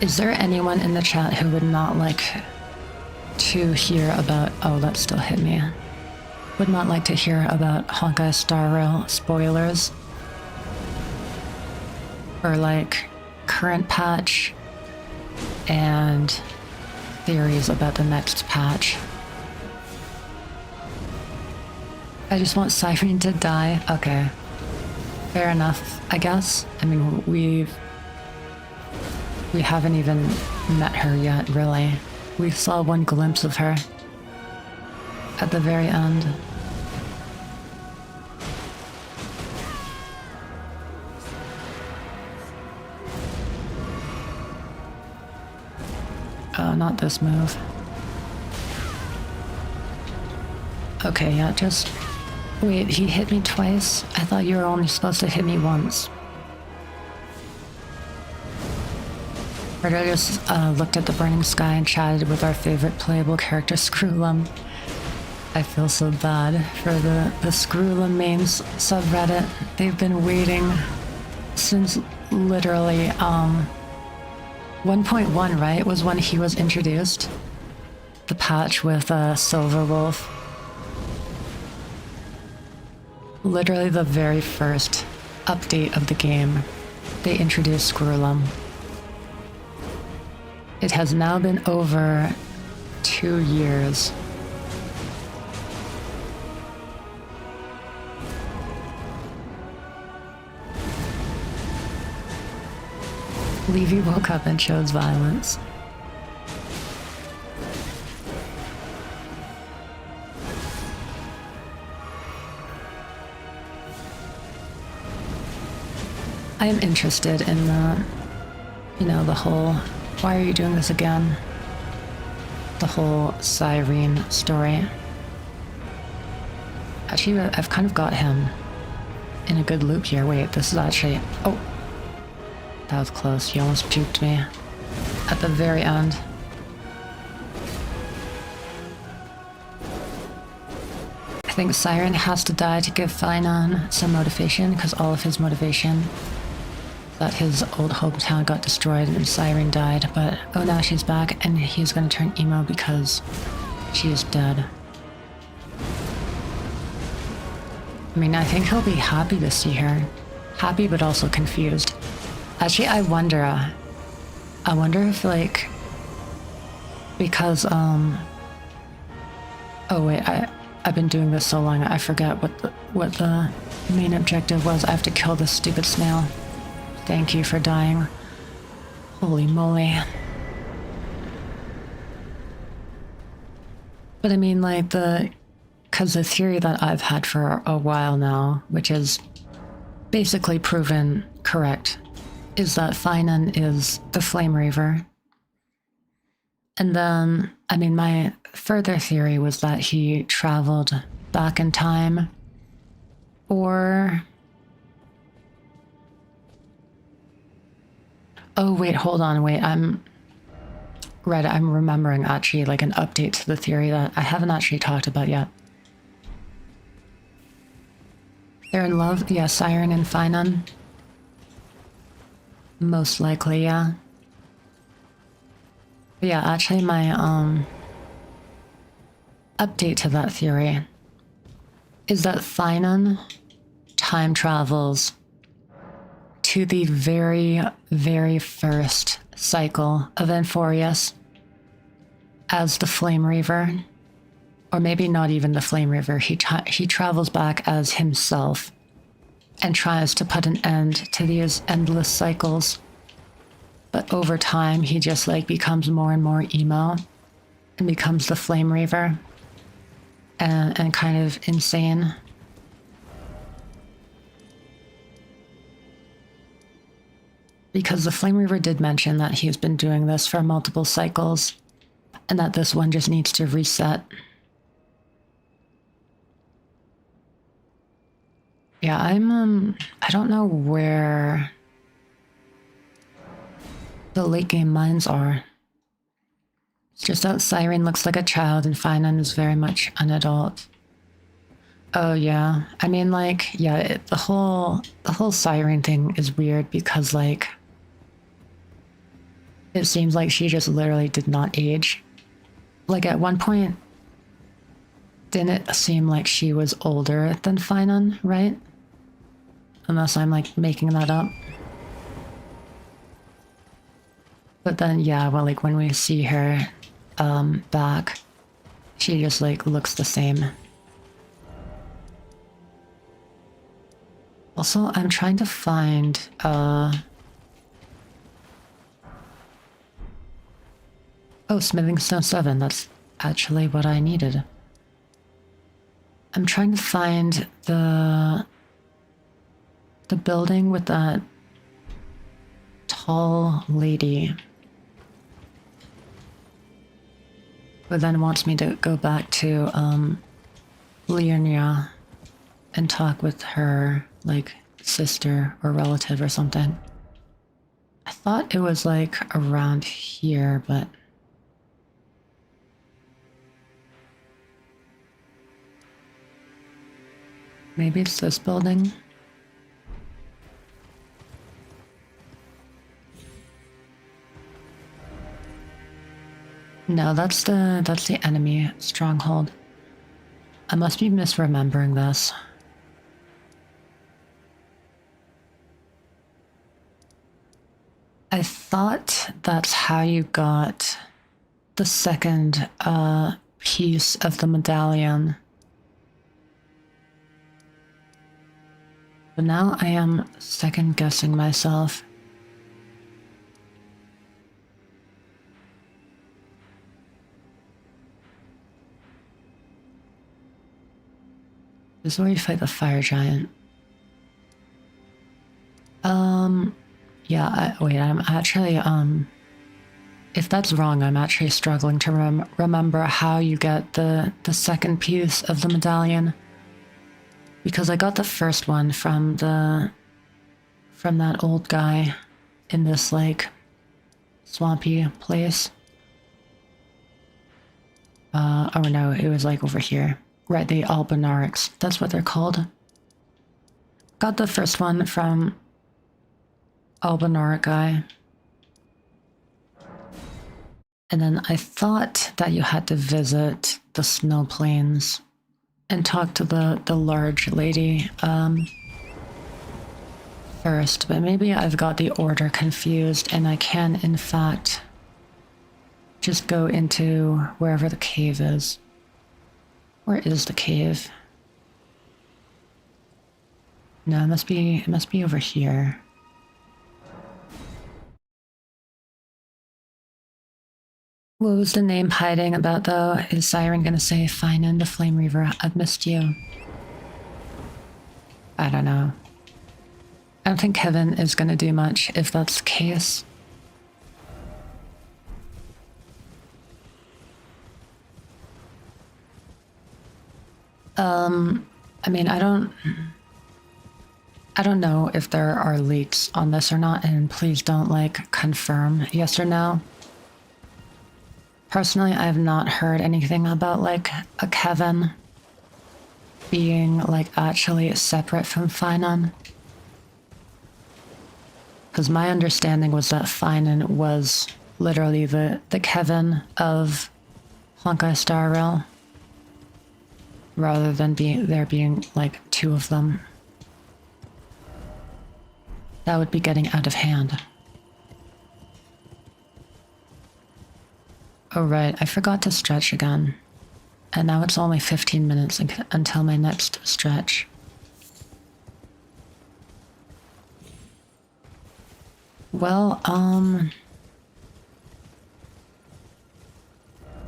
Is there anyone in the chat who would not like to hear about... Oh, that still hit me. Would not like to hear about Honkai Star Rail spoilers? Or like current patch and theories about the next patch? I just want Cyrene to die. Okay. Fair enough, I guess. I mean, we haven't even met her yet, really. We saw one glimpse of her at the very end. Oh, not this move. Okay, yeah, just... Wait, he hit me twice? I thought you were only supposed to hit me once. I just looked at the burning sky and chatted with our favorite playable character, Screwlum. I feel so bad for the Screwlum mains subreddit. They've been waiting since literally 1.1, right? Was when he was introduced. The patch with Silverwolf. Literally the very first update of the game, they introduced Screwlum. It has now been over 2 years. Levy woke up and chose violence. I am interested in the, the whole, why are you doing this again? The whole Cyrene story. Actually, I've kind of got him in a good loop here. Wait, this is actually, oh, that was close. He almost puked me at the very end. I think Cyrene has to die to give Finan some motivation, because all of his motivation that his old hometown got destroyed and Cyrene died, but oh, now she's back and he's gonna turn emo because she is dead. I mean, I think he'll be happy to see her. Happy but also confused. Actually, I wonder if like, because oh wait, I've been doing this so long I forget what the main objective was. I have to kill this stupid snail. Thank you for dying. Holy moly. But I mean, like, because the theory that I've had for a while now, which is basically proven correct, is that Finan is the Flame Reaver. And then, I mean, my further theory was that he traveled back in time, or Oh, wait, hold on, wait, I'm remembering actually like an update to the theory that I haven't actually talked about yet. They're in love? Yeah, Siren and Finan. Most likely, yeah. But yeah, actually my update to that theory is that Finan time travels to the very, very first cycle of Enforius as the Flame Reaver. Or maybe not even the Flame Reaver. He travels back as himself and tries to put an end to these endless cycles. But over time, he just like becomes more and more emo and becomes the Flame Reaver and kind of insane. Because the Flame Reaver did mention that he's been doing this for multiple cycles and that this one just needs to reset. Yeah, I don't know where the late game mines are. It's just that Siren looks like a child and Finan is very much an adult. Oh yeah, I mean like, yeah, the whole Siren thing is weird because like, it seems like she just literally did not age. Like at one point, didn't it seem like she was older than Finan, right? Unless I'm like making that up. But then yeah, well like when we see her back, she just like looks the same. Also, I'm trying to find oh, Smithing Stone 7, that's actually what I needed. I'm trying to find the building with that tall lady who then wants me to go back to Liurnia and talk with her like sister or relative or something. I thought it was like around here, but maybe it's this building. No, that's the enemy stronghold. I must be misremembering this. I thought that's how you got the second piece of the medallion. But now I am second guessing myself. This is where you fight the fire giant. Yeah, wait, I'm actually, if that's wrong, I'm actually struggling to remember how you get the second piece of the medallion. Because I got the first one from that old guy in this, like, swampy place. Oh no, it was, like, over here. Right, the Albinarics, that's what they're called. Got the first one from Albinaric guy. And then I thought that you had to visit the snow plains and talk to the large lady first, but maybe I've got the order confused and I can, in fact, just go into wherever the cave is. Where is the cave? No, it must be over here. What was the name hiding about though? Is Siren gonna say, Finan the Flame Reaver, I've missed you? I don't know. I don't think Kevin is gonna do much if that's the case. I mean, I don't... I don't know if there are leaks on this or not, and please don't like confirm yes or no. Personally, I have not heard anything about like a Kevin being like actually separate from Finan. Because my understanding was that Finan was literally the Kevin of Honkai Star Rail, rather than there being like two of them. That would be getting out of hand. Oh right, I forgot to stretch again. And now it's only 15 minutes until my next stretch. Well,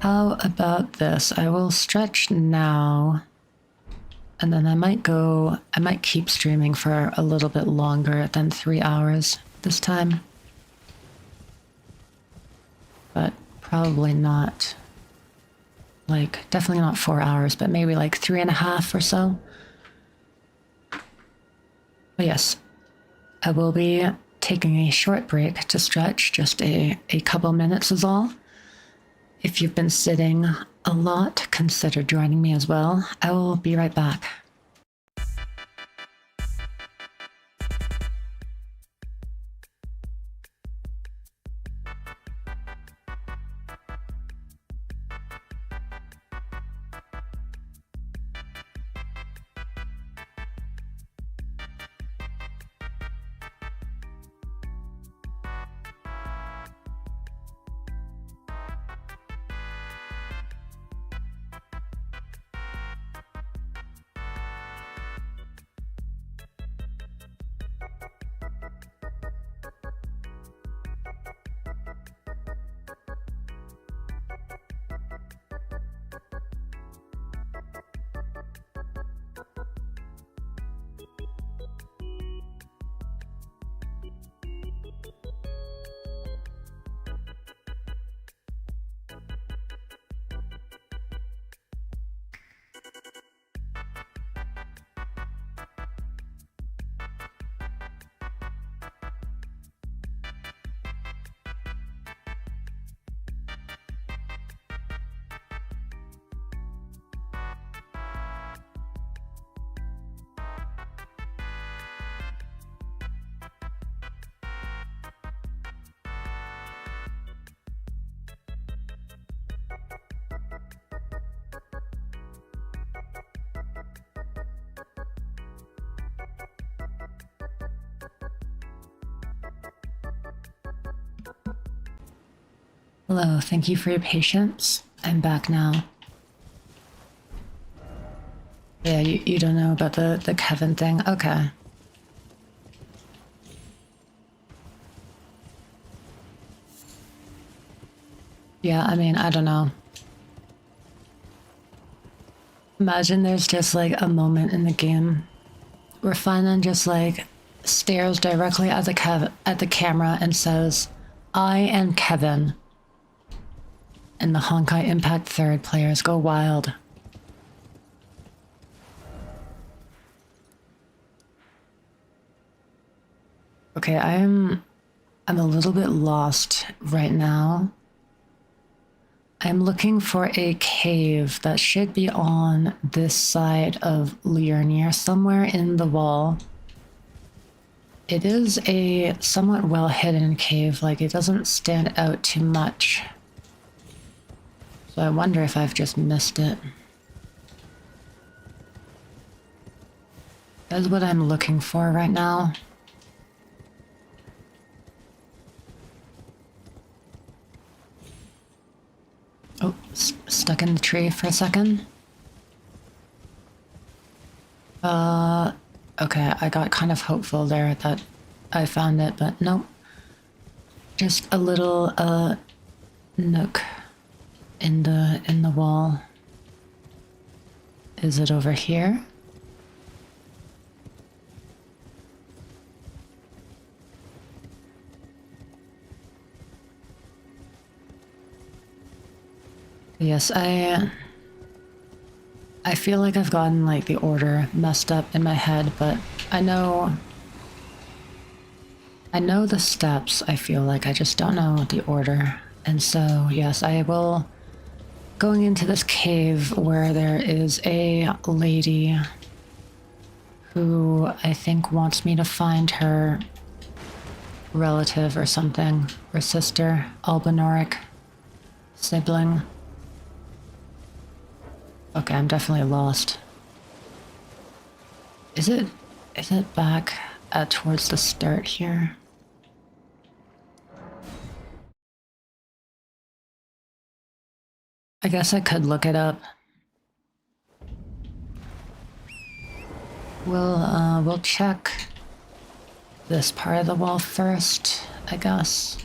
how about this? I will stretch now, and then I might keep streaming for a little bit longer than 3 hours this time. But probably not, like, definitely not 4 hours, but maybe like 3.5 or so. But yes, I will be taking a short break to stretch, just a couple minutes is all. If you've been sitting a lot, consider joining me as well. I will be right back. Hello, thank you for your patience. I'm back now. Yeah, you don't know about the Kevin thing? Okay. Yeah, I mean, I don't know. Imagine there's just like a moment in the game where Finan just like stares directly at the camera and says, "I am Kevin." And the Honkai Impact 3rd players go wild. Okay, I'm a little bit lost right now. I'm looking for a cave that should be on this side of Liurnier, somewhere in the wall. It is a somewhat well-hidden cave, like it doesn't stand out too much. So I wonder if I've just missed it. That's what I'm looking for right now. Oh, stuck in the tree for a second. Okay, I got kind of hopeful there that I found it, but nope. Just a little, nook in the wall. Is it over here? Yes, I feel like I've gotten like the order messed up in my head, but I know I know the steps, I feel like, I just don't know the order. And so, yes, I will... Going into this cave where there is a lady who I think wants me to find her relative or something, or sister, albinoric sibling. Okay, I'm definitely lost. Is it back towards the start here? I guess I could look it up. We'll check this part of the wall first, I guess.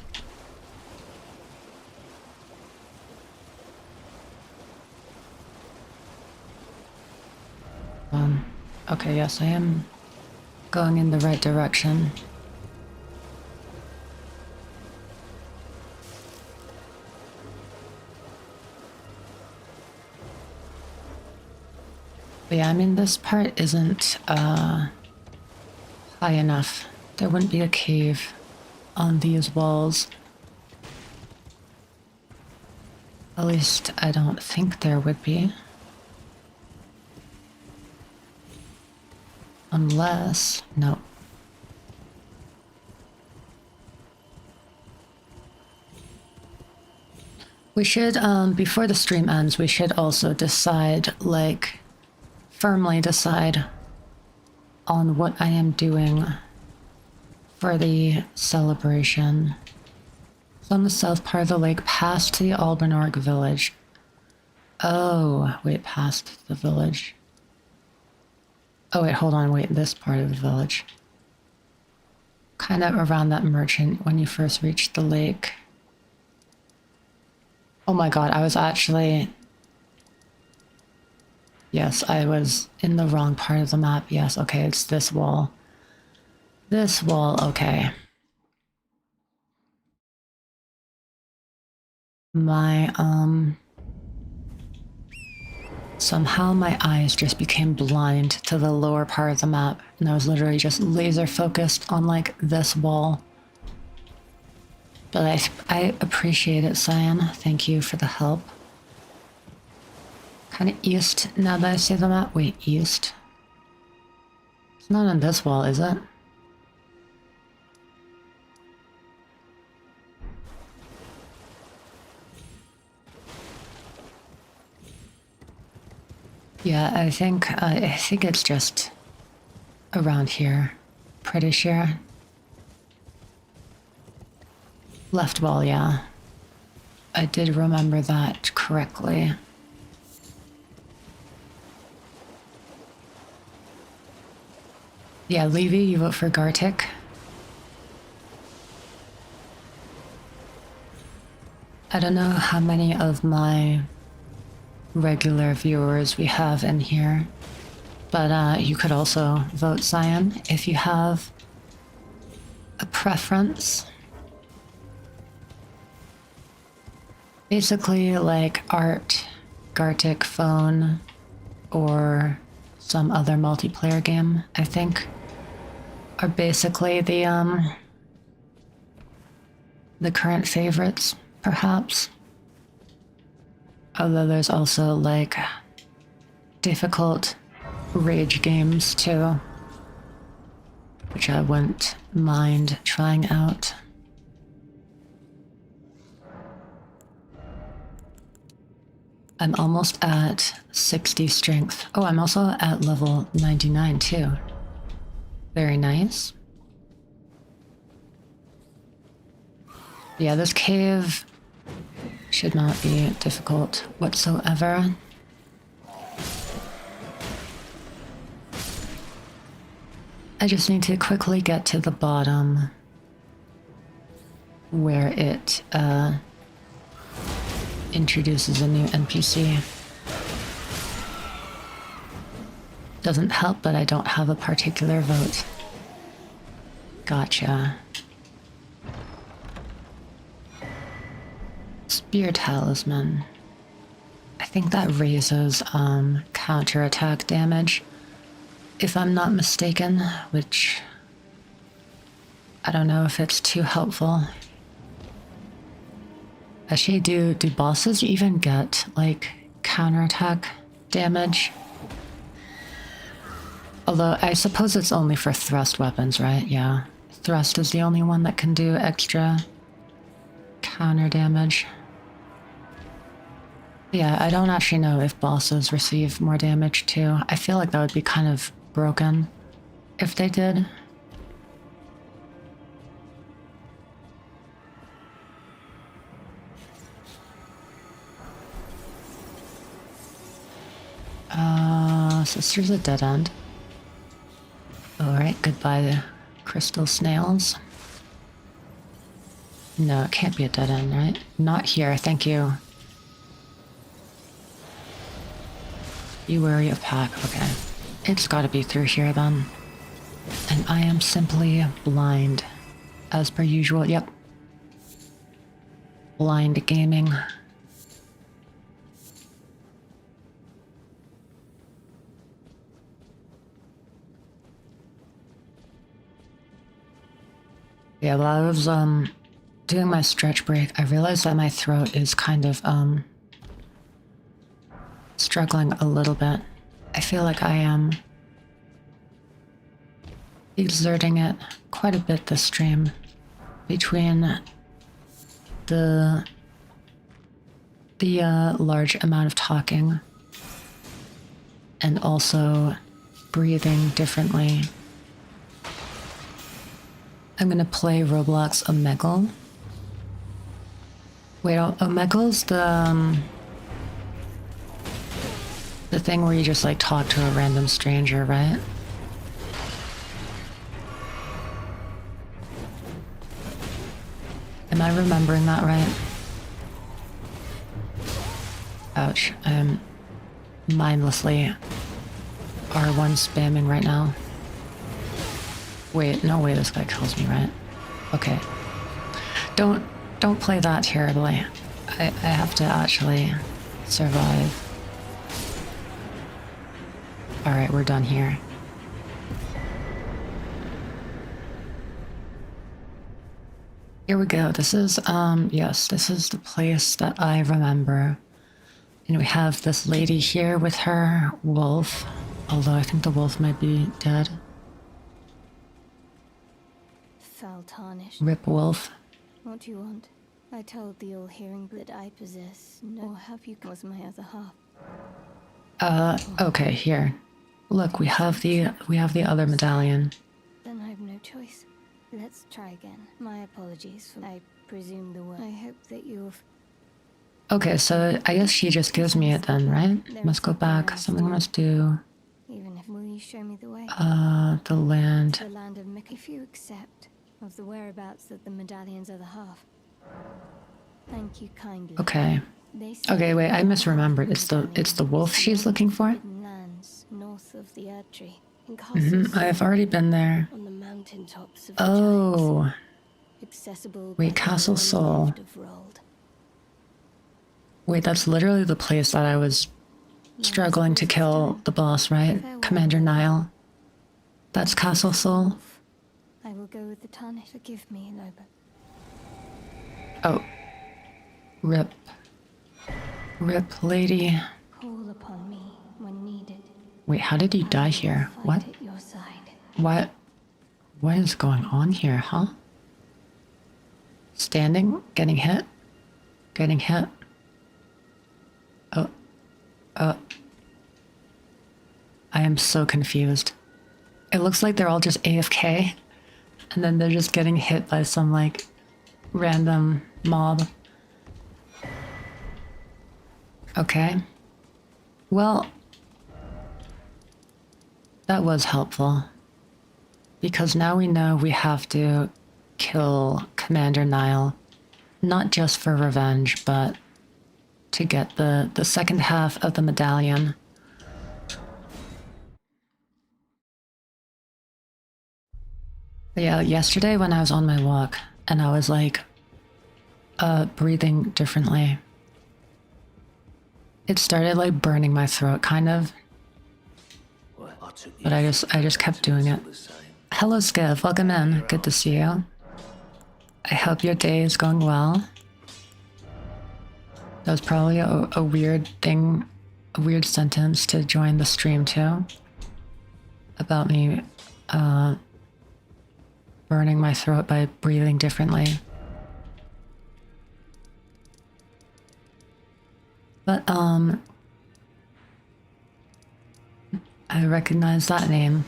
Okay, yes, I am going in the right direction. But yeah, I mean, this part isn't high enough. There wouldn't be a cave on these walls. At least I don't think there would be. Unless... no. We should, before the stream ends, we should also decide, like, firmly decide on what I am doing for the celebration. It's on the south part of the lake, past the Albinoric village. Oh, wait, past the village. Oh, wait, hold on, wait, this part of the village. Kind of around that merchant when you first reach the lake. Oh my god, I was actually... Yes, I was in the wrong part of the map. Yes, okay, it's this wall. This wall, okay. My, somehow my eyes just became blind to the lower part of the map, and I was literally just laser focused on, like, this wall. But I appreciate it, Cyan. Thank you for the help. Kind of east, now that I see the map. Wait, east? It's not on this wall, is it? Yeah, I think it's just around here. Pretty sure. Left wall, yeah. I did remember that correctly. Yeah, Levy, you vote for Gartic? I don't know how many of my regular viewers we have in here, but you could also vote Cyan if you have a preference. Basically, like art, Gartic, phone, or some other multiplayer game, I think, are basically the current favorites, perhaps. Although there's also, like, difficult rage games, too, which I wouldn't mind trying out. I'm almost at 60 strength. Oh, I'm also at level 99, too. Very nice. Yeah, this cave should not be difficult whatsoever. I just need to quickly get to the bottom where it introduces a new NPC. Doesn't help that I don't have a particular vote. Gotcha. Spear Talisman. I think that raises counterattack damage, if I'm not mistaken, which I don't know if it's too helpful. Actually, do bosses even get, like, counterattack damage? Although, I suppose it's only for thrust weapons, right? Yeah. Thrust is the only one that can do extra counter damage. Yeah, I don't actually know if bosses receive more damage too. I feel like that would be kind of broken if they did. So here's a dead end. Alright, goodbye, crystal snails. No, it can't be a dead end, right? Not here, thank you. You worry of pack, okay. It's gotta be through here then. And I am simply blind. As per usual, yep. Blind gaming. Yeah, while I was doing my stretch break, I realized that my throat is kind of struggling a little bit. I feel like I am exerting it quite a bit this stream between the large amount of talking and also breathing differently. I'm gonna play Roblox Omegle. Wait, Omegle's the thing where you just like talk to a random stranger, right? Am I remembering that right? Ouch, I'm mindlessly R1 spamming right now. Wait, no way this guy kills me, right? Okay. Don't play that terribly. I have to actually survive. Alright, we're done here. Here we go. This is, yes, this is the place that I remember. And we have this lady here with her wolf. Although I think the wolf might be dead. Foul tarnished. Rip wolf. What do you want? I told the all-hearing that I possess. No, have you was my other half? Okay, here. Look, we have the other medallion. Then I have no choice. Let's try again. My apologies for I presume the word. I hope that you've... Okay, so I guess she just gives me it then, right? Must go back. Something must do. Even if... Will you show me the way? The land. The land of Mick. If you accept of the whereabouts that the medallion's other half. Thank you kindly. Okay. Okay, wait, I misremembered. It's the wolf she's looking for? Lands north of the Erd Tree. I've already been there. On the mountaintops of the Oh. giants, accessible Wait, Castle Soul. rolled. Wait, that's literally the place that I was struggling to kill the boss, right? Commander Nile. That's Castle Soul. I will go with the tarnish. Forgive me, Noble. Oh. Rip. Rip, lady. Call upon me when needed. Wait, how did you die here? What? At your side. What? What is going on here, huh? Standing? Getting hit? Getting hit? I am so confused. It looks like they're all just AFK, and then they're just getting hit by some, like, random mob. Okay. Well, that was helpful. Because now we know we have to kill Commander Nile, not just for revenge, but to get the second half of the medallion. But yeah, yesterday when I was on my walk and I was like breathing differently, it started like burning my throat kind of. But I just kept doing it. Hello Skev, welcome in. Good to see you. I hope your day is going well. That was probably a weird thing, a weird sentence to join the stream to. About me burning my throat by breathing differently. But I recognize that name.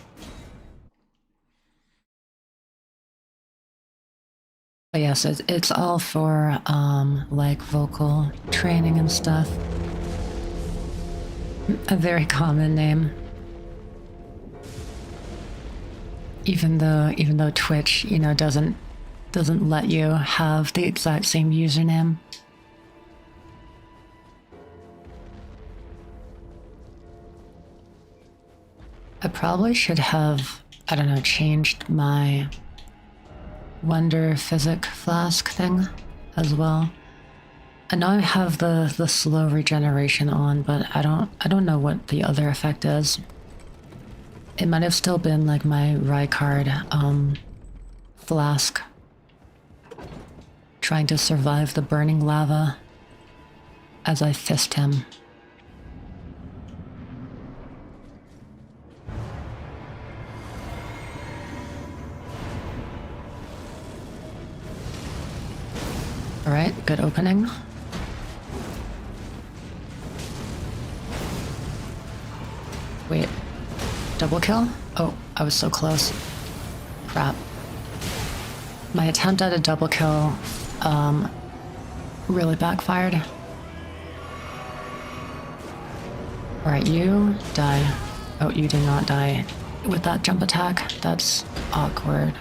But yes, it's all for like vocal training and stuff. A very common name. Even though Twitch, you know, doesn't let you have the exact same username. I probably should have, I don't know, changed my Wonder Physic Flask thing as well. I know I have the slow regeneration on, but I don't know what the other effect is. It might have still been like my Rykard flask. Trying to survive the burning lava as I fist him. Alright, good opening. Wait, double kill? Oh, I was so close. Crap. My attempt at a double kill, really backfired. Alright, you die. Oh, you did not die with that jump attack. That's awkward.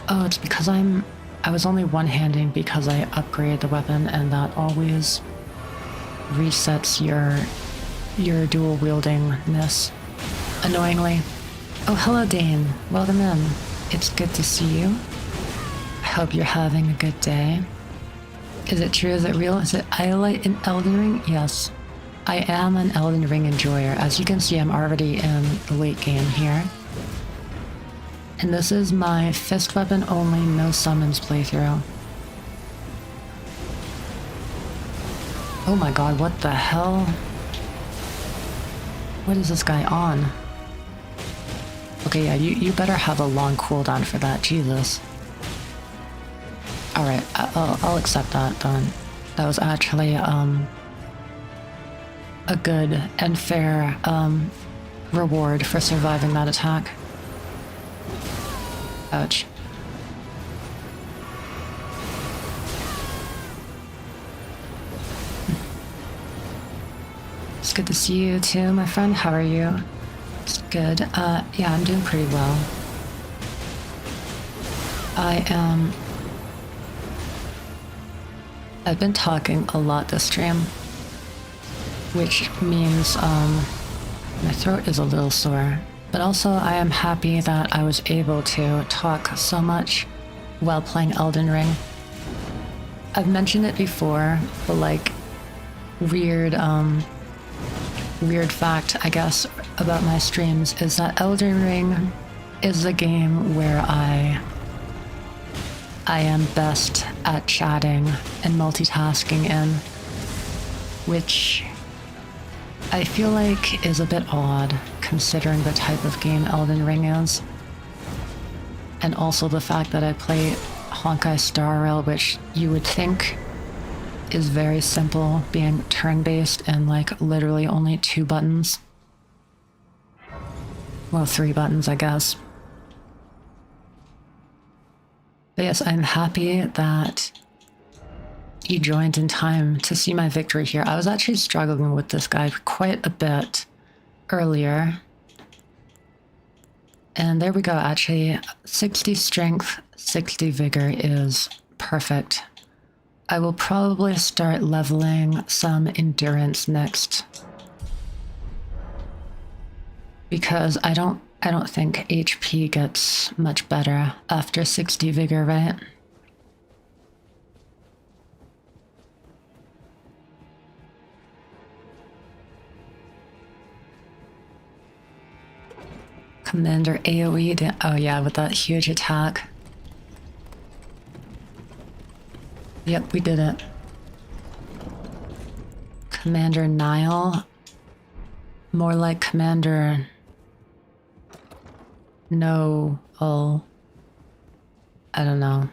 Oh, it's because I was only one-handing because I upgraded the weapon, and that always resets your dual wieldingness. Annoyingly. Oh, hello Dane. Welcome in. It's good to see you. I hope you're having a good day. Is it true? Is it real? Is it iolite in Elden Ring? Yes. I am an Elden Ring enjoyer. As you can see, I'm already in the late game here. And this is my fist weapon only, no summons playthrough. Oh my god, what the hell? What is this guy on? Okay, yeah, you better have a long cooldown for that, Jesus. Alright, I'll accept that then. That was actually, a good and fair, reward for surviving that attack. Ouch. It's good to see you too, my friend. How are you? It's good. Yeah, I'm doing pretty well. I've been talking a lot this stream, which means, my throat is a little sore. But also, I am happy that I was able to talk so much while playing Elden Ring. I've mentioned it before, but like, weird fact, I guess, about my streams is that Elden Ring is a game where I am best at chatting and multitasking in, which I feel like is a bit odd considering the type of game Elden Ring is. And also the fact that I play Honkai Star Rail, which you would think is very simple, being turn-based and like literally only 2 buttons. Well, 3 buttons, I guess. But yes, I'm happy that you joined in time to see my victory here. I was actually struggling with this guy quite a bit earlier. And there we go, actually, 60 strength, 60 vigor is perfect. I will probably start leveling some endurance next. Because I don't think HP gets much better after 60 vigor, right? Commander AoE, oh yeah, with that huge attack. Yep, we did it. Commander Nile. More like Commander... No... Oh... I don't know.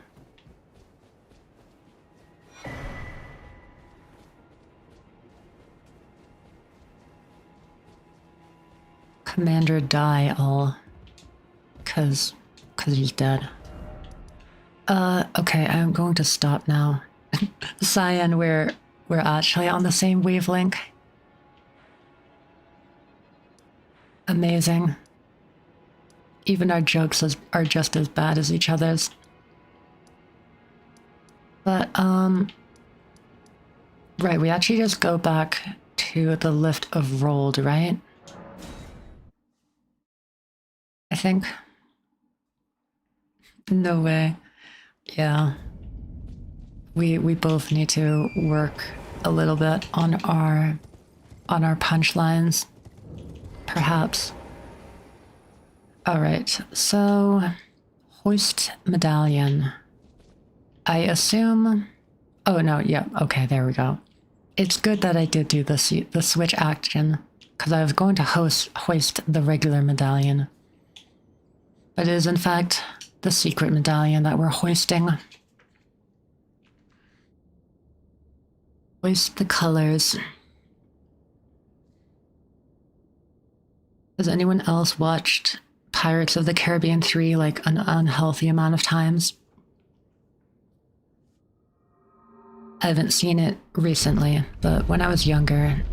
Commander Dial. Cause he's dead. Okay, I'm going to stop now. Cyan, we're actually on the same wavelength. Amazing. Even our jokes are just as bad as each other's. But, right, we actually just go back to the lift of Rolled, right? I think. No way. Yeah. We both need to work a little bit on our punchlines. Perhaps. Alright, so hoist medallion. I assume... Oh no, yeah, okay, there we go. It's good that I did do the switch action, because I was going to hoist the regular medallion. But it is in fact the secret medallion that we're hoisting. Hoist the colors. Has anyone else watched Pirates of the Caribbean 3 like an unhealthy amount of times? I haven't seen it recently, but when I was younger,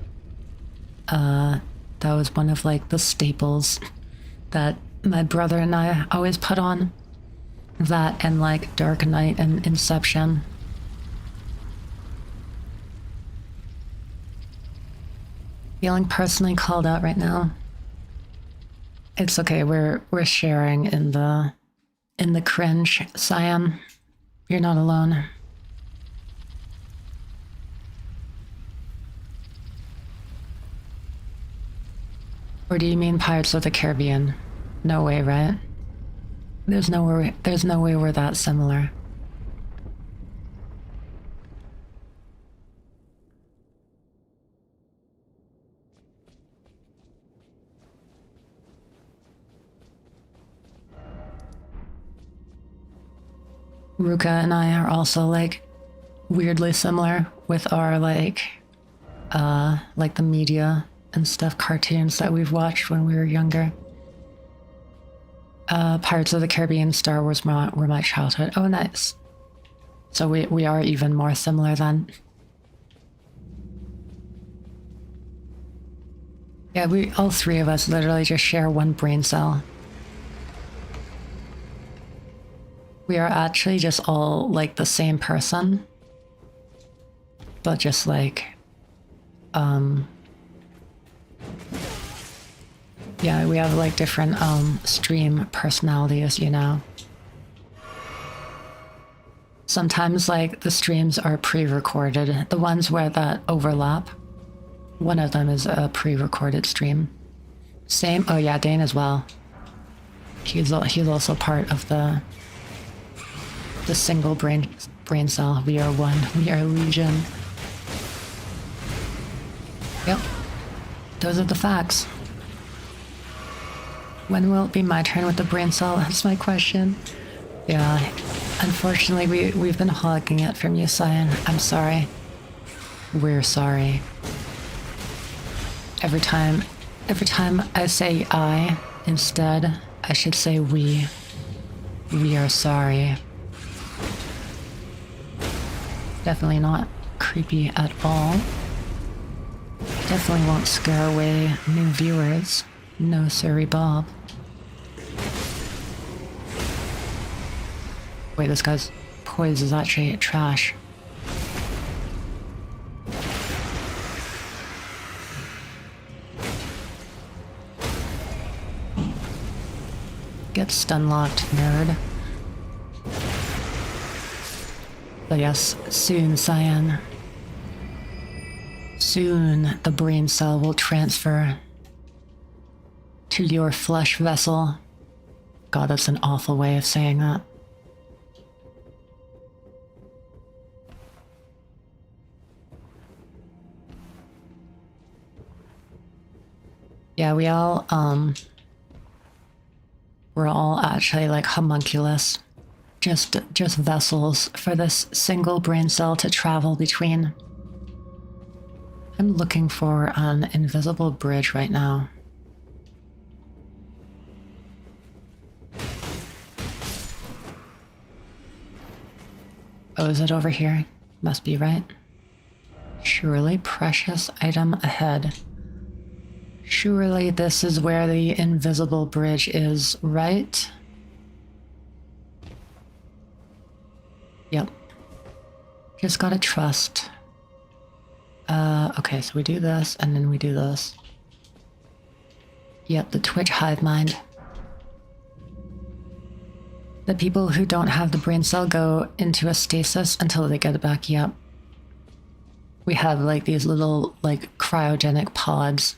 that was one of like the staples that my brother and I always put on. That and like Dark Knight and Inception. Feeling personally called out right now. It's okay, we're sharing in the cringe, Cyan. You're not alone. Or do you mean Pirates of the Caribbean? No way, right? There's no way we're that similar. Ruka and I are also like weirdly similar with our like the media and stuff, cartoons that we've watched when we were younger. Pirates of the Caribbean, Star Wars were my childhood. Oh, nice. So we are even more similar then. Yeah, all three of us literally just share one brain cell. We are actually just all like the same person, but just like, yeah, we have like different stream personalities, you know. Sometimes like the streams are pre-recorded. The ones where that overlap, one of them is a pre-recorded stream. Same, oh yeah, Dane as well. He's also part of the single brain cell. We are one. We are legion. Yep. Those are the facts. When will it be my turn with the brain cell? That's my question. Yeah. Unfortunately, we've been hogging it from you, Cyan. I'm sorry. We're sorry. Every time I say I instead, I should say we. We are sorry. Definitely not creepy at all. Definitely won't scare away new viewers. No, sorry, Bob. Wait, this guy's poise is actually trash. Get stun locked, nerd. But yes, soon, Cyan. Soon the brain cell will transfer to your flesh vessel. God, that's an awful way of saying that. Yeah, we're all actually like homunculus. Just vessels for this single brain cell to travel between. I'm looking for an invisible bridge right now. Oh, is it over here? Must be, right? Surely precious item ahead. Surely this is where the invisible bridge is, right? Yep. Just gotta trust. Okay, so we do this, and then we do this. Yep, the Twitch hive mind. The people who don't have the brain cell go into a stasis until they get it back, yep. We have like these little like cryogenic pods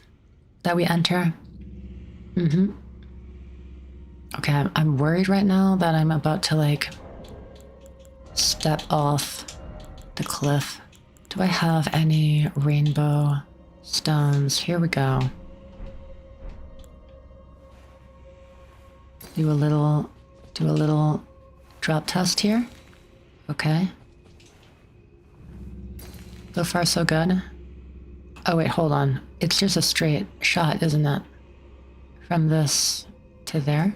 that we enter. Okay, I'm worried right now that I'm about to like step off the cliff. Do I have any rainbow stones? Here we go. Do a little drop test here. Okay. So far so good. Oh wait, hold on. It's just a straight shot, isn't it? From this to there.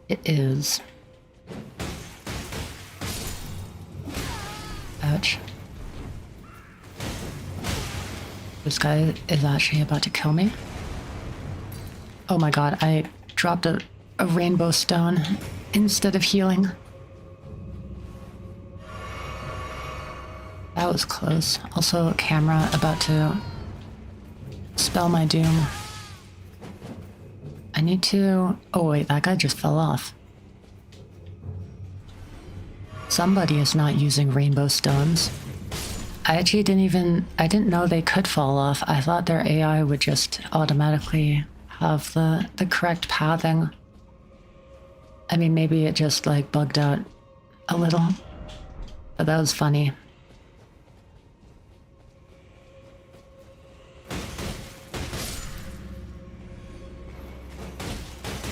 It is. Ouch. This guy is actually about to kill me. Oh my god, I dropped a rainbow stone instead of healing. That was close. Also, camera about to spell my doom. I need to... Oh wait, that guy just fell off. Somebody is not using rainbow stones. I actually I didn't know they could fall off. I thought their AI would just automatically have the correct pathing. I mean, maybe it just like bugged out a little, but that was funny.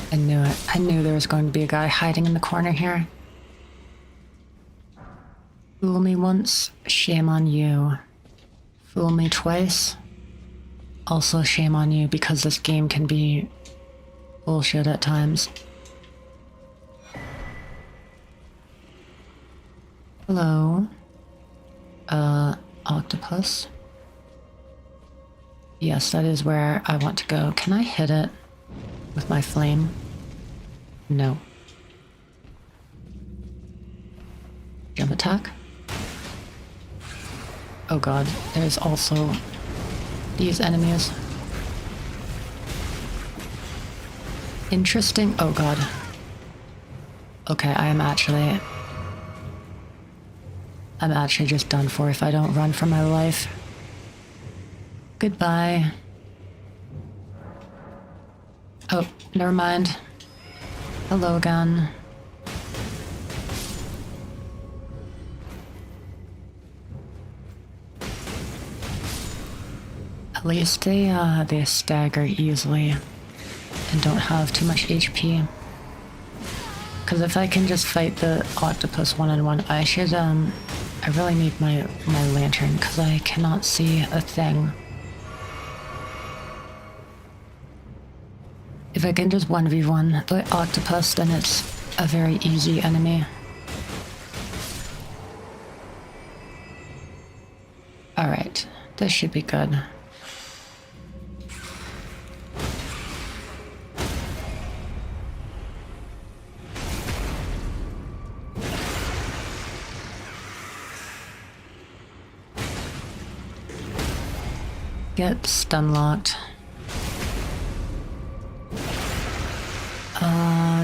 I knew it. I knew there was going to be a guy hiding in the corner here. Fool me once, shame on you. Fool me twice, also shame on you, because this game can be bullshit at times. Hello. Octopus. Yes, that is where I want to go. Can I hit it with my flame? No. Jump attack? Oh god, there's also these enemies. Interesting. Oh god. Okay, I'm actually just done for if I don't run for my life. Goodbye. Oh, never mind. Hello again. At least they stagger easily and don't have too much HP. Because if I can just fight the octopus one-on-one, I should, I really need my lantern because I cannot see a thing. If I can just 1v1 the octopus, then it's a very easy enemy. Alright, this should be good. Get stun locked.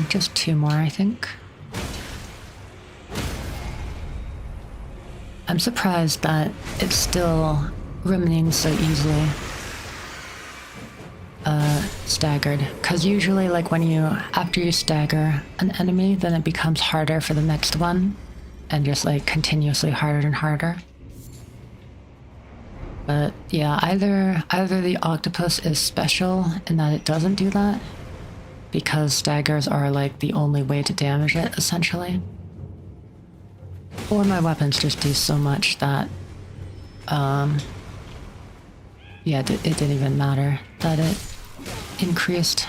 Just 2 more, I think. I'm surprised that it still remains so easily staggered. Because usually, like after you stagger an enemy, then it becomes harder for the next one, and just like continuously harder and harder. But yeah, either the octopus is special in that it doesn't do that, because daggers are like the only way to damage it, essentially. Or my weapons just do so much that, yeah, it didn't even matter that it increased.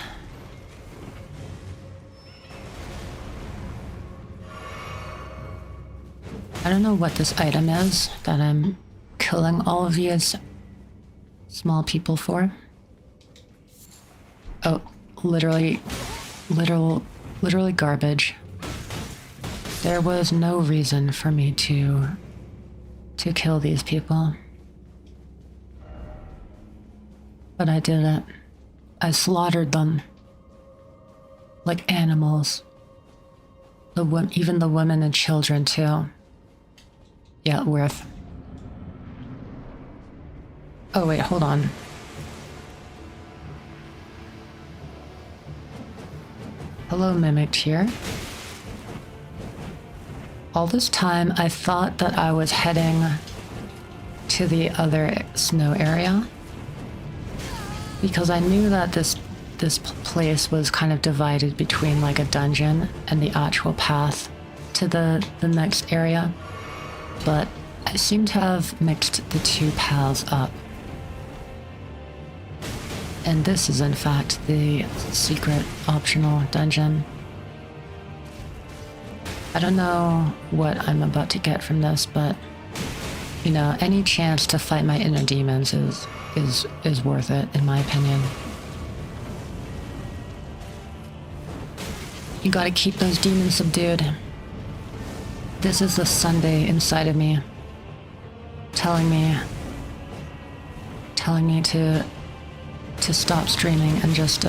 I don't know what this item is that I'm killing all of these small people for. Oh, literally garbage. There was no reason for me to kill these people. But I did it. I slaughtered them. Like animals. Even the women and children too. Yeah, worth. Oh wait, hold on. Hello, Mimicked here. All this time, I thought that I was heading to the other snow area, because I knew that this place was kind of divided between like a dungeon and the actual path to the next area, but I seem to have mixed the two paths up. And this is in fact the secret optional dungeon. I don't know what I'm about to get from this, but you know, any chance to fight my inner demons is worth it, in my opinion. You gotta keep those demons subdued. This is the Sunday inside of me telling me to stop streaming and just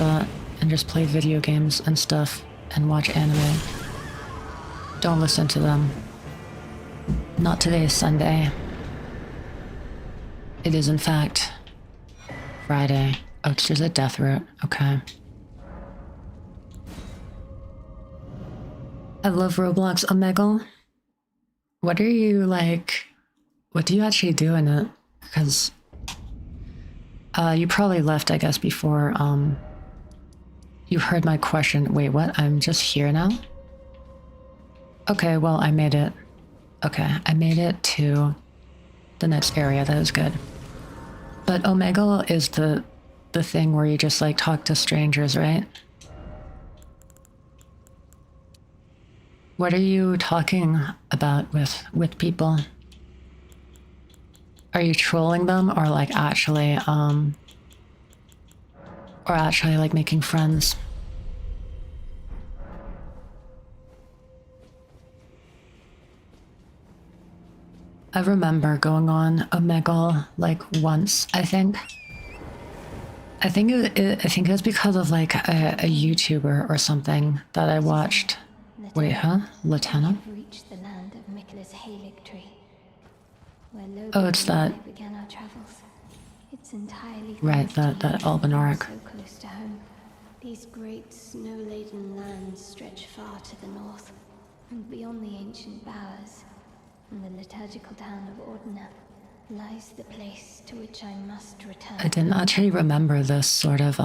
play video games and stuff and watch anime. Don't listen to them. Not today, Sunday. It is in fact Friday. Oh, it's just a death route. Okay. I love Roblox, Omegle. What are you like? What do you actually do in it? Because you probably left, I guess, before you heard my question. Wait, what? I'm just here now? Okay, well, I made it. Okay, I made it to the next area. That was good. But Omegle is the thing where you just like talk to strangers, right? What are you talking about with people? Are you trolling them or like actually like making friends? I remember going on Omegle like once, I think. I think it was because of like a YouTuber or something that I watched. Wait, huh? Lieutenant? Reached the land of Mikla's Halig tree, where Oh, it's that. began our travels. It's entirely Right, that Albinauric. so close to home. These great snow-laden lands stretch far to the north, and beyond the ancient bowers, in the liturgical town of Ordina, lies the place to which I must return. I didn't actually remember this sort of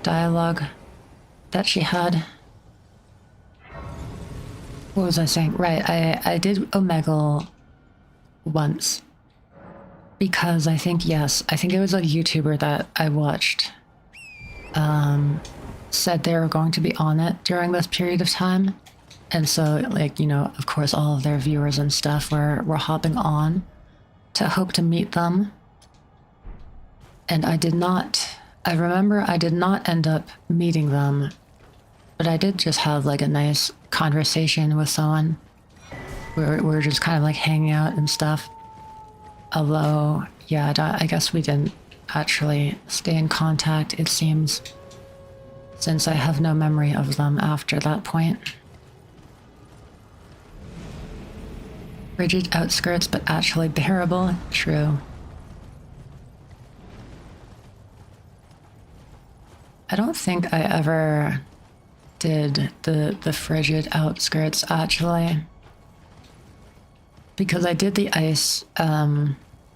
dialogue that she had. What was I saying? Right, I did Omegle once. Because I think it was a YouTuber that I watched said they were going to be on it during this period of time. And so, like, you know, of course, all of their viewers and stuff were hopping on to hope to meet them. And I remember I did not end up meeting them, but I did just have like a nice conversation with someone. We were just kind of like hanging out and stuff. Although, yeah, I guess we didn't actually stay in contact, it seems, since I have no memory of them after that point. Rigid outskirts, but actually bearable. True. I don't think I ever did the frigid outskirts, actually. Because I did the ice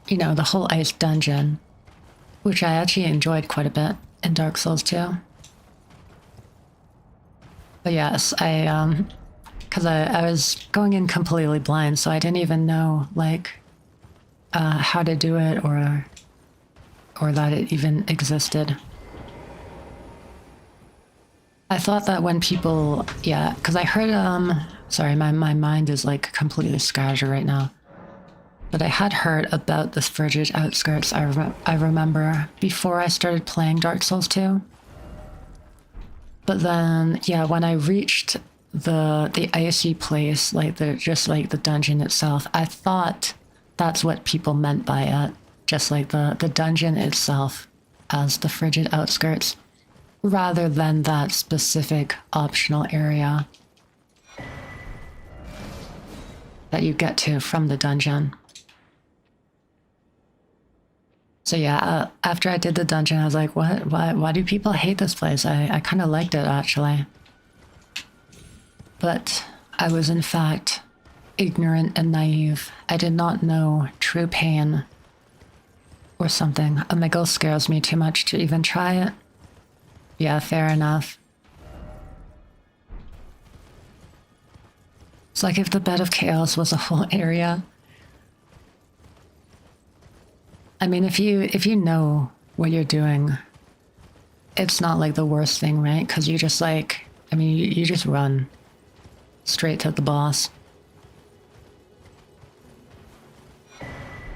you know, the whole ice dungeon, which I actually enjoyed quite a bit in Dark Souls 2. But yes, because I was going in completely blind, so I didn't even know, like, how to do it or that it even existed. I thought that when people, yeah, because I heard, sorry, my mind is like completely scattered right now. But I had heard about the frigid outskirts, I remember, before I started playing Dark Souls 2. But then, yeah, when I reached the icy place, like just like the dungeon itself, I thought that's what people meant by it. Just like the dungeon itself as the frigid outskirts, rather than that specific optional area that you get to from the dungeon. So yeah, after I did the dungeon, I was like, what? Why do people hate this place? I kind of liked it, actually. But I was in fact ignorant and naive. I did not know true pain or something. A Miggle scares me too much to even try it. Yeah, fair enough. It's like if the Bed of Chaos was a whole area. I mean, if you know what you're doing, it's not like the worst thing, right? Because you just like, I mean, you just run straight to the boss.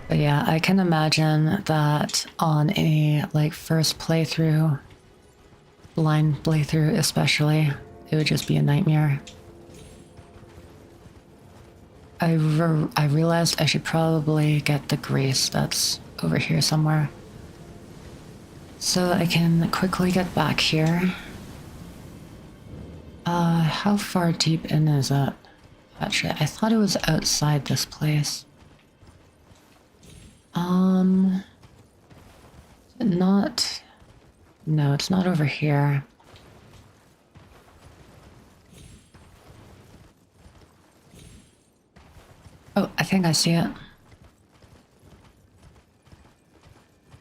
But yeah, I can imagine that on a like first playthrough, blind playthrough especially, it would just be a nightmare. I realized I should probably get the grease that's over here somewhere, so I can quickly get back here. How far deep in is it? Actually, I thought it was outside this place. Not... No, it's not over here. Oh, I think I see it.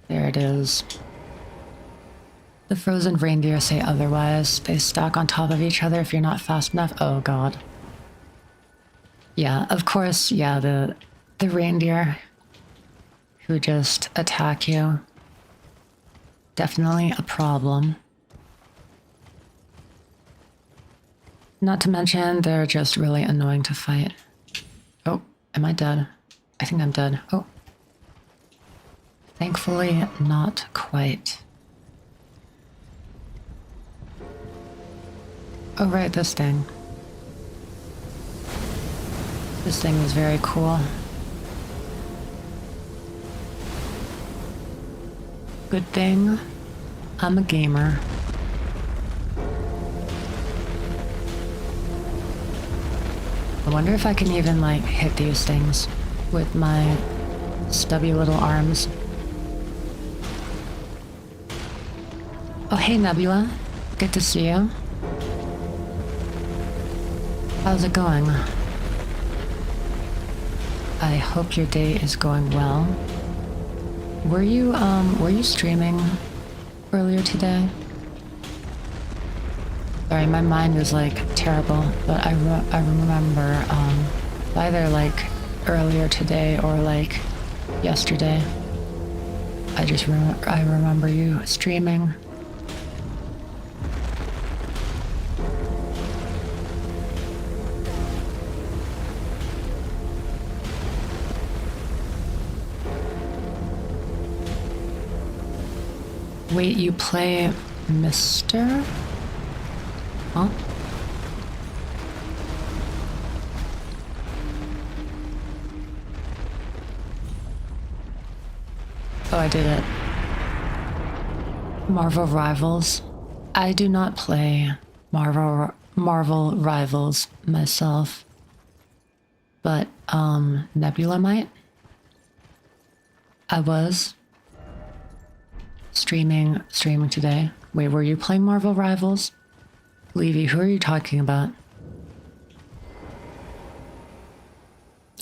There it is. The frozen reindeer say otherwise. They stack on top of each other if you're not fast enough. Oh god. Yeah, of course, yeah, the reindeer who just attack you. Definitely a problem. Not to mention, they're just really annoying to fight. Oh, am I dead? I think I'm dead. Oh. Thankfully, not quite. Oh, right, this thing. This thing is very cool. Good thing I'm a gamer. I wonder if I can even, like, hit these things with my stubby little arms. Oh, hey, Nebula. Good to see you. How's it going? I hope your day is going well. Were you streaming earlier today? Sorry, my mind is like terrible, but I remember either like earlier today or like yesterday. I remember you streaming. Wait, you play Mr.? Huh? Oh, I did it. Marvel Rivals. I do not play Marvel Rivals myself, but Nebula might. I was streaming today. Wait, were you playing Marvel Rivals? Levy, who are you talking about?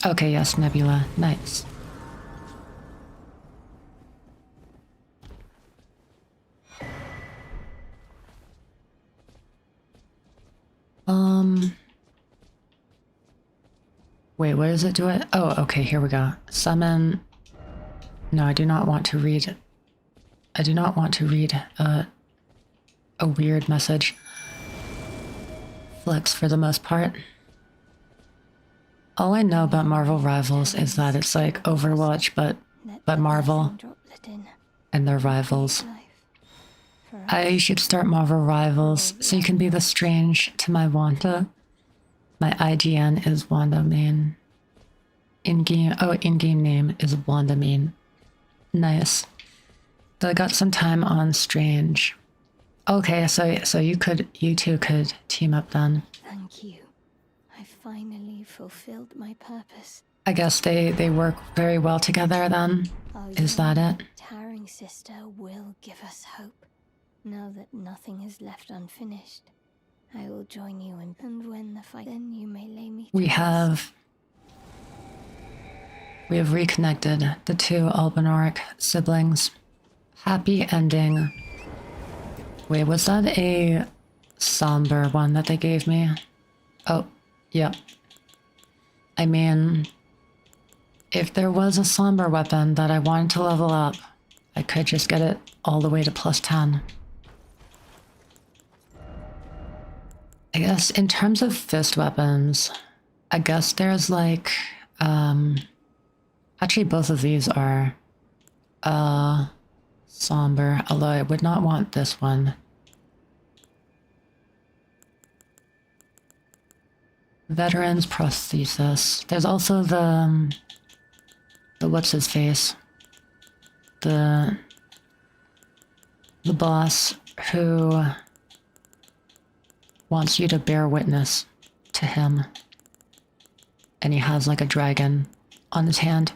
Okay, yes, Nebula. Nice. Wait, what does it do? Oh, okay, here we go. Summon. No, I do not want to read. I do not want to read a weird message. Flex for the most part. All I know about Marvel Rivals is that it's like Overwatch, but Marvel, and their rivals. I should start Marvel Rivals so you can be the Strange to my Wanda. My IGN is Wanda Main. In-game name is Wanda Main. Nice. So I got some time on Strange. Okay, so you two could team up then. Thank you. I finally fulfilled my purpose. I guess they work very well together then. Is that it? Towering sister will give us hope. Now that nothing is left unfinished, I will join you and when the fight, then you may lay me. We have reconnected the two Albinauric siblings. Happy ending. Wait, was that a somber one that they gave me? Oh, yeah. I mean, if there was a somber weapon that I wanted to level up, I could just get it all the way to +10. I guess in terms of fist weapons, I guess there's like, actually both of these are, somber, although I would not want this one. Veteran's prosthesis. There's also the what's his face? The boss who wants you to bear witness to him. And he has like a dragon on his hand.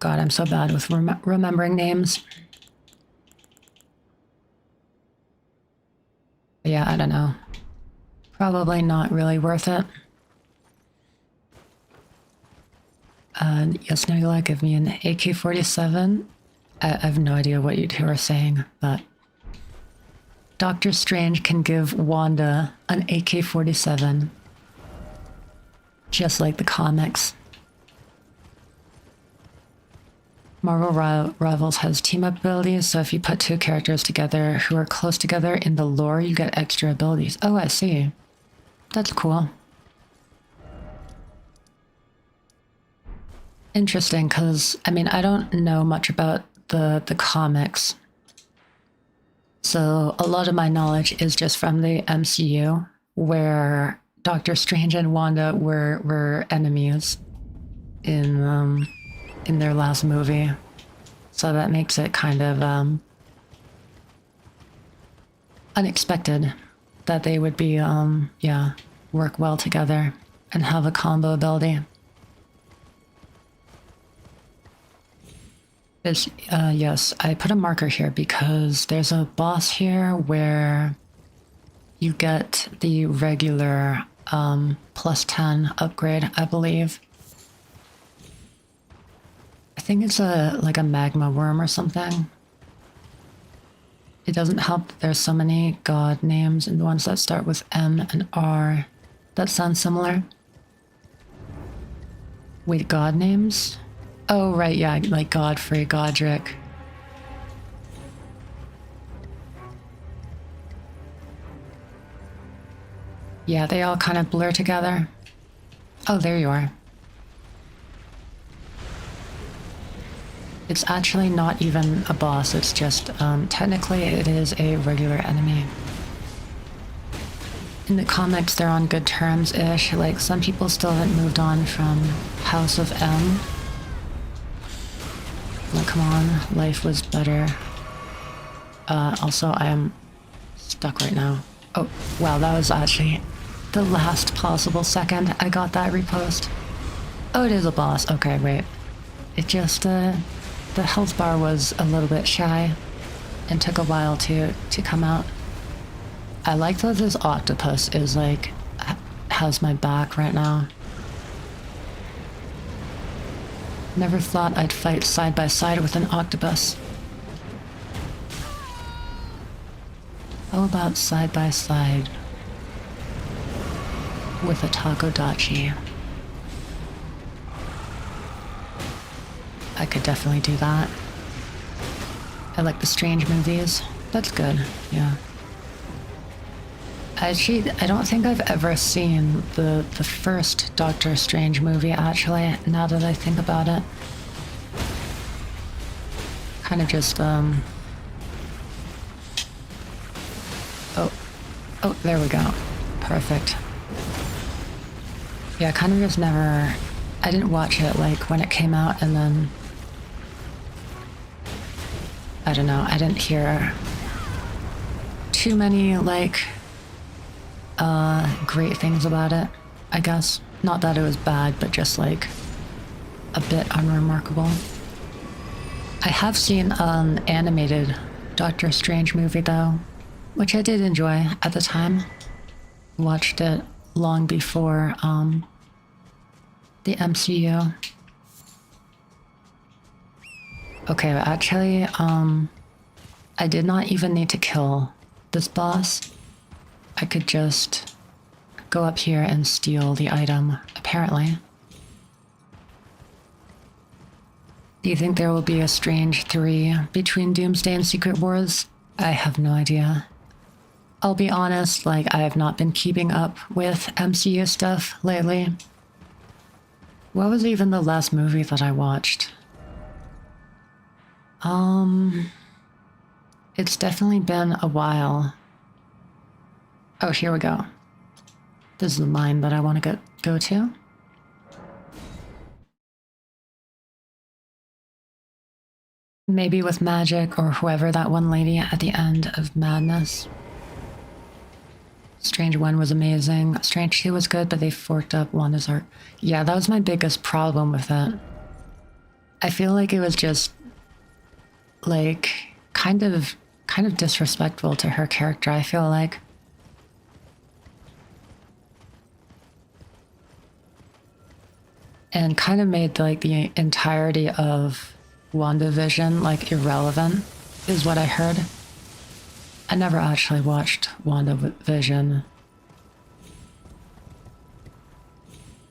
God, I'm so bad with remembering names. But yeah, I don't know. Probably not really worth it. Yes, Nebula, give me an AK-47. I have no idea what you two are saying, but Doctor Strange can give Wanda an AK-47. Just like the comics. Marvel Rivals has team-up abilities, so if you put two characters together who are close together in the lore, you get extra abilities. Oh, I see. That's cool. Interesting, because, I mean, I don't know much about the comics. So a lot of my knowledge is just from the MCU, where Doctor Strange and Wanda were enemies in their last movie. So that makes it kind of unexpected that they would be, yeah, work well together and have a combo ability. Yes, I put a marker here because there's a boss here where you get the regular +10 upgrade, I believe. I think it's like a magma worm or something. It doesn't help that there's so many god names and the ones that start with M and R. That sounds similar. Wait, god names? Oh, right, yeah, like Godfrey, Godric. Yeah, they all kind of blur together. Oh, there you are. It's actually not even a boss, it's just, technically it is a regular enemy. In the comics, they're on good terms-ish, like some people still haven't moved on from House of M. Like, come on, life was better. Also, I am stuck right now. Oh, wow, that was actually the last possible second I got that repost. Oh, it is a boss. Okay, wait. It just, the health bar was a little bit shy and took a while to come out. I like that this octopus is like, has my back right now. Never thought I'd fight side by side with an octopus. How about side by side with a takodachi. I could definitely do that. I like the strange movies. That's good, yeah. Actually, I don't think I've ever seen the first Doctor Strange movie, actually, now that I think about it. Kind of just, Oh, there we go. Perfect. Yeah, kind of just never... I didn't watch it, like, when it came out, and then... I don't know, I didn't hear too many, like, great things about it, I guess. Not that it was bad, but just, like, a bit unremarkable. I have seen an animated Doctor Strange movie, though, which I did enjoy at the time. Watched it long before, the MCU. Okay, actually, I did not even need to kill this boss. I could just go up here and steal the item, apparently. Do you think there will be a Strange 3 between Doomsday and Secret Wars? I have no idea. I'll be honest, like, I have not been keeping up with MCU stuff lately. What was even the last movie that I watched? It's definitely been a while. Oh, here we go. This is the mine that I want to go to. Maybe with Magic or whoever that one lady at the end of Madness. Strange 1 was amazing. Strange 2 was good, but they forked up Wanda's art. Yeah, that was my biggest problem with it. I feel like it was just, like, kind of disrespectful to her character, I feel like. And kind of made, like, the entirety of WandaVision, like, irrelevant, is what I heard. I never actually watched WandaVision.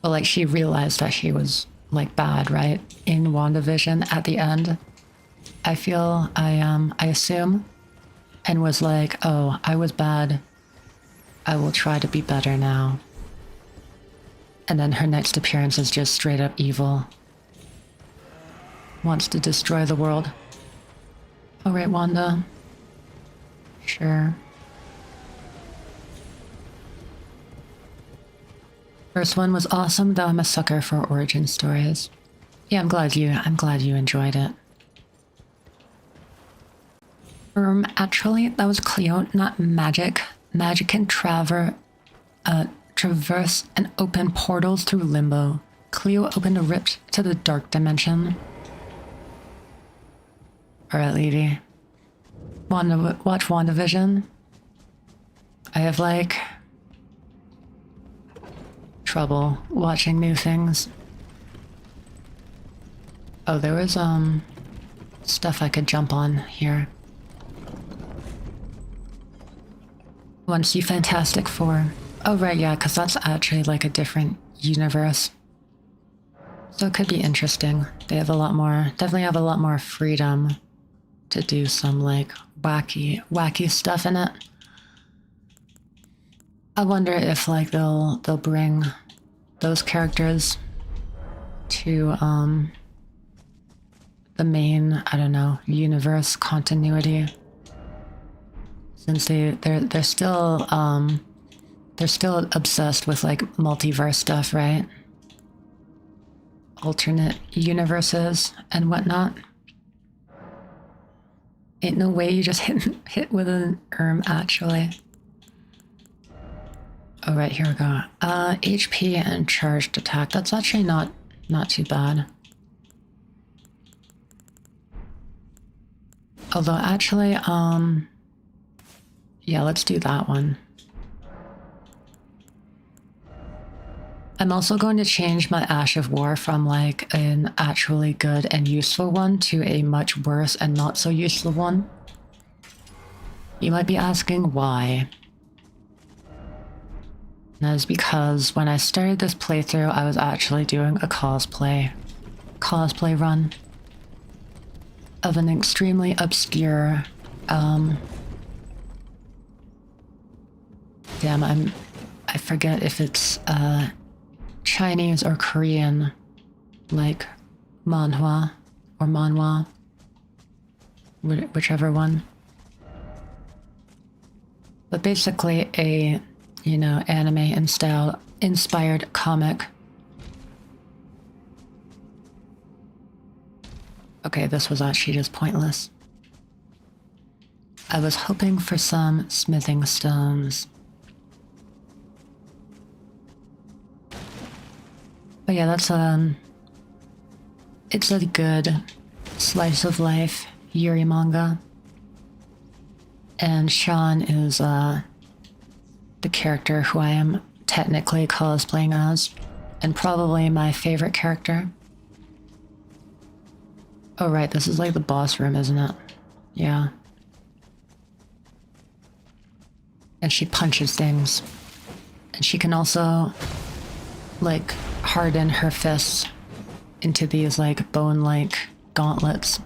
But, like, she realized that she was, like, bad, right? In WandaVision at the end. I assume, and was like, oh, I was bad. I will try to be better now. And then her next appearance is just straight up evil. Wants to destroy the world. Oh, right, Wanda. Sure. First one was awesome, though I'm a sucker for origin stories. Yeah, I'm glad you enjoyed it. Actually, that was Cleo, not Magic. Magic can traverse and open portals through limbo. Cleo opened a rift to the dark dimension. Alright, lady. Watch WandaVision. I have, like, trouble watching new things. Oh, there was, stuff I could jump on here. Want to see Fantastic Four. Oh, right, yeah, because that's actually, like, a different universe. So it could be interesting. They have a lot more, definitely have a lot more freedom to do some, like, wacky stuff in it. I wonder if, like, they'll bring those characters to, the main, I don't know, universe continuity. Since they're still obsessed with, like, multiverse stuff, right? Alternate universes and whatnot. Ain't no way you just hit with an actually. Oh, right, here we go. HP and charged attack. That's actually not too bad. Although, actually, yeah, let's do that one. I'm also going to change my Ash of War from, like, an actually good and useful one to a much worse and not so useful one. You might be asking why. That is because when I started this playthrough, I was actually doing a cosplay run of an extremely obscure, I forget if it's, Chinese or Korean, like, manhwa, or manhwa, whichever one. But basically a, you know, anime inspired comic. Okay, this was actually just pointless. I was hoping for some smithing stones. But yeah, that's it's a good slice of life Yuri manga. And Sean is the character who I am technically cosplaying as, and probably my favorite character. Oh right, this is like the boss room, isn't it? Yeah. And she punches things. And she can also, like, harden her fists into these, like, bone-like gauntlets,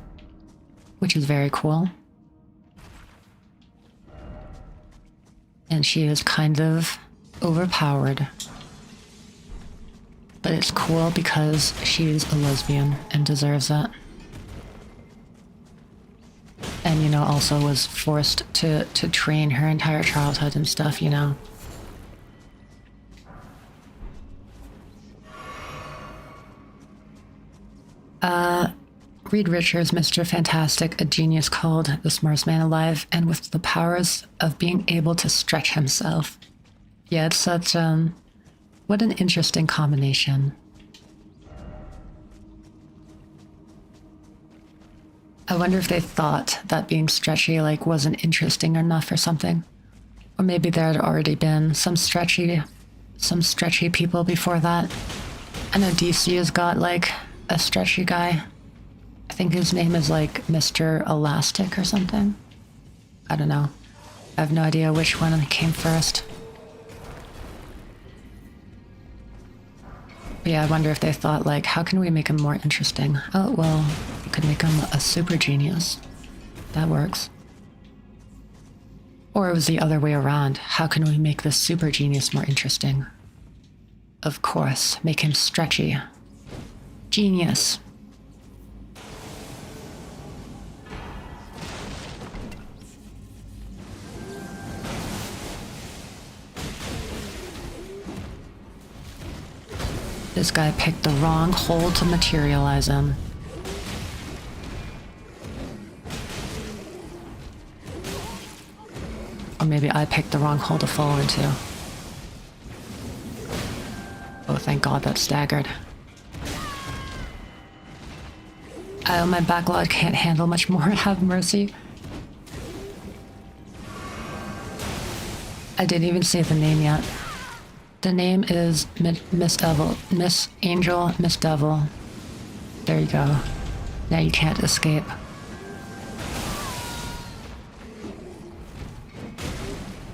which is very cool. And she is kind of overpowered. But it's cool because she's a lesbian and deserves it. And, you know, also was forced to train her entire childhood and stuff, you know. Reed Richards, Mr. Fantastic, a genius called the smartest man alive, and with the powers of being able to stretch himself. Yeah, it's such, what an interesting combination. I wonder if they thought that being stretchy, like, wasn't interesting enough or something. Or maybe there had already been some stretchy people before that. I know DC has got, like, a stretchy guy. I think his name is, like, Mr. Elastic or something. I don't know. I have no idea which one came first. But yeah, I wonder if they thought, like, how can we make him more interesting? Oh, well, we could make him a super genius. That works. Or it was the other way around. How can we make this super genius more interesting? Of course, make him stretchy. Genius. This guy picked the wrong hole to materialize in. Or maybe I picked the wrong hole to fall into. Oh, thank God that staggered. My backlog can't handle much more. Have mercy. I didn't even say the name yet. The name is Miss Devil. Miss Angel, Miss Devil. There you go. Now you can't escape.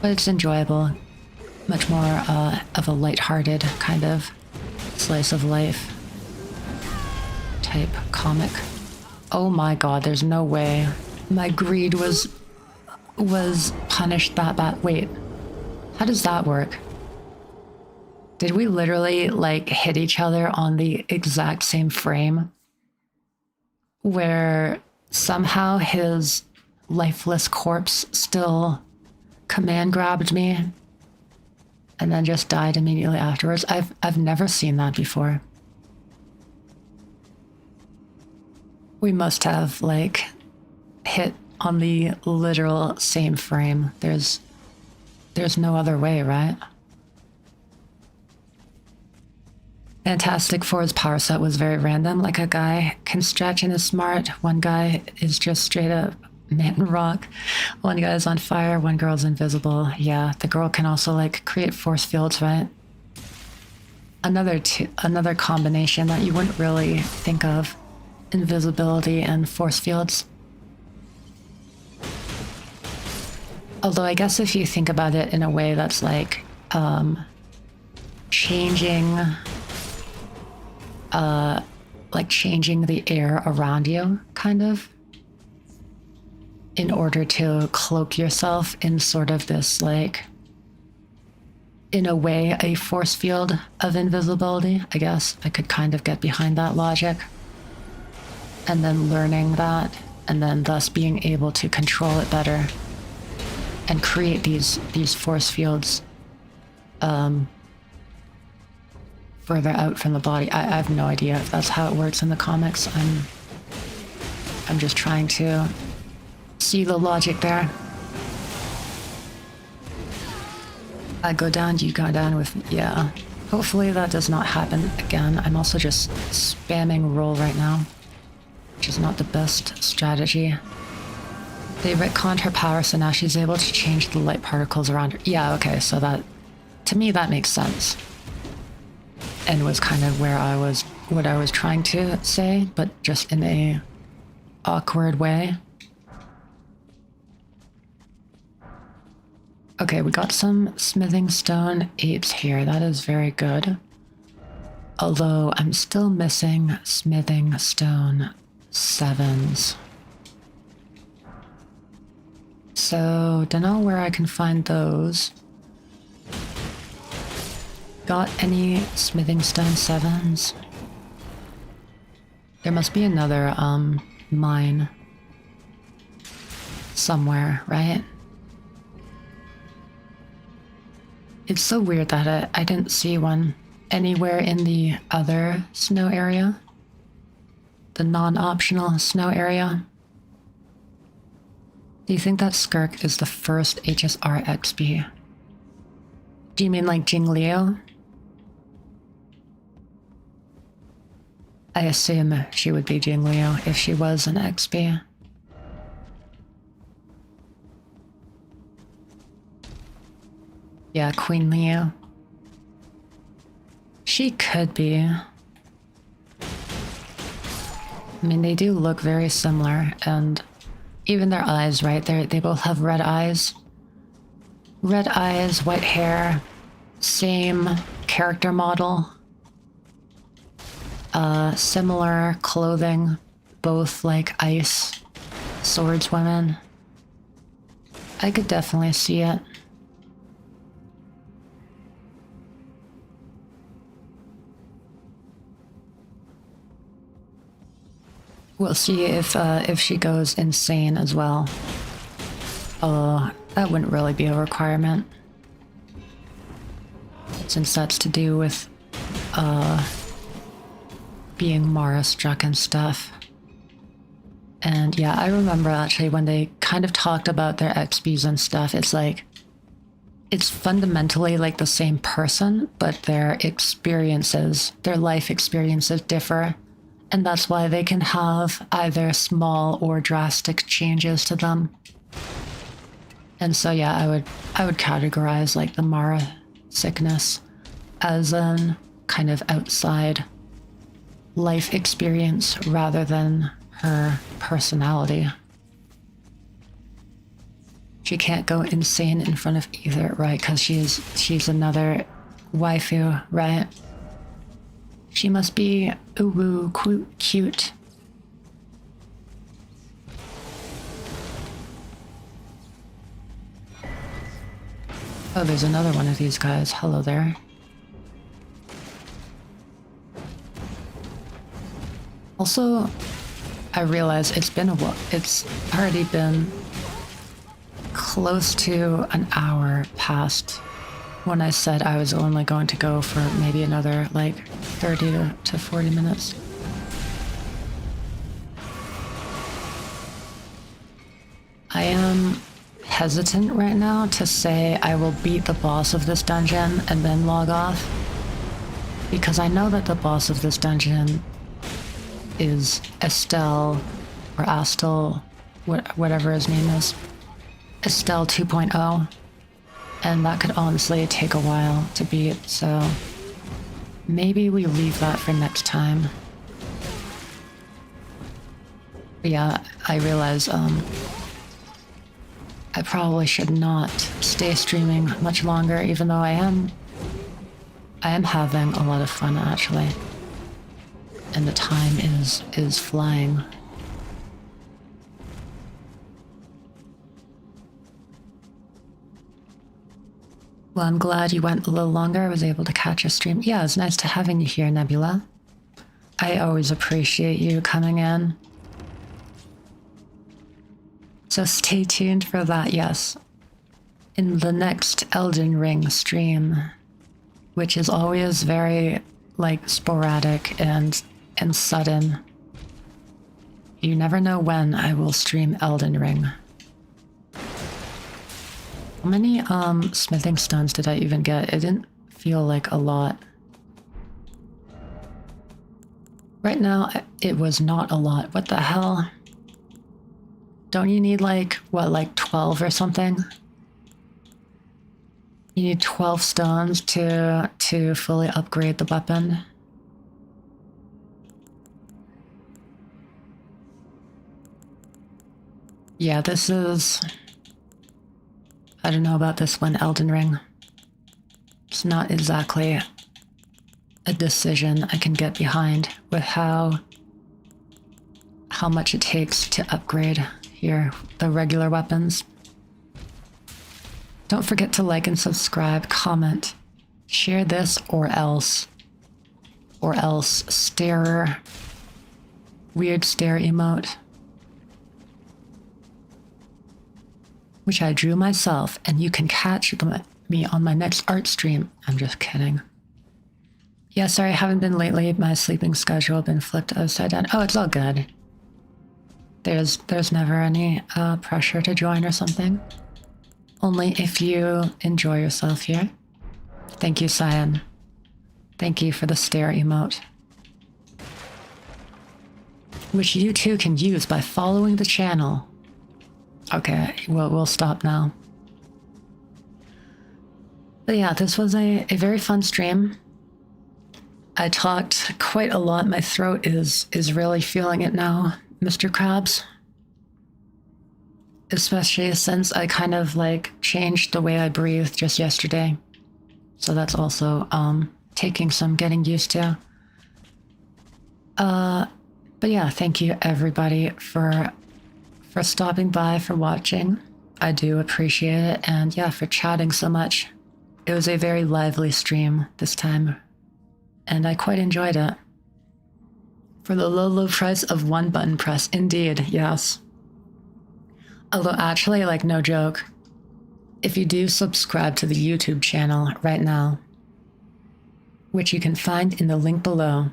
But it's enjoyable. Much more of a lighthearted kind of slice of life type comic. Oh my God, there's no way. My greed was punished that bad. Wait, how does that work? Did we literally, like, hit each other on the exact same frame? Where somehow his lifeless corpse still command grabbed me and then just died immediately afterwards. I've never seen that before. We must have, like, hit on the literal same frame. There's no other way, right? Fantastic Four's power set was very random. Like, a guy can stretch and is smart. One guy is just straight up man rock. One guy is on fire. One girl's invisible. Yeah, the girl can also, like, create force fields, right? Another combination that you wouldn't really think of. Invisibility and force fields. Although I guess if you think about it in a way that's like, changing, like changing the air around you, kind of, in order to cloak yourself in sort of this, like, in a way, a force field of invisibility. I guess I could kind of get behind that logic. And then learning that, and then thus being able to control it better and create these force fields further out from the body. I have no idea if that's how it works in the comics. I'm just trying to see the logic there. I go down, you go down with me. Yeah. Hopefully that does not happen again. I'm also just spamming roll right now, which is not the best strategy. They retconned her power, so now she's able to change the light particles around her. Yeah, okay, so that, to me, that makes sense. And was kind of what I was trying to say, but just in a awkward way. Okay, we got some smithing stone 8s here. That is very good. Although I'm still missing smithing stone 7s. So, don't know where I can find those. Got any smithing stone 7s? There must be another, mine somewhere, right? It's so weird that I didn't see one anywhere in the other snow area. The non-optional snow area. Do you think that Skirk is the first HSR XP? Do you mean like Jing Liu? I assume she would be Jing Liu if she was an XP. Yeah, Queen Liu. She could be. I mean, they do look very similar, and even their eyes, right? They both have red eyes. Red eyes, white hair, same character model. Similar clothing, both like ice swordswomen. I could definitely see it. We'll see if she goes insane as well. Although that wouldn't really be a requirement, since that's to do with being Mara struck and stuff. And yeah, I remember actually when they kind of talked about their XPs and stuff, it's like, it's fundamentally like the same person, but their experiences, their life experiences differ. And that's why they can have either small or drastic changes to them. And so yeah, I would categorize like the Mara sickness as an kind of outside life experience rather than her personality. She can't go insane in front of either, right? Because she's another waifu, right? She must be uwu cute. Oh, there's another one of these guys. Hello there. Also, I realize it's been a while. It's already been close to an hour past when I said I was only going to go for maybe another like 30 to 40 minutes. I am hesitant right now to say I will beat the boss of this dungeon and then log off, because I know that the boss of this dungeon is Estelle or Astel, whatever his name is, Estelle 2.0. And that could honestly take a while to beat, so maybe we leave that for next time. But yeah, I realize I probably should not stay streaming much longer, even though I am I am having a lot of fun actually. And the time is flying. Well, I'm glad you went a little longer. I was able to catch a stream. Yeah, it's nice to having you here, Nebula. I always appreciate you coming in. So stay tuned for that, yes. In the next Elden Ring stream, which is always very, like, sporadic and sudden. You never know when I will stream Elden Ring. How many smithing stones did I even get? It didn't feel like a lot. Right now, it was not a lot. What the hell? Don't you need like, what, like 12 or something? You need 12 stones to fully upgrade the weapon. Yeah, this is... I don't know about this one, Elden Ring. It's not exactly a decision I can get behind with how much it takes to upgrade here the regular weapons. Don't forget to like and subscribe, comment, share this or else stare, weird stare emote. Which I drew myself, and you can catch me on my next art stream. I'm just kidding. Yeah, sorry, I haven't been lately. My sleeping schedule been flipped upside down. Oh, it's all good. There's never any pressure to join or something. Only if you enjoy yourself here. Thank you, Cyan. Thank you for the stare emote. Which you too can use by following the channel. Okay, we'll stop now. But yeah, this was a very fun stream. I talked quite a lot. My throat is really feeling it now, Mr. Krabs. Especially since I kind of like changed the way I breathe just yesterday. So that's also taking some getting used to. But yeah, thank you everybody for stopping by, for watching. I do appreciate it, and yeah, for chatting so much. It was a very lively stream this time, and I quite enjoyed it. For the low price of one button press, indeed, yes. Although actually, like, no joke, if you do subscribe to the YouTube channel right now, which you can find in the link below,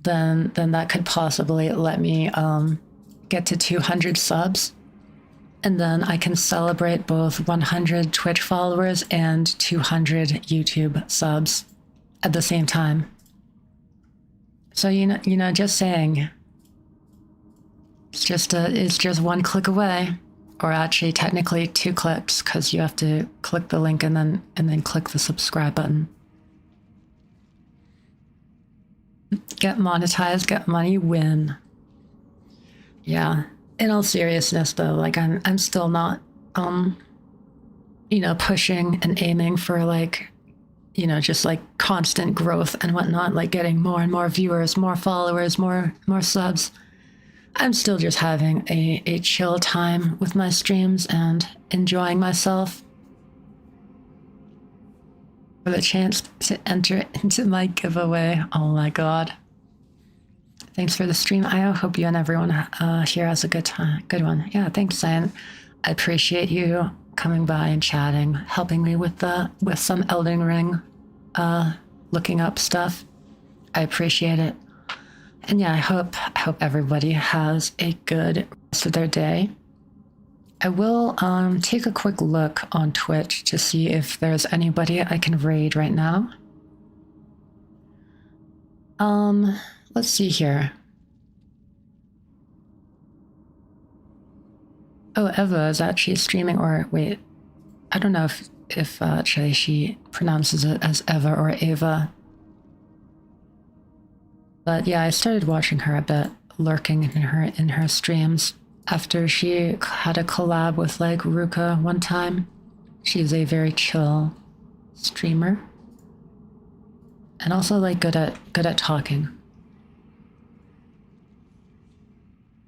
then that could possibly let me get to 200 subs, and then I can celebrate both 100 Twitch followers and 200 YouTube subs at the same time. So you know, just saying, it's just one click away, or actually technically 2 clicks, because you have to click the link and then click the subscribe button. Get monetized, get money, win. Yeah, in all seriousness though, like I'm still not, you know, pushing and aiming for like, you know, just like constant growth and whatnot, like getting more and more viewers, more followers, more subs. I'm still just having a chill time with my streams and enjoying myself. For the chance to enter into my giveaway. Oh my god. Thanks for the stream, I hope you and everyone here has a good one. Yeah, thanks, Cyan. I appreciate you coming by and chatting, helping me with some Elden Ring, looking up stuff. I appreciate it. And yeah, I hope everybody has a good rest of their day. I will take a quick look on Twitch to see if there's anybody I can raid right now. Let's see here. Oh, Eva is actually streaming, or wait, I don't know if actually she pronounces it as Eva or Ava. But yeah, I started watching her a bit, lurking in her streams after she had a collab with like Ruka one time. She's a very chill streamer. And also like good at talking.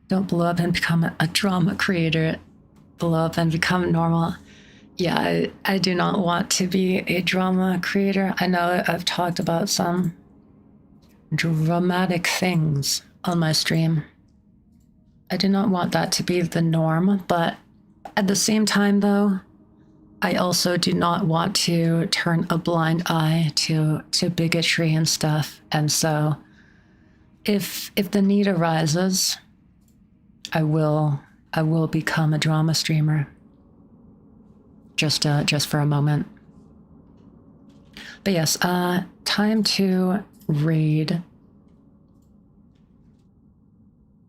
Don't blow up and become a drama creator. Blow up and become normal. Yeah, I do not want to be a drama creator. I know I've talked about some dramatic things on my stream. I do not want that to be the norm, but at the same time though, I also do not want to turn a blind eye to bigotry and stuff. And so if the need arises, I will become a drama streamer. Just for a moment. But yes, time to raid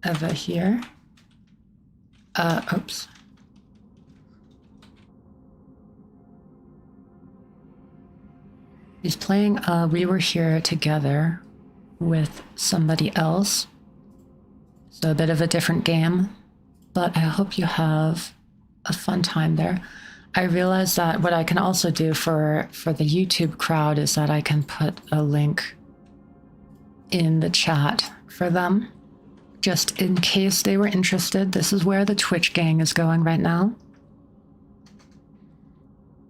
over here. Oops. He's playing We Were Here Together with somebody else. So a bit of a different game, but I hope you have a fun time there. I realized that what I can also do for the YouTube crowd is that I can put a link in the chat for them, just in case they were interested. This is where the Twitch gang is going right now.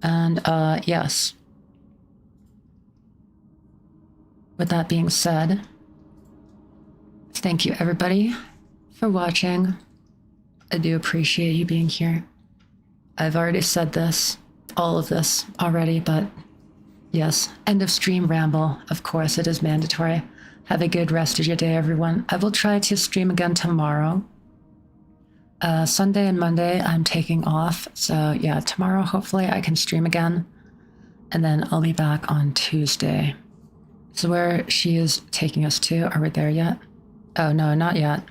And yes. With that being said, thank you everybody for watching. I do appreciate you being here. I've already said this, all of this already, but yes, end of stream ramble. Of course, it is mandatory. Have a good rest of your day, everyone. I will try to stream again tomorrow. Sunday and Monday, I'm taking off. So yeah, tomorrow, hopefully I can stream again. And then I'll be back on Tuesday. So where she is taking us to, are we there yet? Oh, no, not yet.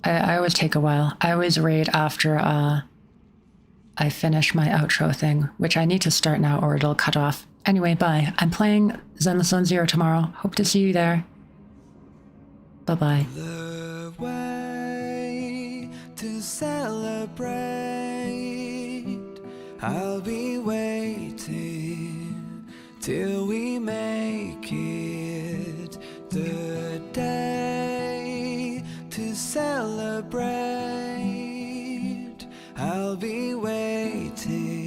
I always take a while. I always raid after I finish my outro thing, which I need to start now or it'll cut off. Anyway, bye. I'm playing Zenless Zone Zero tomorrow. Hope to see you there. Bye-bye. The way to celebrate, I'll be waiting till we make it the day to celebrate. I'll be waiting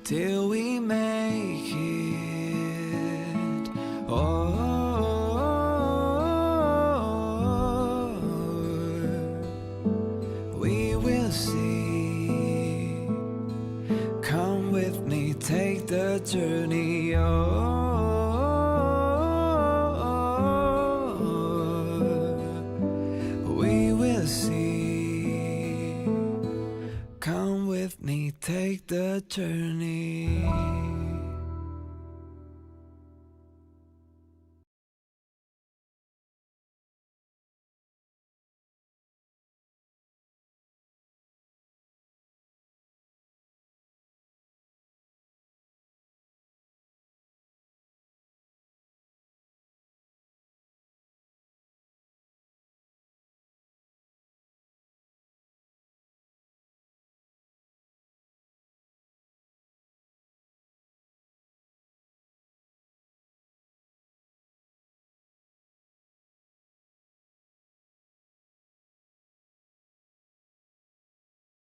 till we make it. Oh, we will see. Come with me, take the journey. We will see. Come with me, take the journey.